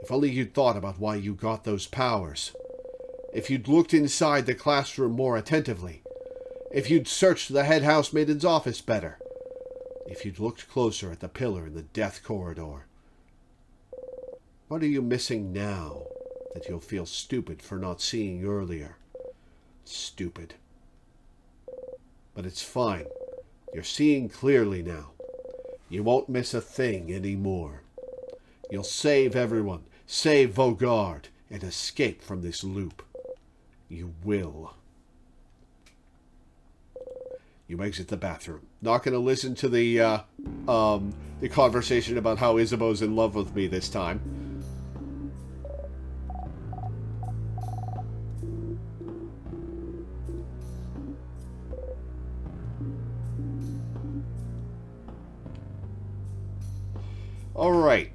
If only you'd thought about why you got those powers. If you'd looked inside the classroom more attentively. If you'd searched the head housemaiden's office better. If you'd looked closer at the pillar in the death corridor. What are you missing now that you'll feel stupid for not seeing earlier? Stupid. But it's fine. You're seeing clearly now. You won't miss a thing anymore. You'll save everyone, save Vogard, and escape from this loop. You will. You exit the bathroom. Not going to listen to the conversation about how Isabeau's in love with me this time. All right.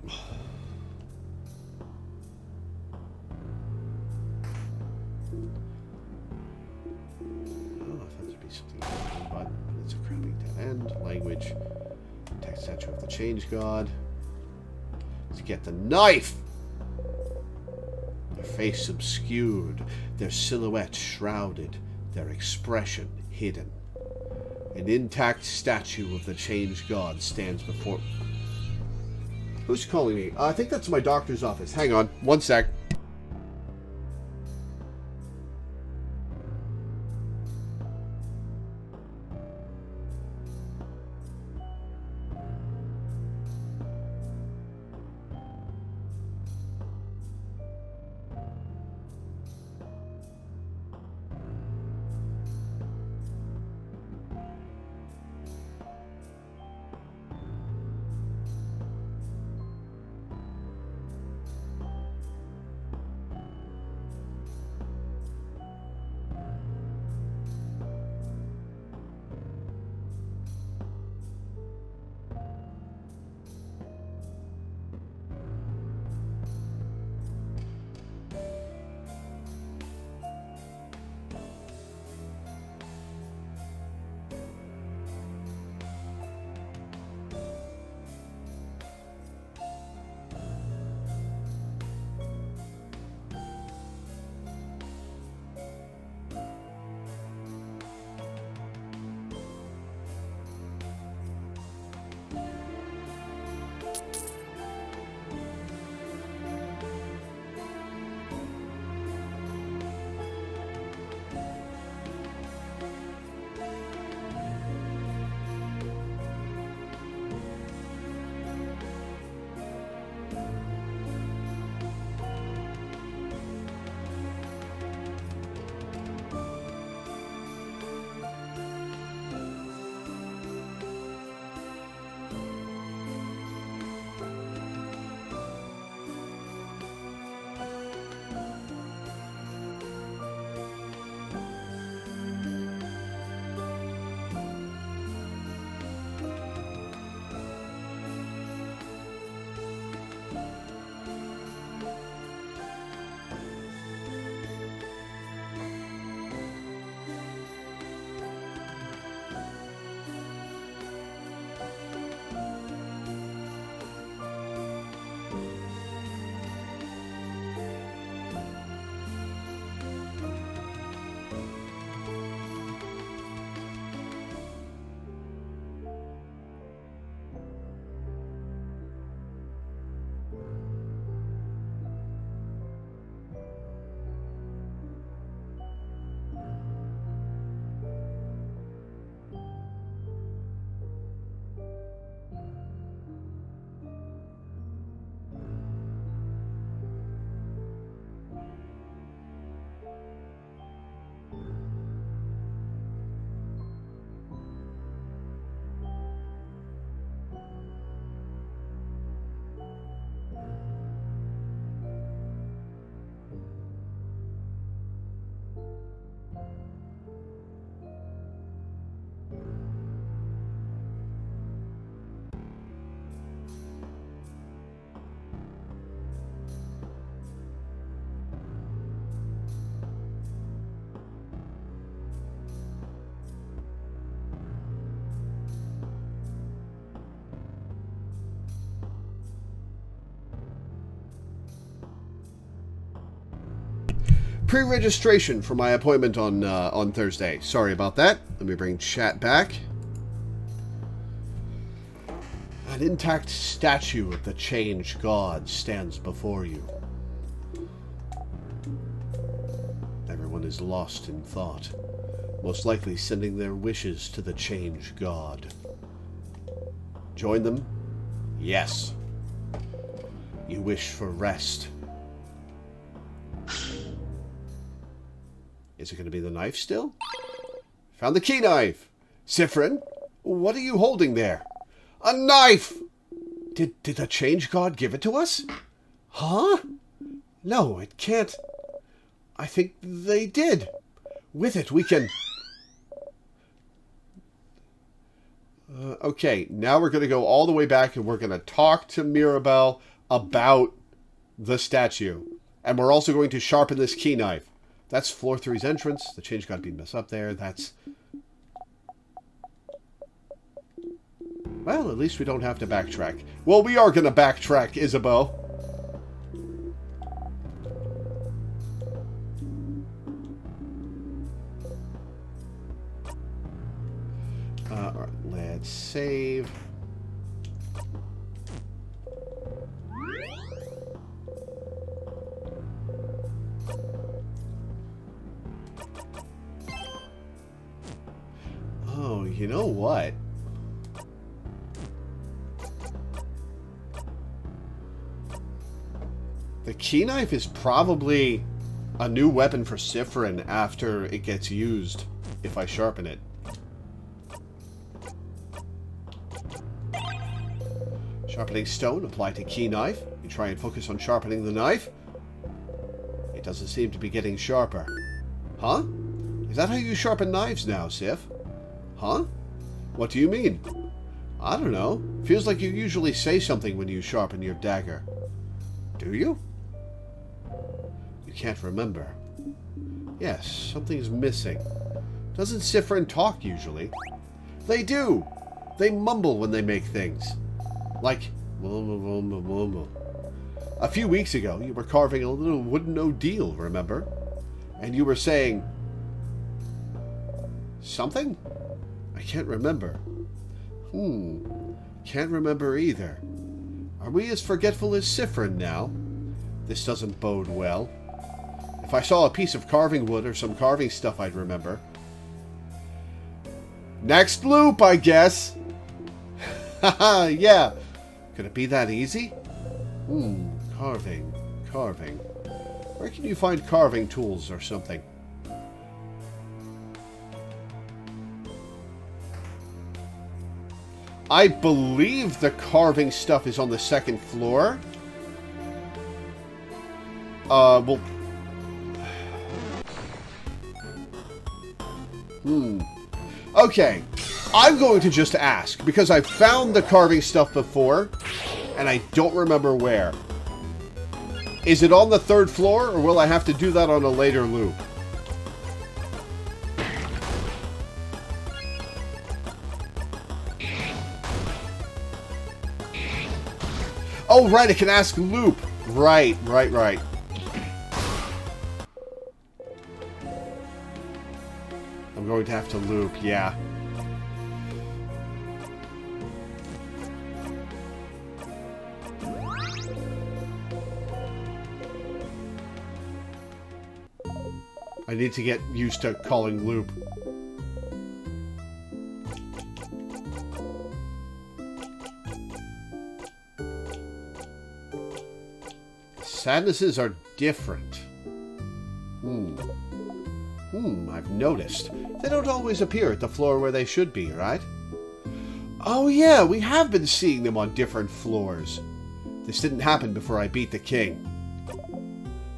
Language. Text statue of the change god. Let's get the knife! Their face obscured, their silhouette shrouded, their expression hidden. An intact statue of the change god stands before... Who's calling me? I think that's my doctor's office. Hang on, one sec. Pre-registration for my appointment on Thursday. Sorry about that. Let me bring chat back. An intact statue of the Change God stands before you. Everyone is lost in thought, most likely sending their wishes to the Change God. Join them? Yes. You wish for rest. Is it going to be the knife still? Found the key knife! Siffrin, what are you holding there? A knife! Did the Change God give it to us? Huh? No, it can't. I think they did. With it, we can... okay, now we're going to go all the way back and we're going to talk to Mirabelle about the statue. And we're also going to sharpen this key knife. That's floor 3's entrance. The Change God beat us up there. That's... well, at least we don't have to backtrack. Well, we are going to backtrack, Isabeau. Alright, let's save. Oh, you know what? The key knife is probably a new weapon for Siffrin after it gets used, if I sharpen it. Sharpening stone applied to key knife. You try and focus on sharpening the knife. It doesn't seem to be getting sharper. Huh? Is that how you sharpen knives now, Sif? Huh? What do you mean? I don't know. Feels like you usually say something when you sharpen your dagger. Do you? You can't remember. Yes, something's missing. Doesn't Siffrin talk usually? They do! They mumble when they make things. Like, a few weeks ago, you were carving a little wooden Odile, remember? And you were saying... something? I can't remember. Can't remember either. Are we as forgetful as Siffrin now? This doesn't bode well. If I saw a piece of carving wood or some carving stuff, I'd remember. Next loop, I guess! Haha, yeah. Could it be that easy? Carving. Where can you find carving tools or something? I believe the carving stuff is on the second floor. Well... okay. I'm going to just ask, because I've found the carving stuff before, and I don't remember where. Is it on the third floor, or will I have to do that on a later loop? Oh, right, I can ask Loop. Right. I'm going to have to loop, yeah. I need to get used to calling Loop. Sadnesses are different. I've noticed. They don't always appear at the floor where they should be, right? Oh yeah, we have been seeing them on different floors. This didn't happen before I beat the king.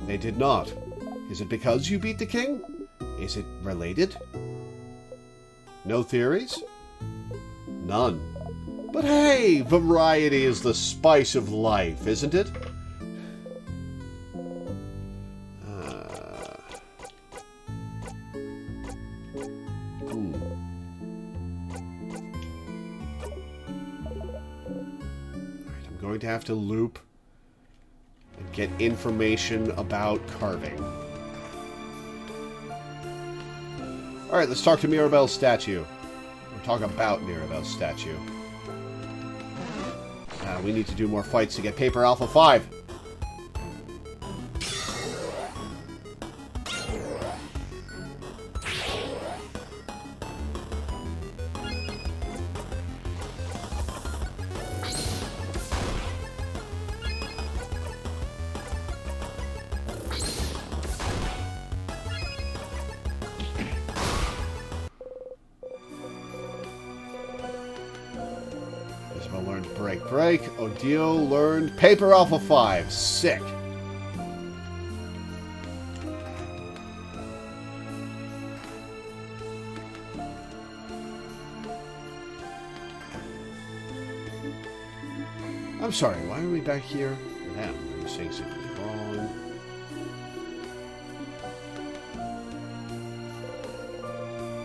They did not. Is it because you beat the king? Is it related? No theories? None. But hey, variety is the spice of life, isn't it? To have to loop and get information about carving. Alright, let's talk to Mirabelle's statue. Or talk about Mirabelle's statue. We need to do more fights to get Paper Alpha 5. Learned Break. Odile learned Paper Alpha 5. Sick. I'm sorry, why are we back here? Now, are you saying something wrong?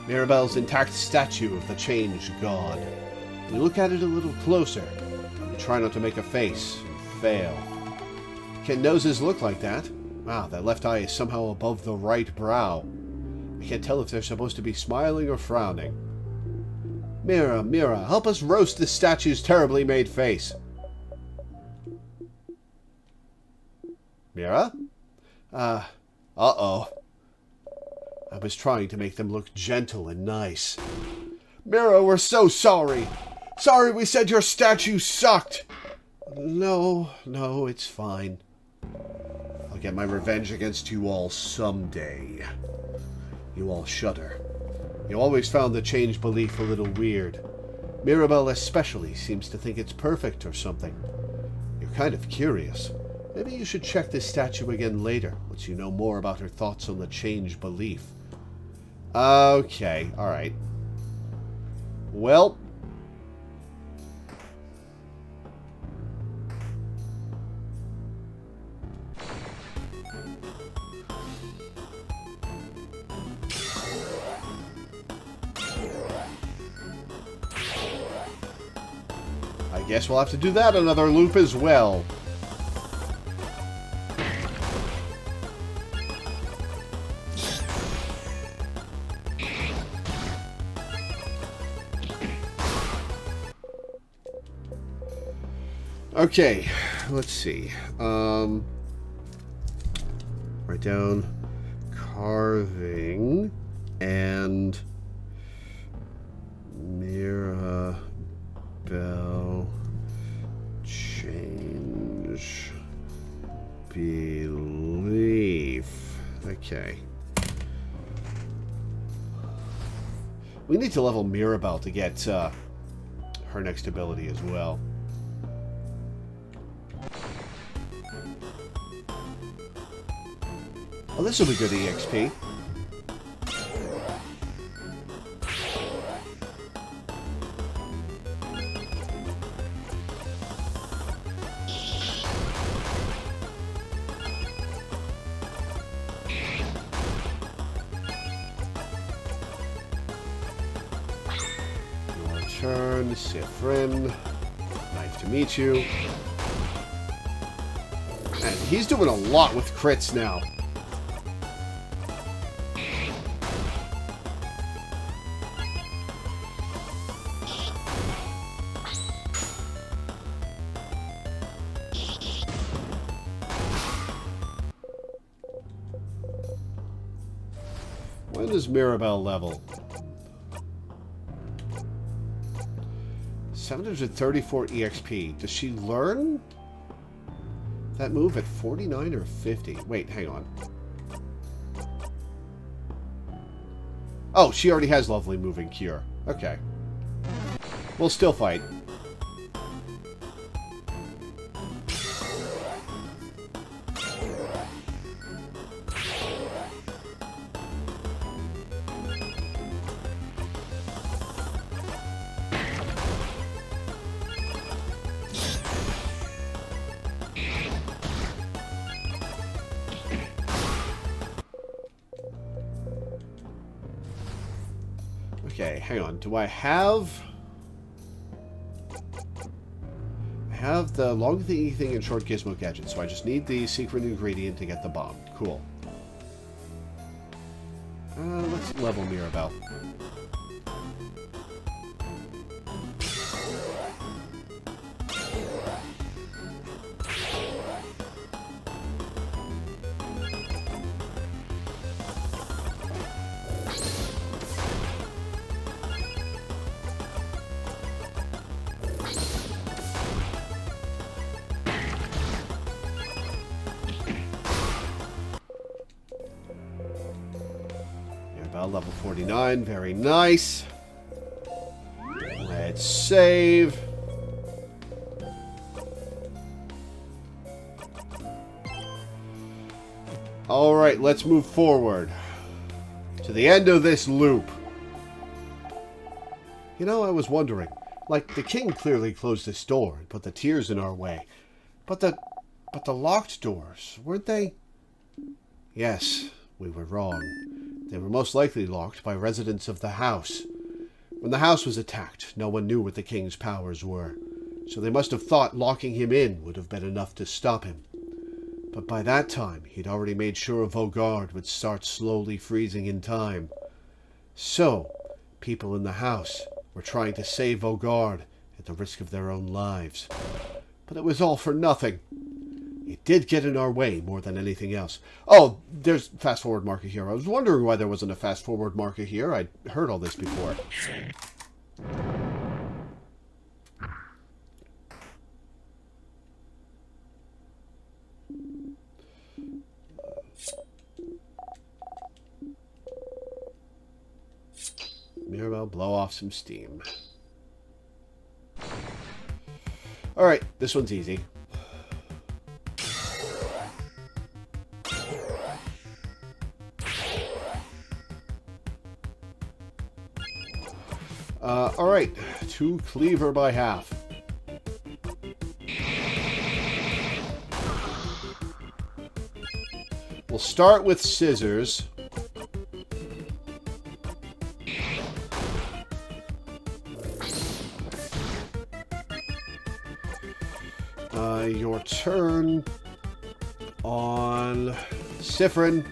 Mirabelle's intact statue of the Change God. You look at it a little closer. You try not to make a face and fail. Can noses look like that? Wow, that left eye is somehow above the right brow. I can't tell if they're supposed to be smiling or frowning. Mira, help us roast this statue's terribly made face. Mira? Uh-oh. I was trying to make them look gentle and nice. Mira, we're so sorry. Sorry we said your statue sucked. No, it's fine. I'll get my revenge against you all someday. You all shudder. You always found the change belief a little weird. Mirabelle especially seems to think it's perfect or something. You're kind of curious. Maybe you should check this statue again later, once you know more about her thoughts on the change belief. Okay, alright. Well... I guess we'll have to do that another loop as well. Okay, let's see. Write down carving and Mirabelle change belief. Okay. We need to level Mirabelle to get her next ability as well. Oh, this will be good EXP. Your turn, see a friend. Nice to meet you. And he's doing a lot with crits now. When does Mirabelle level? 734 EXP. Does she learn that move at 49 or 50? Wait, hang on. Oh, she already has Lovely Moving Cure. Okay. We'll still fight. Okay, hang on. Do I have... I have the long thingy thing and short gizmo gadget, so I just need the secret ingredient to get the bomb. Cool. Let's Let's level Mirabelle. Level 49, very nice. Let's save. Alright, let's move forward to the end of this loop. You know, I was wondering, like, the king clearly closed this door and put the tears in our way. But the locked doors, weren't they? Yes, we were wrong. They were most likely locked by residents of the house. When the house was attacked, no one knew what the king's powers were, so they must have thought locking him in would have been enough to stop him. But by that time, he'd already made sure Vaugarde would start slowly freezing in time. So, people in the house were trying to save Vaugarde at the risk of their own lives. But it was all for nothing. It did get in our way more than anything else. Oh, there's fast forward marker here. I was wondering why there wasn't a fast forward marker here. I'd heard all this before. Mirabelle, blow off some steam. Alright, this one's easy. Alright, 2 cleaver by half. We'll start with scissors. Your turn on Siffrin.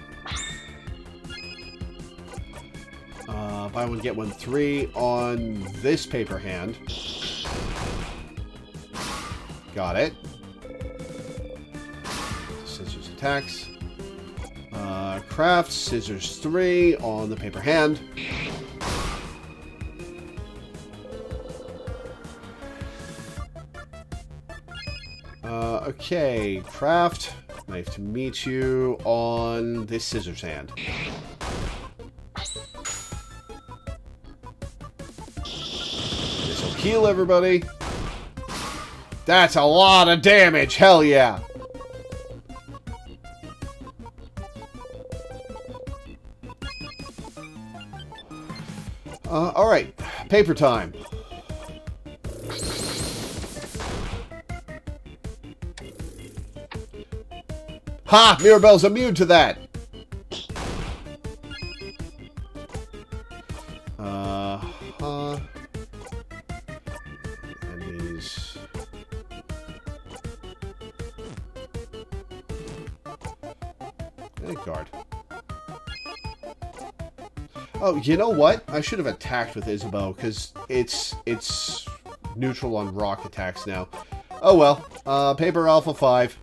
Buy one, get one, 3 on this paper hand. Got it. Scissors attacks. Craft, scissors 3 on the paper hand. Okay, craft, knife to meet you on this scissors hand. This'll heal everybody. That's a lot of damage, hell yeah! Alright, paper time. Ha! Mirabelle's immune to that! Enemies. Thank God. Oh, you know what? I should have attacked with Isabeau, because it's neutral on rock attacks now. Oh well. Paper Alpha 5.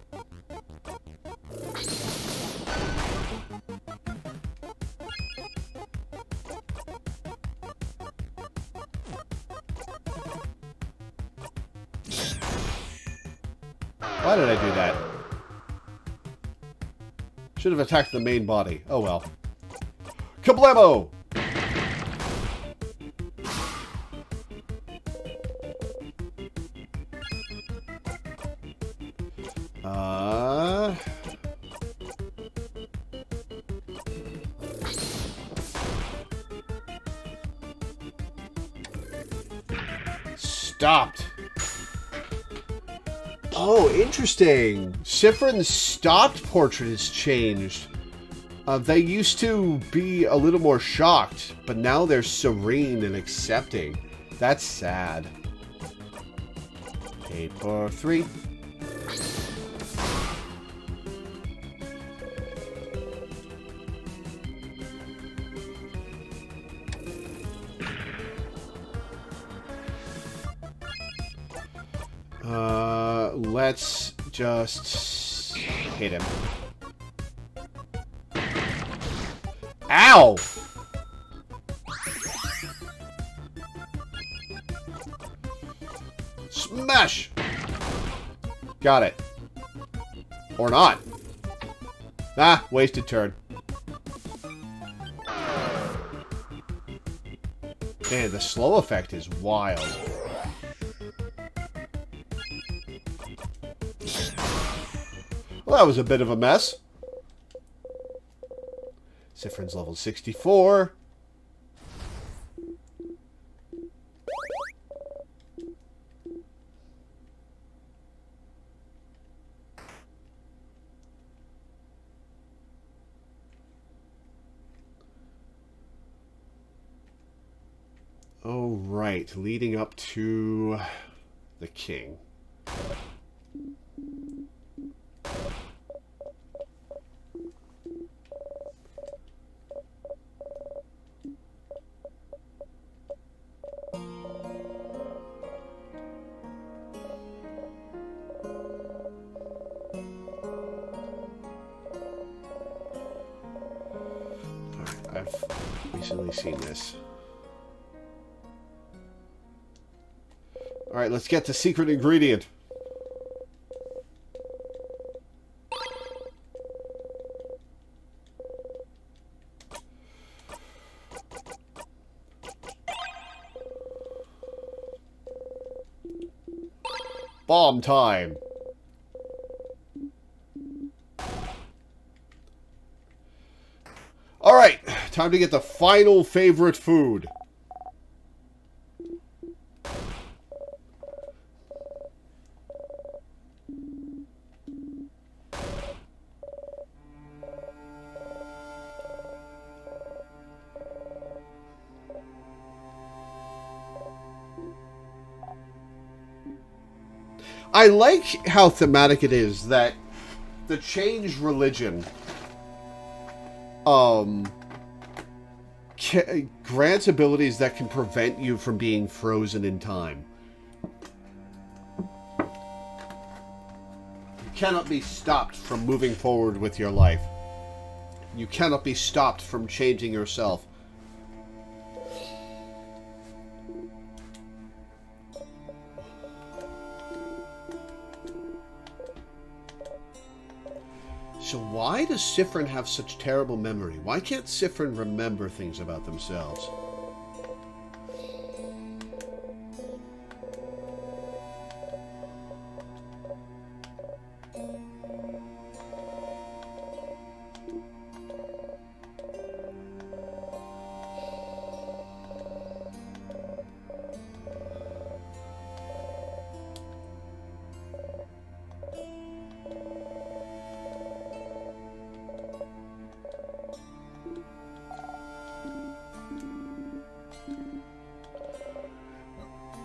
Why did I do that? Should have attacked the main body. Oh well. Kablamo! Stopped. Oh, interesting. Siffrin's stopped portrait has changed. They used to be a little more shocked, but now they're serene and accepting. That's sad. Paper 3. let's just hit him. Ow! Smash! Got it. Or not. Ah, wasted turn. Man, the slow effect is wild. Well, that was a bit of a mess. Sifrin's level 64. Oh, right. Leading up to the king. I've recently seen this. Alright, let's get the secret ingredient. Bomb time. Alright, time to get the final favorite food. I like how thematic it is that the changed religion grants abilities that can prevent you from being frozen in time. You cannot be stopped from moving forward with your life. You cannot be stopped from changing yourself. So why does Sifrin have such terrible memory? Why can't Sifrin remember things about themselves?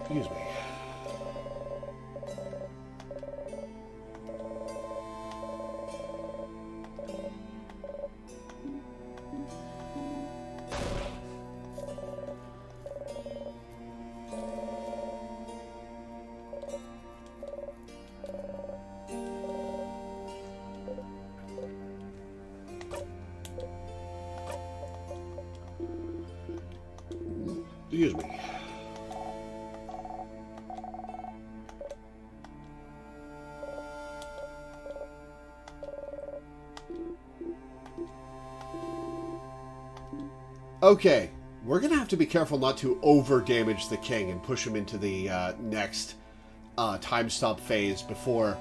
Excuse me. Excuse me. Okay, we're going to have to be careful not to over-damage the king and push him into the next time stop phase before...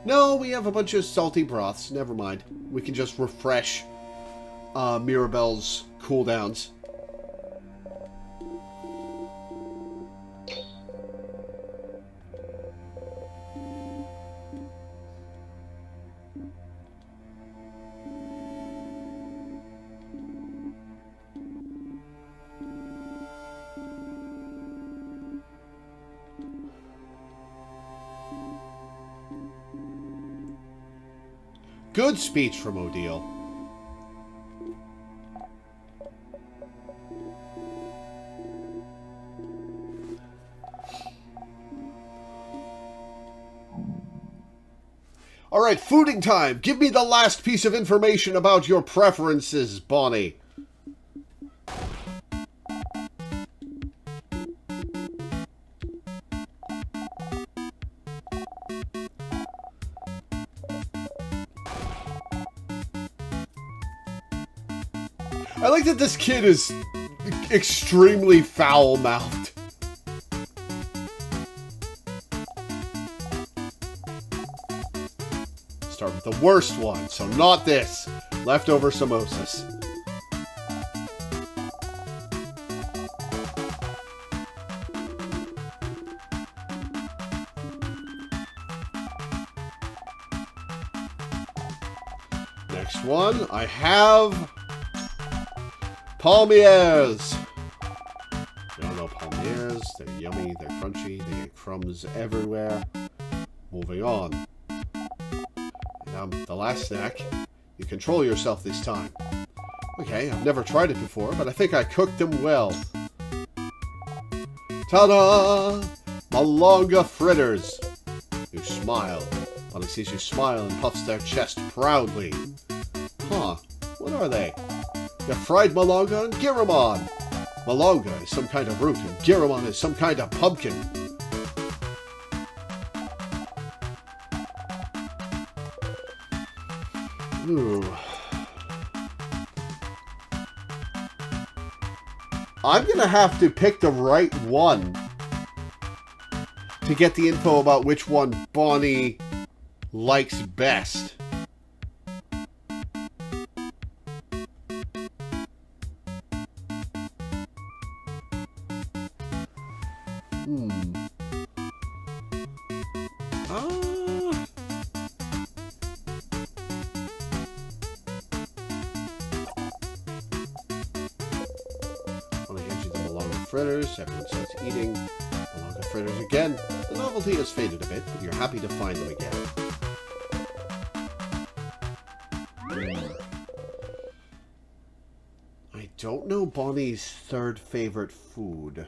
No, we have a bunch of salty broths. Never mind. We can just refresh Mirabelle's cooldowns. Good speech from Odile. Alright, fooding time. Give me the last piece of information about your preferences, Bonnie. I like that this kid is extremely foul-mouthed. Start with the worst one, so not this. Leftover samosas. Next one, I have palmiers. You don't know palmiers, they're yummy, they're crunchy, they get crumbs everywhere. Moving on. Now, the last snack, you control yourself this time. Okay, I've never tried it before, but I think I cooked them well. Ta-da! Malonga fritters. You smile. Bonnie sees you smile and puffs their chest proudly. Huh, what are they? You fried malonga and giramon. Malonga is some kind of root, and giramon is some kind of pumpkin. Ooh. I'm gonna have to pick the right one to get the info about which one Bonnie likes best. Fritters, everyone starts eating malonga fritters again. The novelty has faded a bit, but you're happy to find them again. I don't know Bonnie's third favorite food.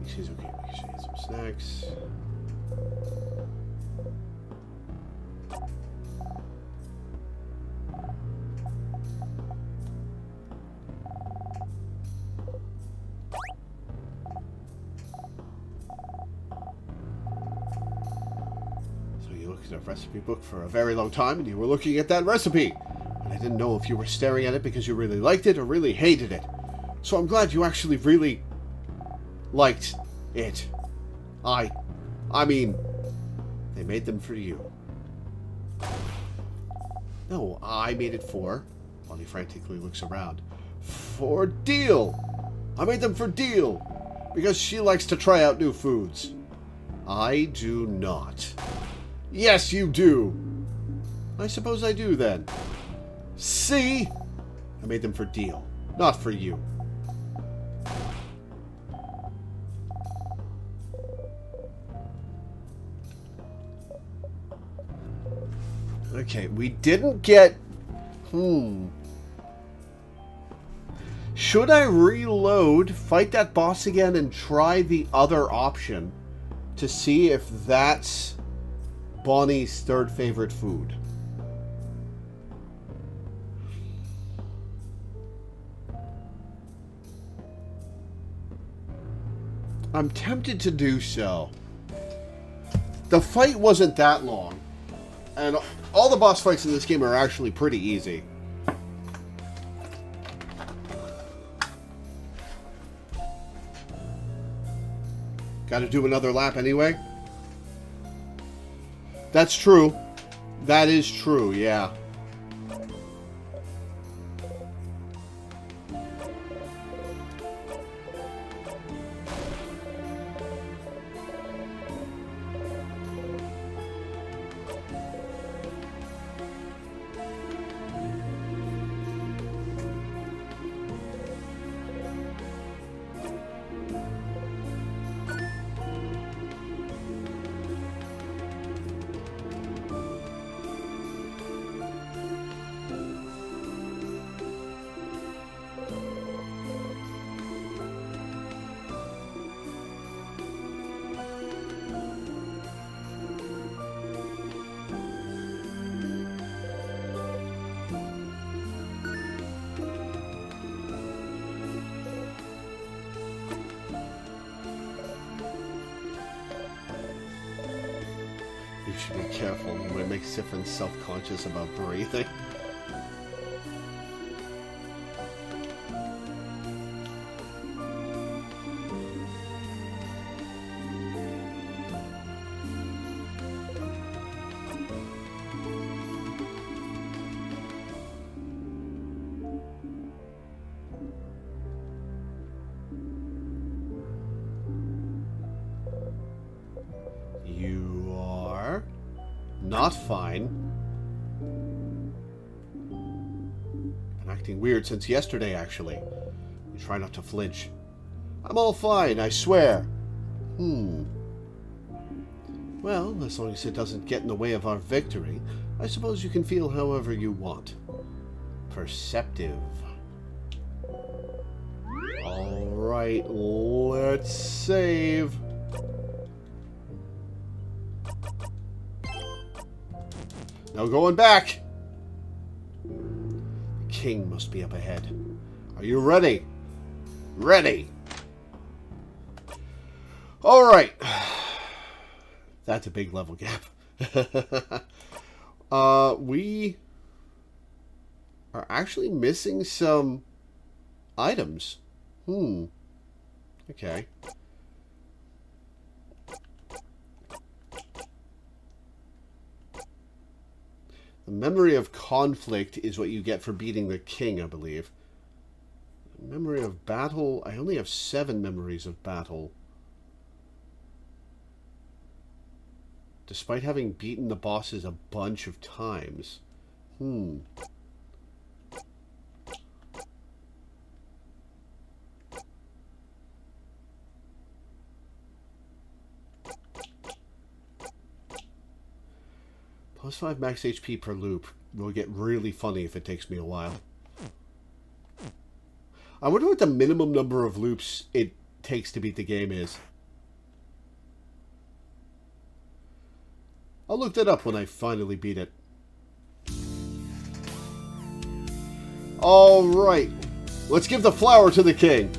She's okay. We should eat some snacks. So you looked at a recipe book for a very long time, and you were looking at that recipe. And I didn't know if you were staring at it because you really liked it or really hated it. So I'm glad you actually really liked it. I mean, they made them for you. No, I made it for... Bonnie frantically looks around. For Deal! I made them for Deal! Because she likes to try out new foods. I do not. Yes, you do! I suppose I do, then. See? I made them for Deal, not for you. Okay, we didn't get... Should I reload, fight that boss again, and try the other option to see if that's Bonnie's third favorite food? I'm tempted to do so. The fight wasn't that long. And all the boss fights in this game are actually pretty easy. Gotta do another lap anyway? That's true. That is true, yeah. You should be careful. You might make Sifrin self-conscious about breathing. You are not fine. Been acting weird since yesterday, actually. You try not to flinch. I'm all fine, I swear. Well, as long as it doesn't get in the way of our victory, I suppose you can feel however you want. Perceptive. Alright, let's save. No going back! The king must be up ahead. Are you ready? Ready! Alright. That's a big level gap. We are actually missing some items. Okay. The memory of conflict is what you get for beating the king, I believe. Memory of battle. I only have 7 memories of battle. Despite having beaten the bosses a bunch of times. Plus 5 max HP per loop. Will get really funny if it takes me a while. I wonder what the minimum number of loops it takes to beat the game is. I'll look that up when I finally beat it. Alright. Let's give the flower to the king.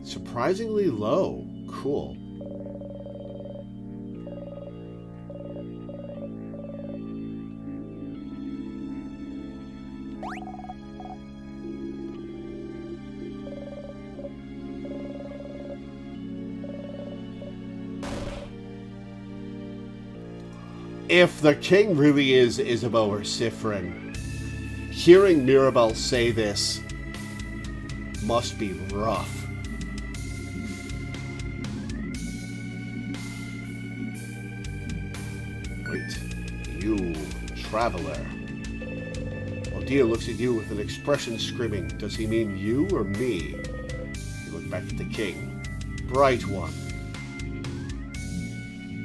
Surprisingly low. Cool. If the king really is Isabeau or Sifrin, hearing Mirabelle say this must be rough. You, traveler. Odia looks at you with an expression screaming, does he mean you or me? You look back at the king. Bright one.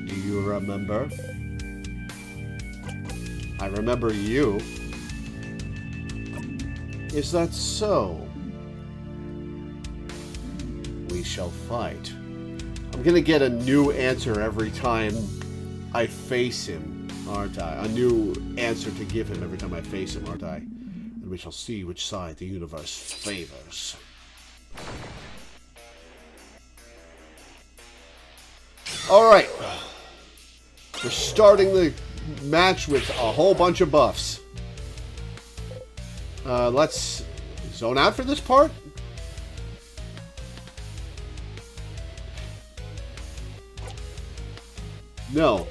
Do you remember? I remember you. Is that so? We shall fight. I'm gonna get a new answer every time I face him. Aren't I? A new answer to give him every time I face him, aren't I? And we shall see which side the universe favors. Alright. We're starting the match with a whole bunch of buffs. Let's zone out for this part. No.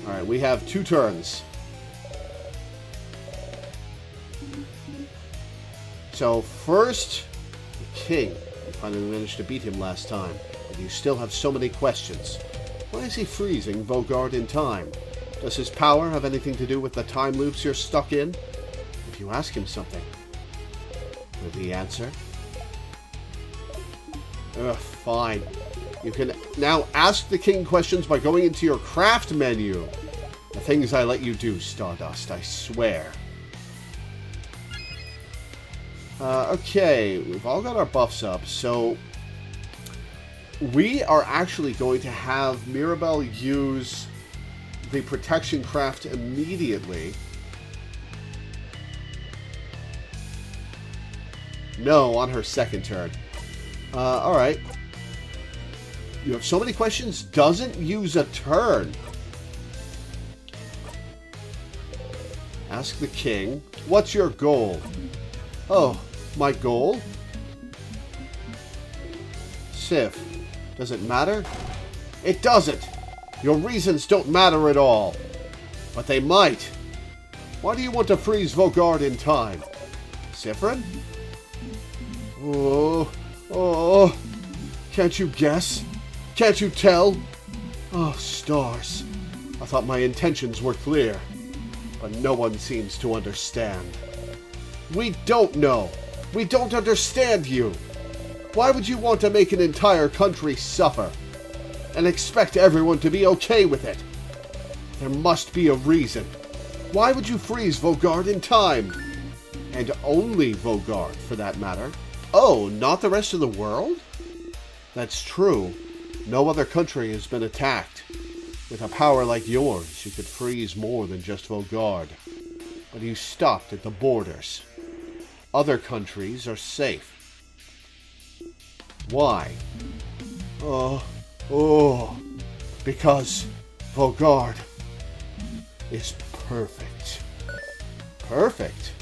Alright, we have 2 turns. So, first, the king. You finally managed to beat him last time, but you still have so many questions. Why is he freezing Vogard in time? Does his power have anything to do with the time loops you're stuck in? If you ask him something, will he answer? Fine. You can now ask the king questions by going into your craft menu. The things I let you do, Stardust, I swear. Okay, we've all got our buffs up, so we are actually going to have Mirabelle use the protection craft immediately. No, on her second turn. Alright. You have so many questions, doesn't use a turn. Ask the king, what's your goal? Oh, my goal? Sif, does it matter? It doesn't! Your reasons don't matter at all. But they might. Why do you want to freeze Vogard in time? Sifrin? Oh, can't you guess? Can't you tell? Oh, stars. I thought my intentions were clear, but no one seems to understand. We don't know. We don't understand you. Why would you want to make an entire country suffer and expect everyone to be okay with it? There must be a reason. Why would you freeze Vogard in time? And only Vogard, for that matter. Oh, not the rest of the world? That's true. No other country has been attacked. With a power like yours, you could freeze more than just Vogard. But you stopped at the borders. Other countries are safe. Why? Because Vogard is perfect. Perfect?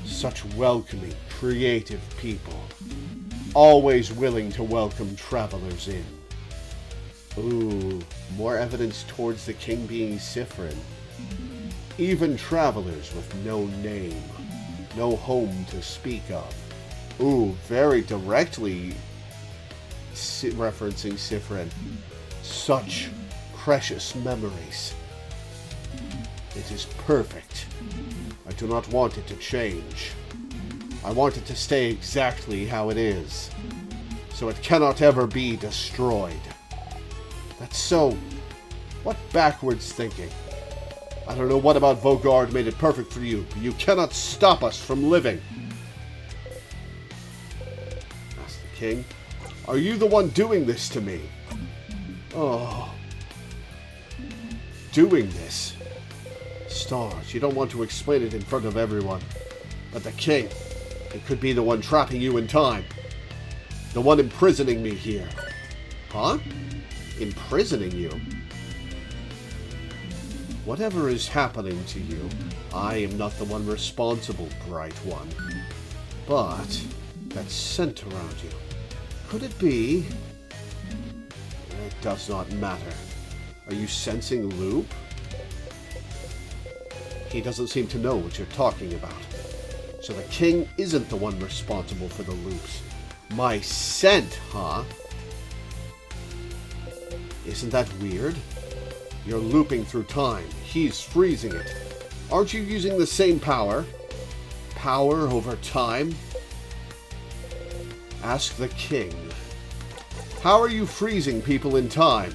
Such welcoming, creative people. Always willing to welcome travelers in. Ooh, more evidence towards the king being Sifrin. Even travelers with no name, no home to speak of. Ooh, very directly referencing Sifrin. Such precious memories. It is perfect. I do not want it to change. I want it to stay exactly how it is, so it cannot ever be destroyed. That's so... What backwards thinking? I don't know what about Vogard made it perfect for you, but you cannot stop us from living. Asked the king. Are you the one doing this to me? Oh. Doing this? Stars, you don't want to explain it in front of everyone. But the king, it could be the one trapping you in time. The one imprisoning me here. Huh? Imprisoning you? Whatever is happening to you, I am not the one responsible, Bright One. But that scent around you, could it be? It does not matter. Are you sensing Loop? He doesn't seem to know what you're talking about. So the king isn't the one responsible for the loops. My scent, huh? Isn't that weird? You're looping through time. He's freezing it. Aren't you using the same power? Power over time? Ask the king. How are you freezing people in time?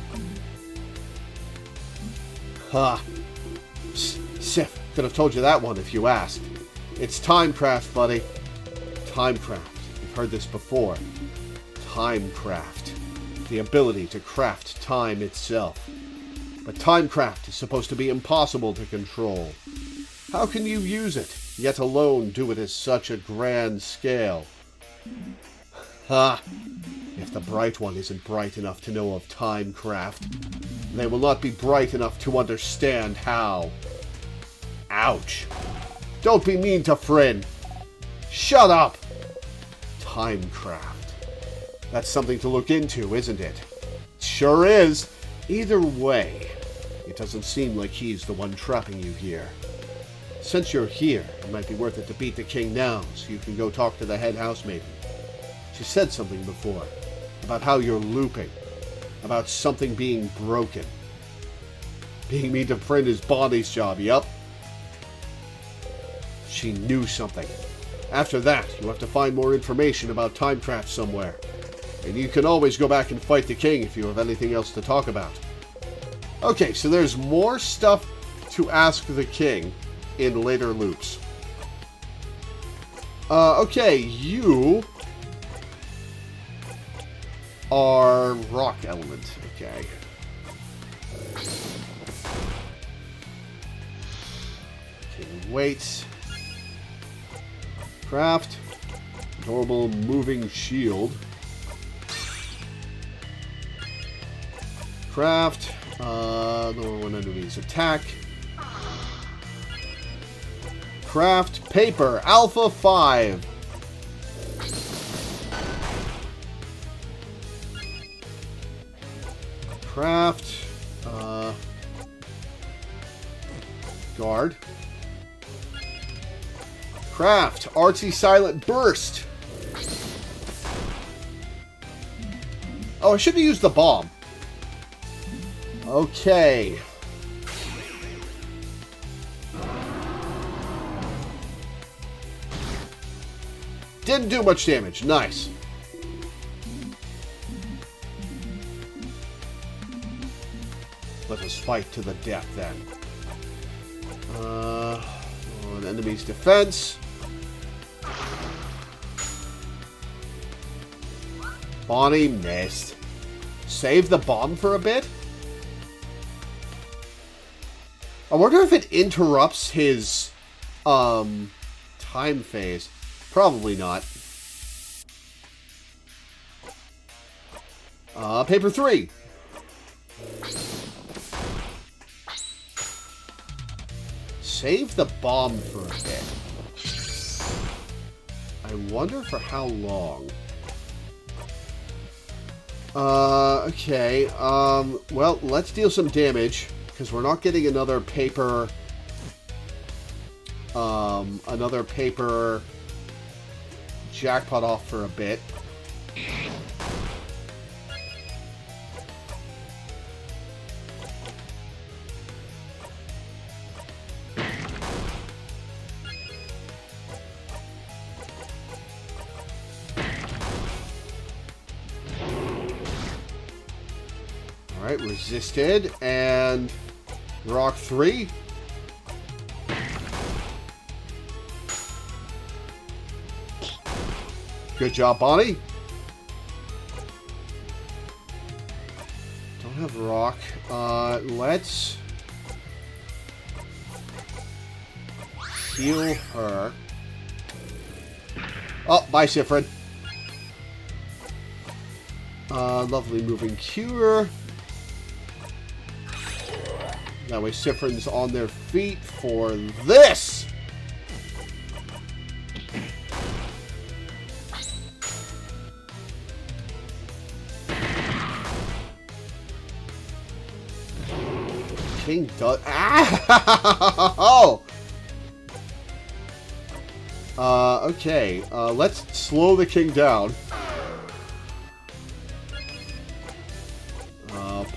Ha! Sif, could have told you that one if you asked. It's Timecraft, buddy. Timecraft. You've heard this before. Timecraft. The ability to craft time itself. But Timecraft is supposed to be impossible to control. How can you use it, yet alone do it at such a grand scale? Ha! If the Bright One isn't bright enough to know of Timecraft, they will not be bright enough to understand how. Ouch. Don't be mean to Fryn. Shut up! Timecraft. That's something to look into, isn't it? Sure is. Either way, it doesn't seem like he's the one trapping you here. Since you're here, it might be worth it to beat the king now, so you can go talk to the head housemaiden. She said something before, about how you're looping, about something being broken. Being mean to friend is Bonnie's job, yep. She knew something. After that, you have to find more information about Timecraft somewhere. And you can always go back and fight the king if you have anything else to talk about. Okay, so there's more stuff to ask the king in later loops. Okay, you are rock element. Okay. King waits. Craft. Normal moving shield. Craft. Normal one enemies attack. Craft paper. Alpha 5. Craft. Guard. Craft. Artsy Silent Burst. Oh, I should have used the bomb. Okay. Didn't do much damage. Nice. Let us fight to the death then. On enemy's defense. Bonnie missed. Save the bomb for a bit? I wonder if it interrupts his time phase. Probably not. Paper 3. Save the bomb for a bit. I wonder for how long. Okay. Well, let's deal some damage, because we're not getting another paper jackpot off for a bit. Alright, resisted, and rock 3. Good job, Bonnie. Don't have rock. Let's heal her. Oh, bye, Sifrin. Lovely moving cure. That way Sifrin's on their feet for this! King does... Ah! Okay. Let's slow the king down.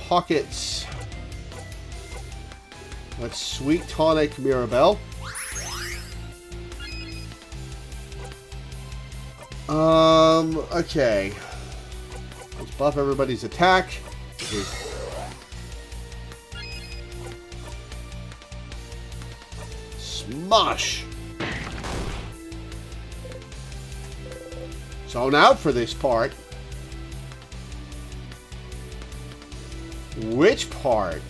Pockets. Let's sweet tonic Mirabelle. Okay. Let's buff everybody's attack. Smosh! Zone out for this part. Which part?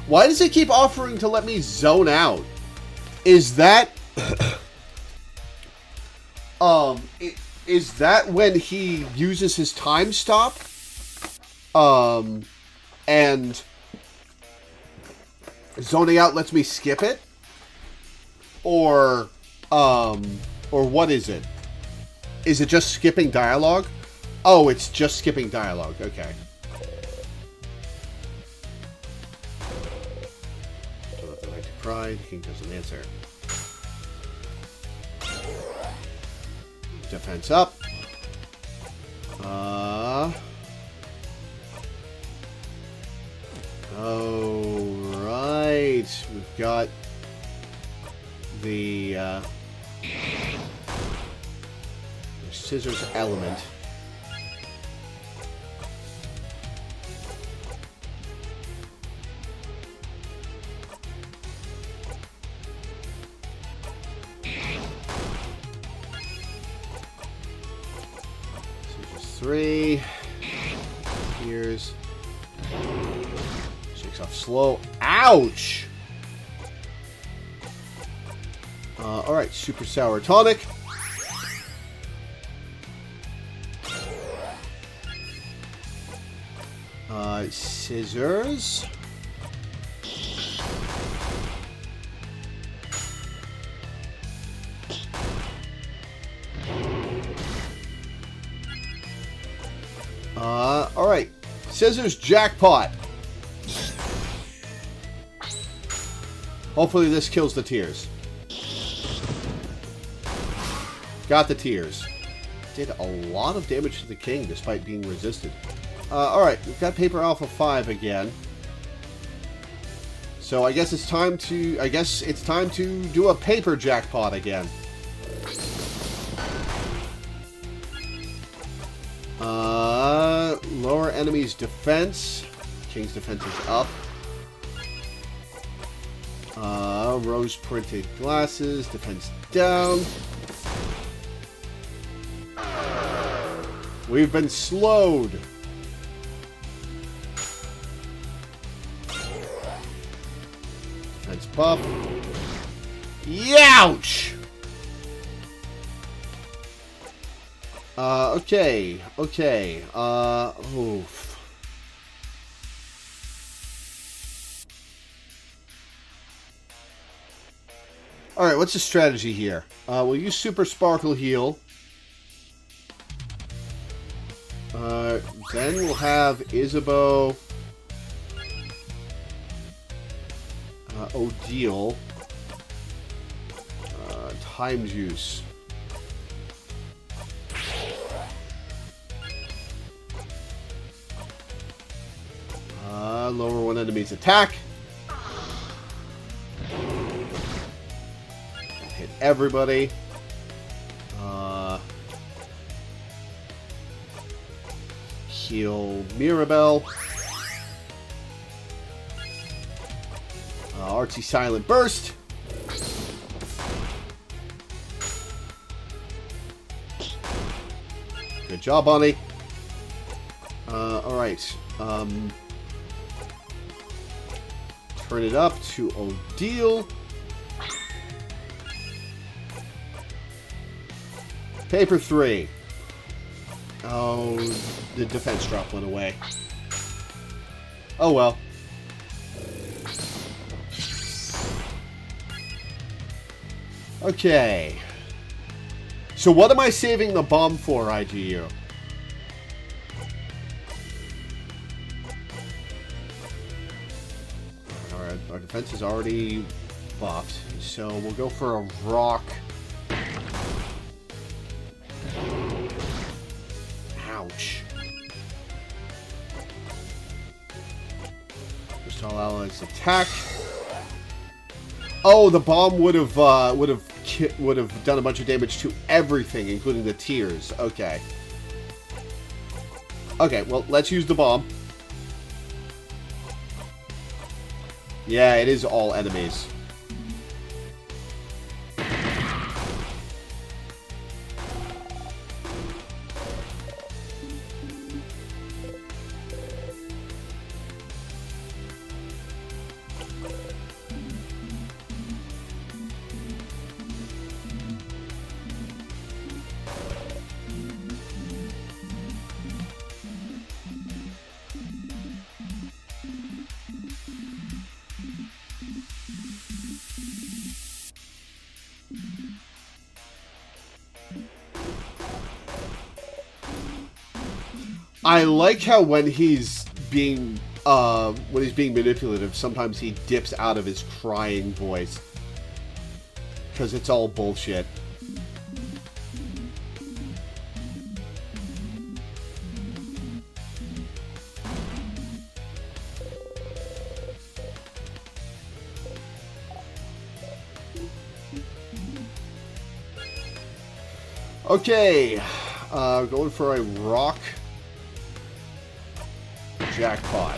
Why does it keep offering to let me zone out? Is that... is that when he uses his time stop? And... zoning out lets me skip it? Or what is it? Is it just skipping dialogue? Oh, it's just skipping dialogue. Okay. Don't have the right to cry. The king doesn't answer. Defense up. got the scissors element. Scissors 3. Here's shakes off slow. Ouch! Alright, super sour tonic. Scissors. Alright. Scissors jackpot. Hopefully this kills the tears. Got the tears. Did a lot of damage to the king despite being resisted. Alright, we've got Paper Alpha 5 again. So I guess it's time to do a paper jackpot again. Lower enemy's defense. King's defense is up. Rose printed glasses, defense down. We've been slowed. Defense buff. Youch! Okay. Oof. Alright, what's the strategy here? We'll use Super Sparkle Heal. Then we'll have Isabeau Odile Time Juice. Lower one enemy's attack. Hit everybody. Heal Mirabelle. RT Silent Burst. Good job, Bonnie. Alright. Turn it up to Odile. Paper 3. Oh, the defense drop went away. Oh well. Okay. So what am I saving the bomb for, IGU? Our defense is already buffed, so we'll go for a rock. Ouch. Just all allies attack. Oh, the bomb would have done a bunch of damage to everything, including the tears. Okay. Okay, well, let's use the bomb. Yeah, it is all enemies. I like how when he's being manipulative, sometimes he dips out of his crying voice. Because it's all bullshit. Okay, going for a rock jackpot.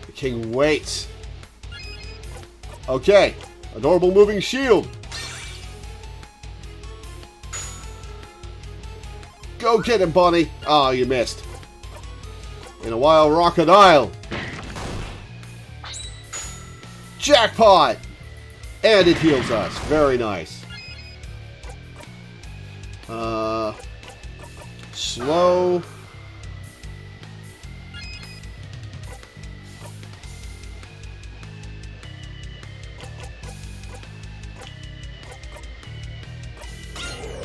The king waits. Okay, adorable moving shield. Go get him, Bonnie. Oh, you missed. In a wild crocodile. Jackpot! And it heals us. Very nice. Slow.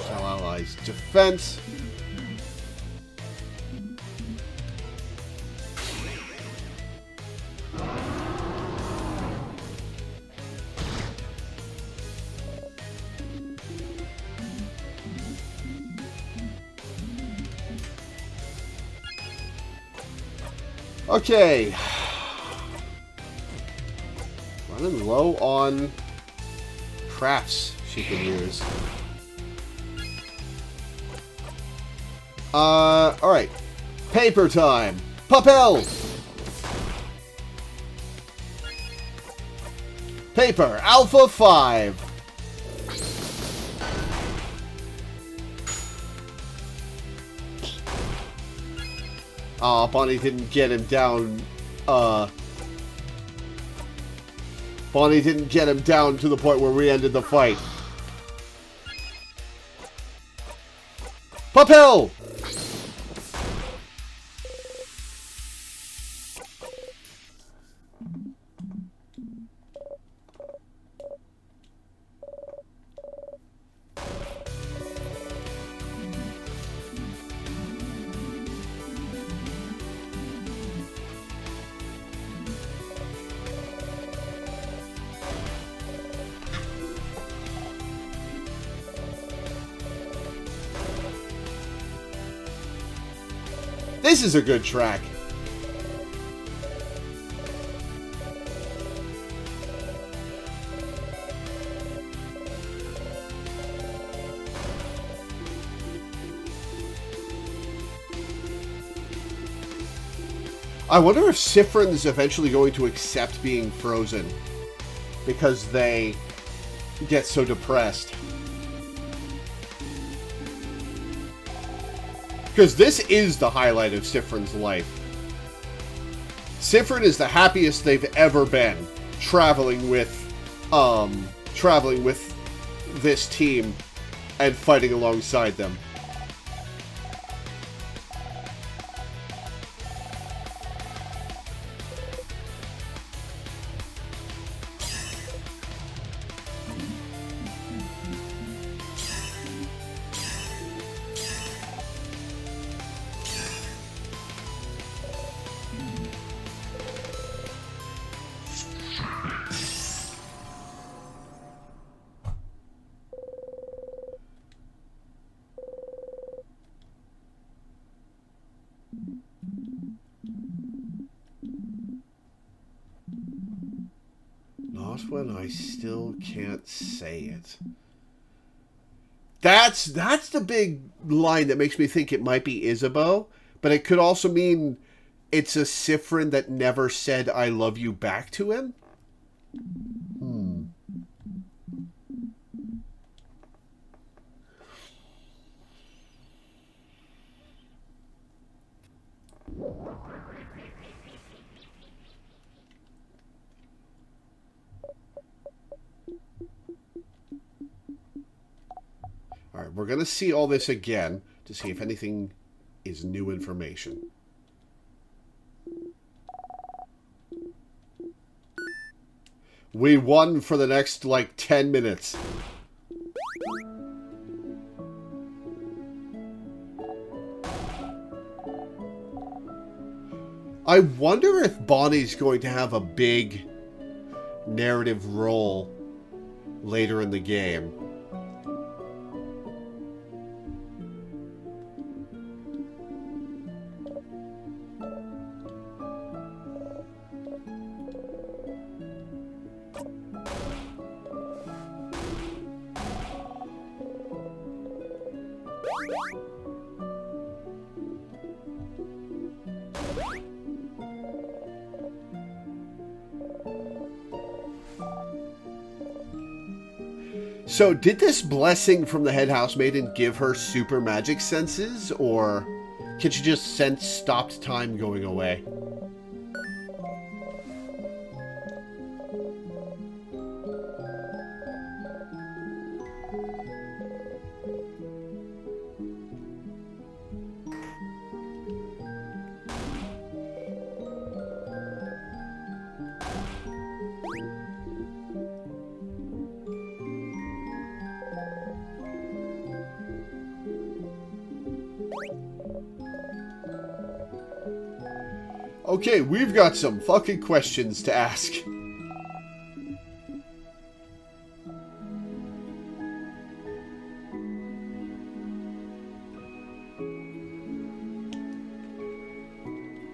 Tell allies defense. Okay. Running low on crafts she can use. Alright. Paper time. Papel! Paper. Alpha 5. Aw, Bonnie didn't get him down, Bonnie didn't get him down to the point where we ended the fight. Papel! This is a good track. I wonder if Sifrin is eventually going to accept being frozen because they get so depressed. Because this is the highlight of Sifrin's life. Sifrin is the happiest they've ever been traveling with this team and fighting alongside them. Not when I still can't say it. That's the big line that makes me think it might be Isabeau, but it could also mean it's a Sifrin that never said I love you back to him. Alright, we're going to see all this again to see if anything is new information. We won for the next, like, 10 minutes. I wonder if Bonnie's going to have a big narrative role later in the game. So, did this blessing from the head house maiden give her super magic senses, or can she just sense stopped time going away? Okay, we've got some fucking questions to ask.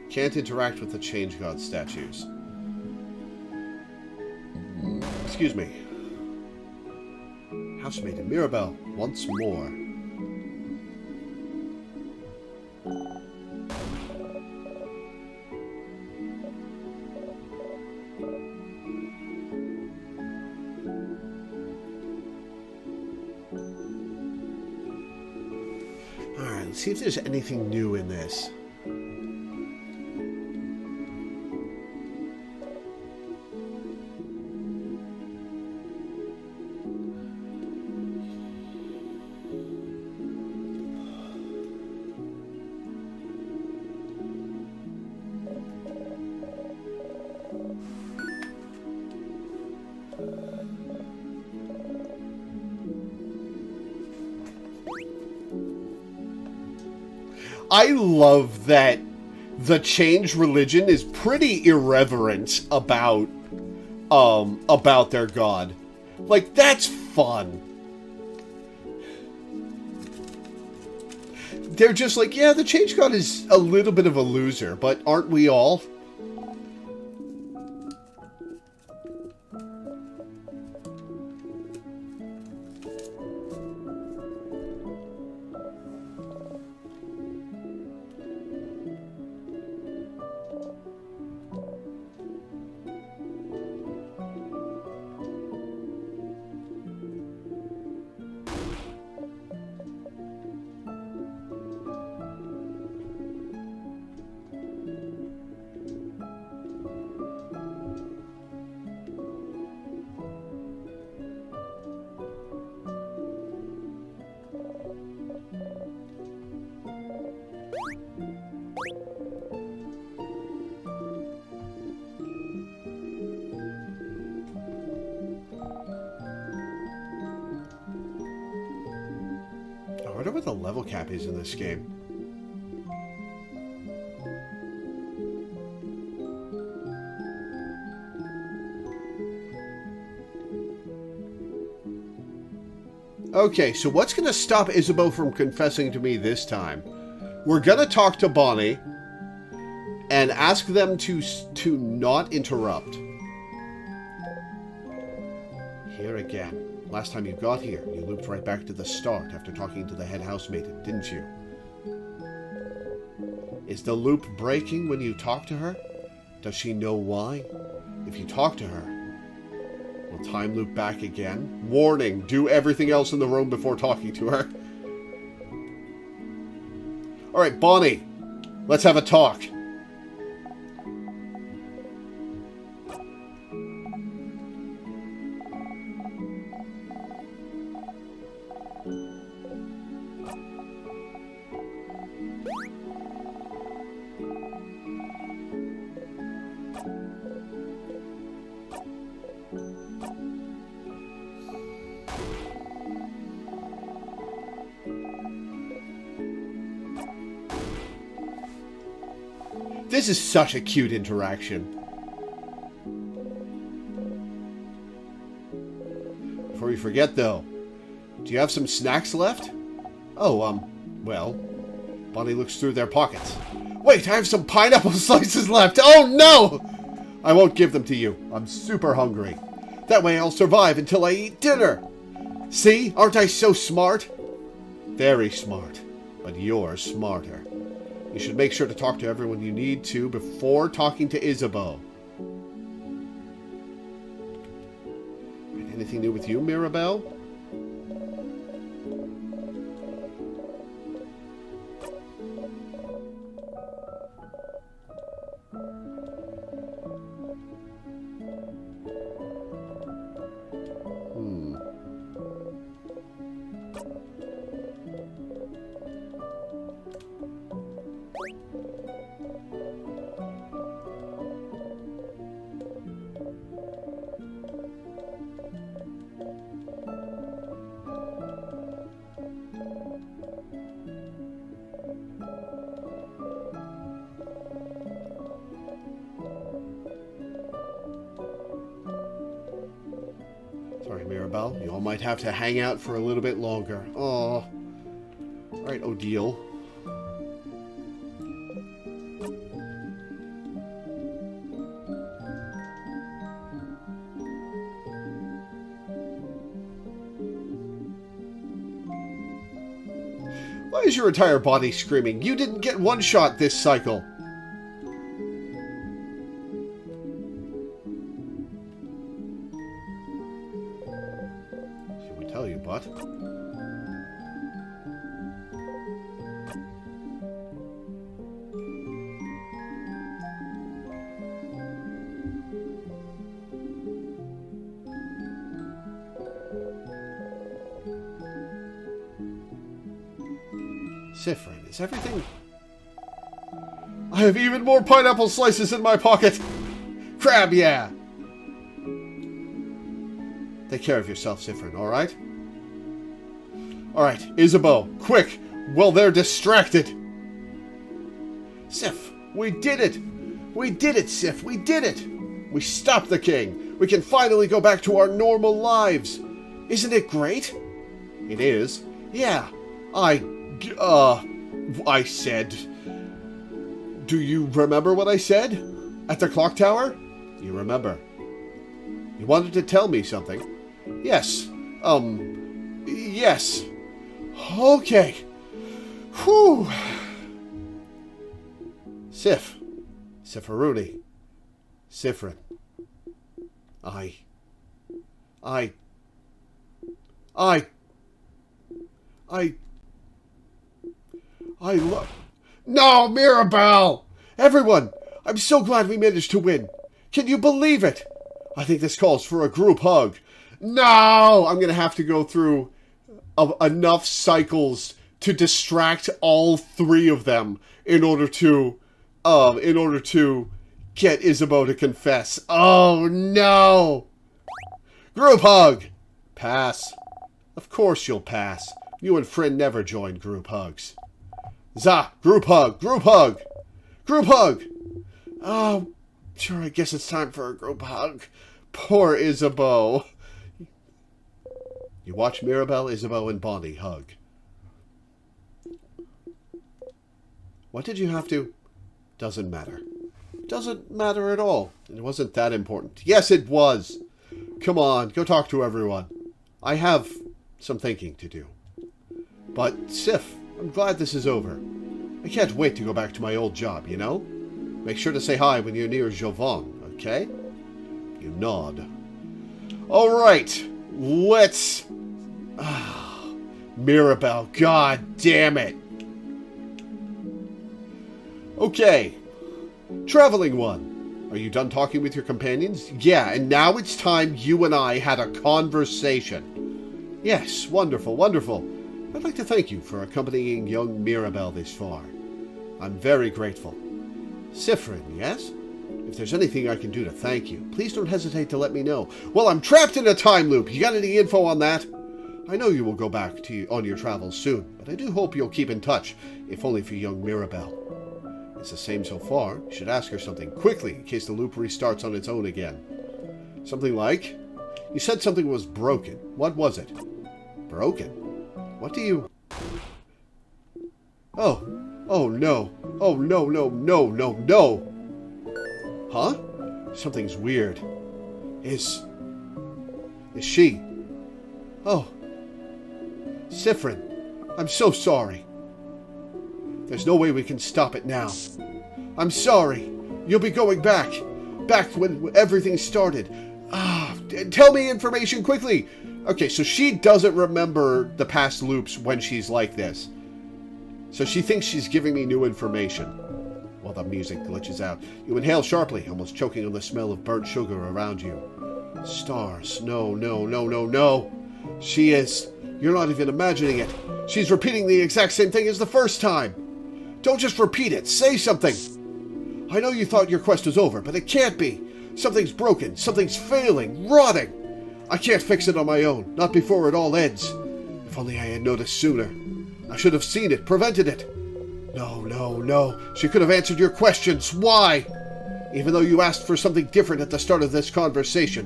Can't interact with the Change God statues. Excuse me. Housemaiden Mirabelle, once more. Alright, let's see if there's anything new in this. I love that the Change religion is pretty irreverent about their god. Like, that's fun. They're just like, yeah, the Change god is a little bit of a loser, but aren't we all? I wonder what the level cap is in this game. Okay, so what's going to stop Isabeau from confessing to me this time? We're going to talk to Bonnie and ask them to not interrupt. Here again. Last time you got here, you looped right back to the start after talking to the head housemaiden, didn't you? Is the loop breaking when you talk to her? Does she know why? If you talk to her, will time loop back again? Warning, do everything else in the room before talking to her. Alright, Bonnie, let's have a talk. This is such a cute interaction. Before we forget, though, do you have some snacks left? Oh, well, Bonnie looks through their pockets. Wait, I have some pineapple slices left. Oh, no! I won't give them to you. I'm super hungry. That way I'll survive until I eat dinner. See? Aren't I so smart? Very smart. But you're smarter. You should make sure to talk to everyone you need to before talking to Isabeau. Anything new with you, Mirabelle? Sorry, Mirabelle. You all might have to hang out for a little bit longer. Aw. Alright, Odile. Why is your entire body screaming? You didn't get one shot this cycle. Should we tell you, but... Siffrin, is everything... I have even more pineapple slices in my pocket! Crab, yeah! Take care of yourself, Siffrin, alright? Alright, Isabeau, quick! Well, they're distracted! Sif, we did it! We did it, Sif, we did it! We stopped the king! We can finally go back to our normal lives! Isn't it great? It is. Yeah, I said... Do you remember what I said? At the clock tower? You remember. You wanted to tell me something. Yes. Yes. Okay. Whew. Sif. Sifferuni. Siffrin. I love... No, Mirabelle! Everyone! I'm so glad we managed to win. Can you believe it? I think this calls for a group hug. No! I'm going to have to go through enough cycles to distract all three of them in order to get Isabeau to confess. Oh, no! Group hug! Pass. Of course you'll pass. You and Friend never join group hugs. Za! Group hug! Group hug! Group hug! Oh, sure, I guess it's time for a group hug. Poor Isabeau. You watch Mirabelle, Isabeau, and Bonnie hug. What did you have to? Doesn't matter. Doesn't matter at all. It wasn't that important. Yes, it was. Come on, go talk to everyone. I have some thinking to do. But, Sif, I'm glad this is over. I can't wait to go back to my old job, you know? Make sure to say hi when you're near Jovan, okay? You nod. Alright, let's... Mirabelle, god damn it! Okay. Traveling one. Are you done talking with your companions? Yeah, and now it's time you and I had a conversation. Yes, wonderful, wonderful. I'd like to thank you for accompanying young Mirabelle this far. I'm very grateful. Siffrin, yes? If there's anything I can do to thank you, please don't hesitate to let me know. Well, I'm trapped in a time loop. You got any info on that? I know you will go back on your travels soon, but I do hope you'll keep in touch, if only for young Mirabelle. It's the same so far. You should ask her something quickly in case the loop restarts on its own again. Something like? You said something was broken. What was it? Broken? What do you... Oh. Oh, no. Oh, no, no, no, no, no. Huh? Something's weird. Is she... Oh. Siffrin. I'm so sorry. There's no way we can stop it now. I'm sorry. You'll be going back. Back when everything started. Tell me information quickly. Okay, so she doesn't remember the past loops when she's like this. So she thinks she's giving me new information. While the music glitches out, you inhale sharply, almost choking on the smell of burnt sugar around you. Stars. No, no, no, no, no. She is. You're not even imagining it. She's repeating the exact same thing as the first time. Don't just repeat it. Say something. I know you thought your quest was over, but it can't be. Something's broken. Something's failing. Rotting. I can't fix it on my own. Not before it all ends. If only I had noticed sooner. I should have seen it. Prevented it. No, no, no. She could have answered your questions. Why? Even though you asked for something different at the start of this conversation.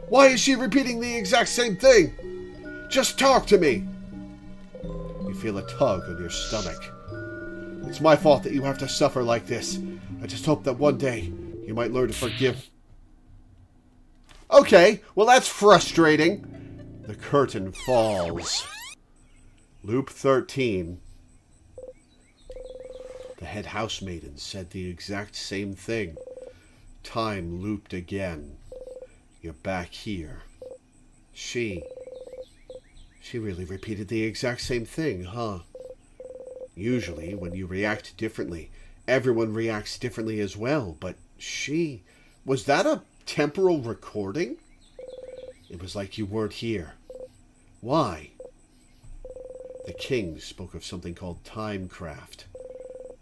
Why is she repeating the exact same thing? Just talk to me. You feel a tug on your stomach. It's my fault that you have to suffer like this. I just hope that one day you might learn to forgive. Okay, well that's frustrating. The curtain falls. Loop 13. The head housemaiden said the exact same thing. Time looped again. You're back here. She really repeated the exact same thing, huh? Usually, when you react differently, everyone reacts differently as well, but she... Was that a temporal recording? It was like you weren't here. Why? The king spoke of something called timecraft.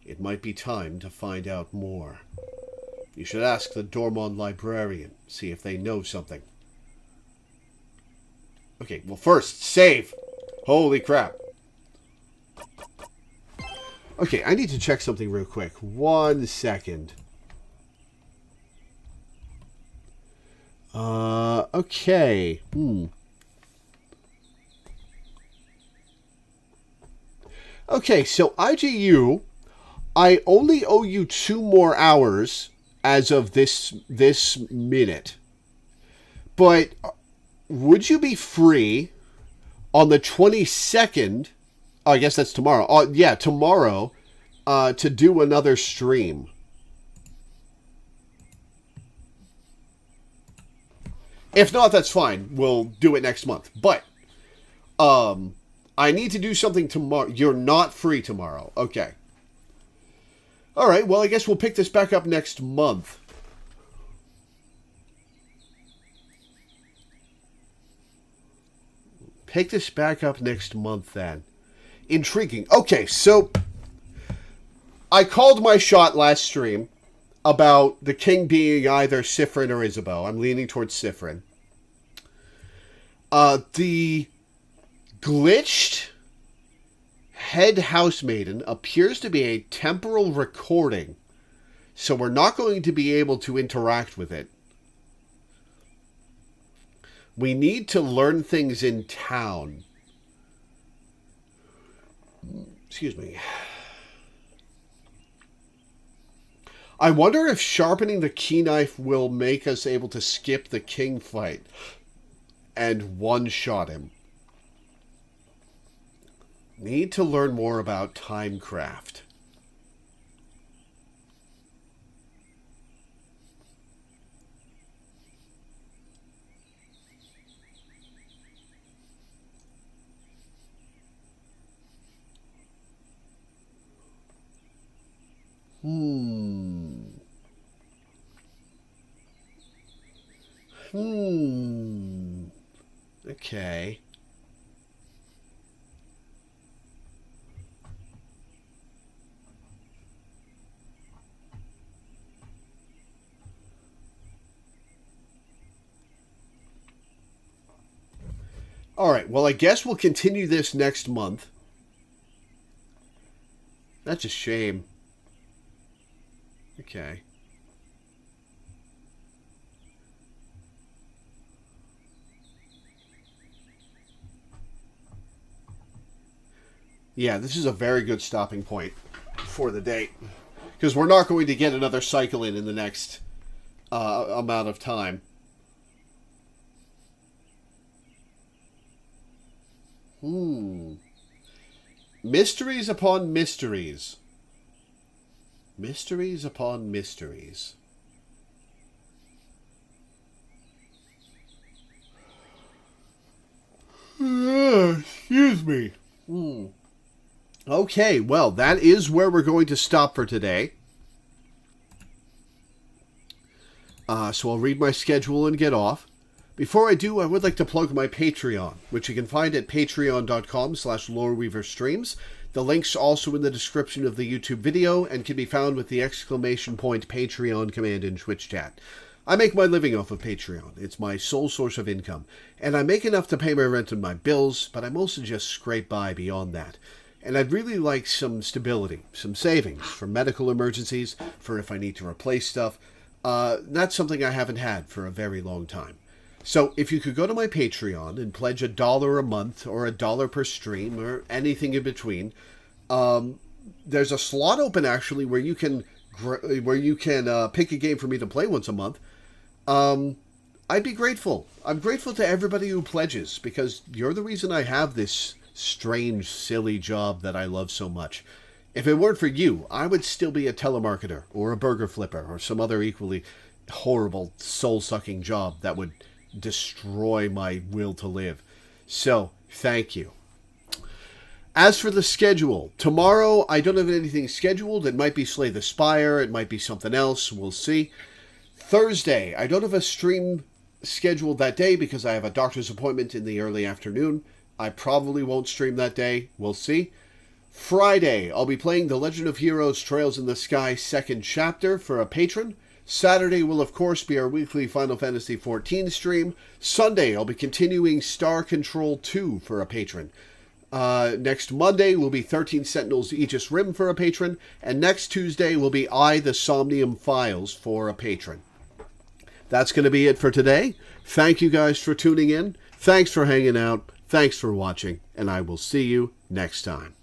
It might be time to find out more. You should ask the Dormont librarian, see if they know something. Okay, well first, save! Holy crap. Okay, I need to check something real quick. 1 second. Okay. Okay, so IGU, I only owe you 2 more hours as of this minute. But would you be free on the 22nd? Oh, I guess that's tomorrow. Yeah, tomorrow to do another stream. If not, that's fine. We'll do it next month. But I need to do something tomorrow. You're not free tomorrow. Okay. All right. Well, I guess we'll pick this back up next month. Pick this back up next month then. Intriguing. Okay, so I called my shot last stream about the king being either Siffrin or Isabeau. I'm leaning towards Siffrin. The glitched head housemaiden appears to be a temporal recording, so we're not going to be able to interact with it. We need to learn things in town. Excuse me. I wonder if sharpening the key knife will make us able to skip the king fight and one-shot him. Need to learn more about timecraft. Okay. All right, well, I guess we'll continue this next month. That's a shame. Okay. Yeah, this is a very good stopping point for the date. Because we're not going to get another cycle in the next amount of time. Mysteries upon mysteries. Mysteries upon mysteries. Excuse me. Okay, well, that is where we're going to stop for today. So I'll read my schedule and get off. Before I do, I would like to plug my Patreon, which you can find at patreon.com/LoreweaverStreams. The link's also in the description of the YouTube video and can be found with the ! Patreon command in Twitch chat. I make my living off of Patreon. It's my sole source of income. And I make enough to pay my rent and my bills, but I mostly just scrape by beyond that. And I'd really like some stability, some savings for medical emergencies, for if I need to replace stuff. That's something I haven't had for a very long time. So if you could go to my Patreon and pledge $1 a month or $1 per stream or anything in between, there's a slot open actually where you can pick a game for me to play once a month. I'd be grateful. I'm grateful to everybody who pledges because you're the reason I have this strange, silly job that I love so much. If it weren't for you, I would still be a telemarketer or a burger flipper or some other equally horrible, soul-sucking job that would destroy my will to live. So, thank you. As for the schedule, tomorrow I don't have anything scheduled. It might be Slay the Spire. It might be something else. We'll see. Thursday, I don't have a stream scheduled that day because I have a doctor's appointment in the early afternoon. I probably won't stream that day. We'll see. Friday, I'll be playing The Legend of Heroes Trails in the Sky 2nd Chapter for a patron. Saturday will, of course, be our weekly Final Fantasy XIV stream. Sunday, I'll be continuing Star Control 2 for a patron. Next Monday will be 13 Sentinels Aegis Rim for a patron. And next Tuesday will be The Somnium Files for a patron. That's going to be it for today. Thank you guys for tuning in. Thanks for hanging out. Thanks for watching. And I will see you next time.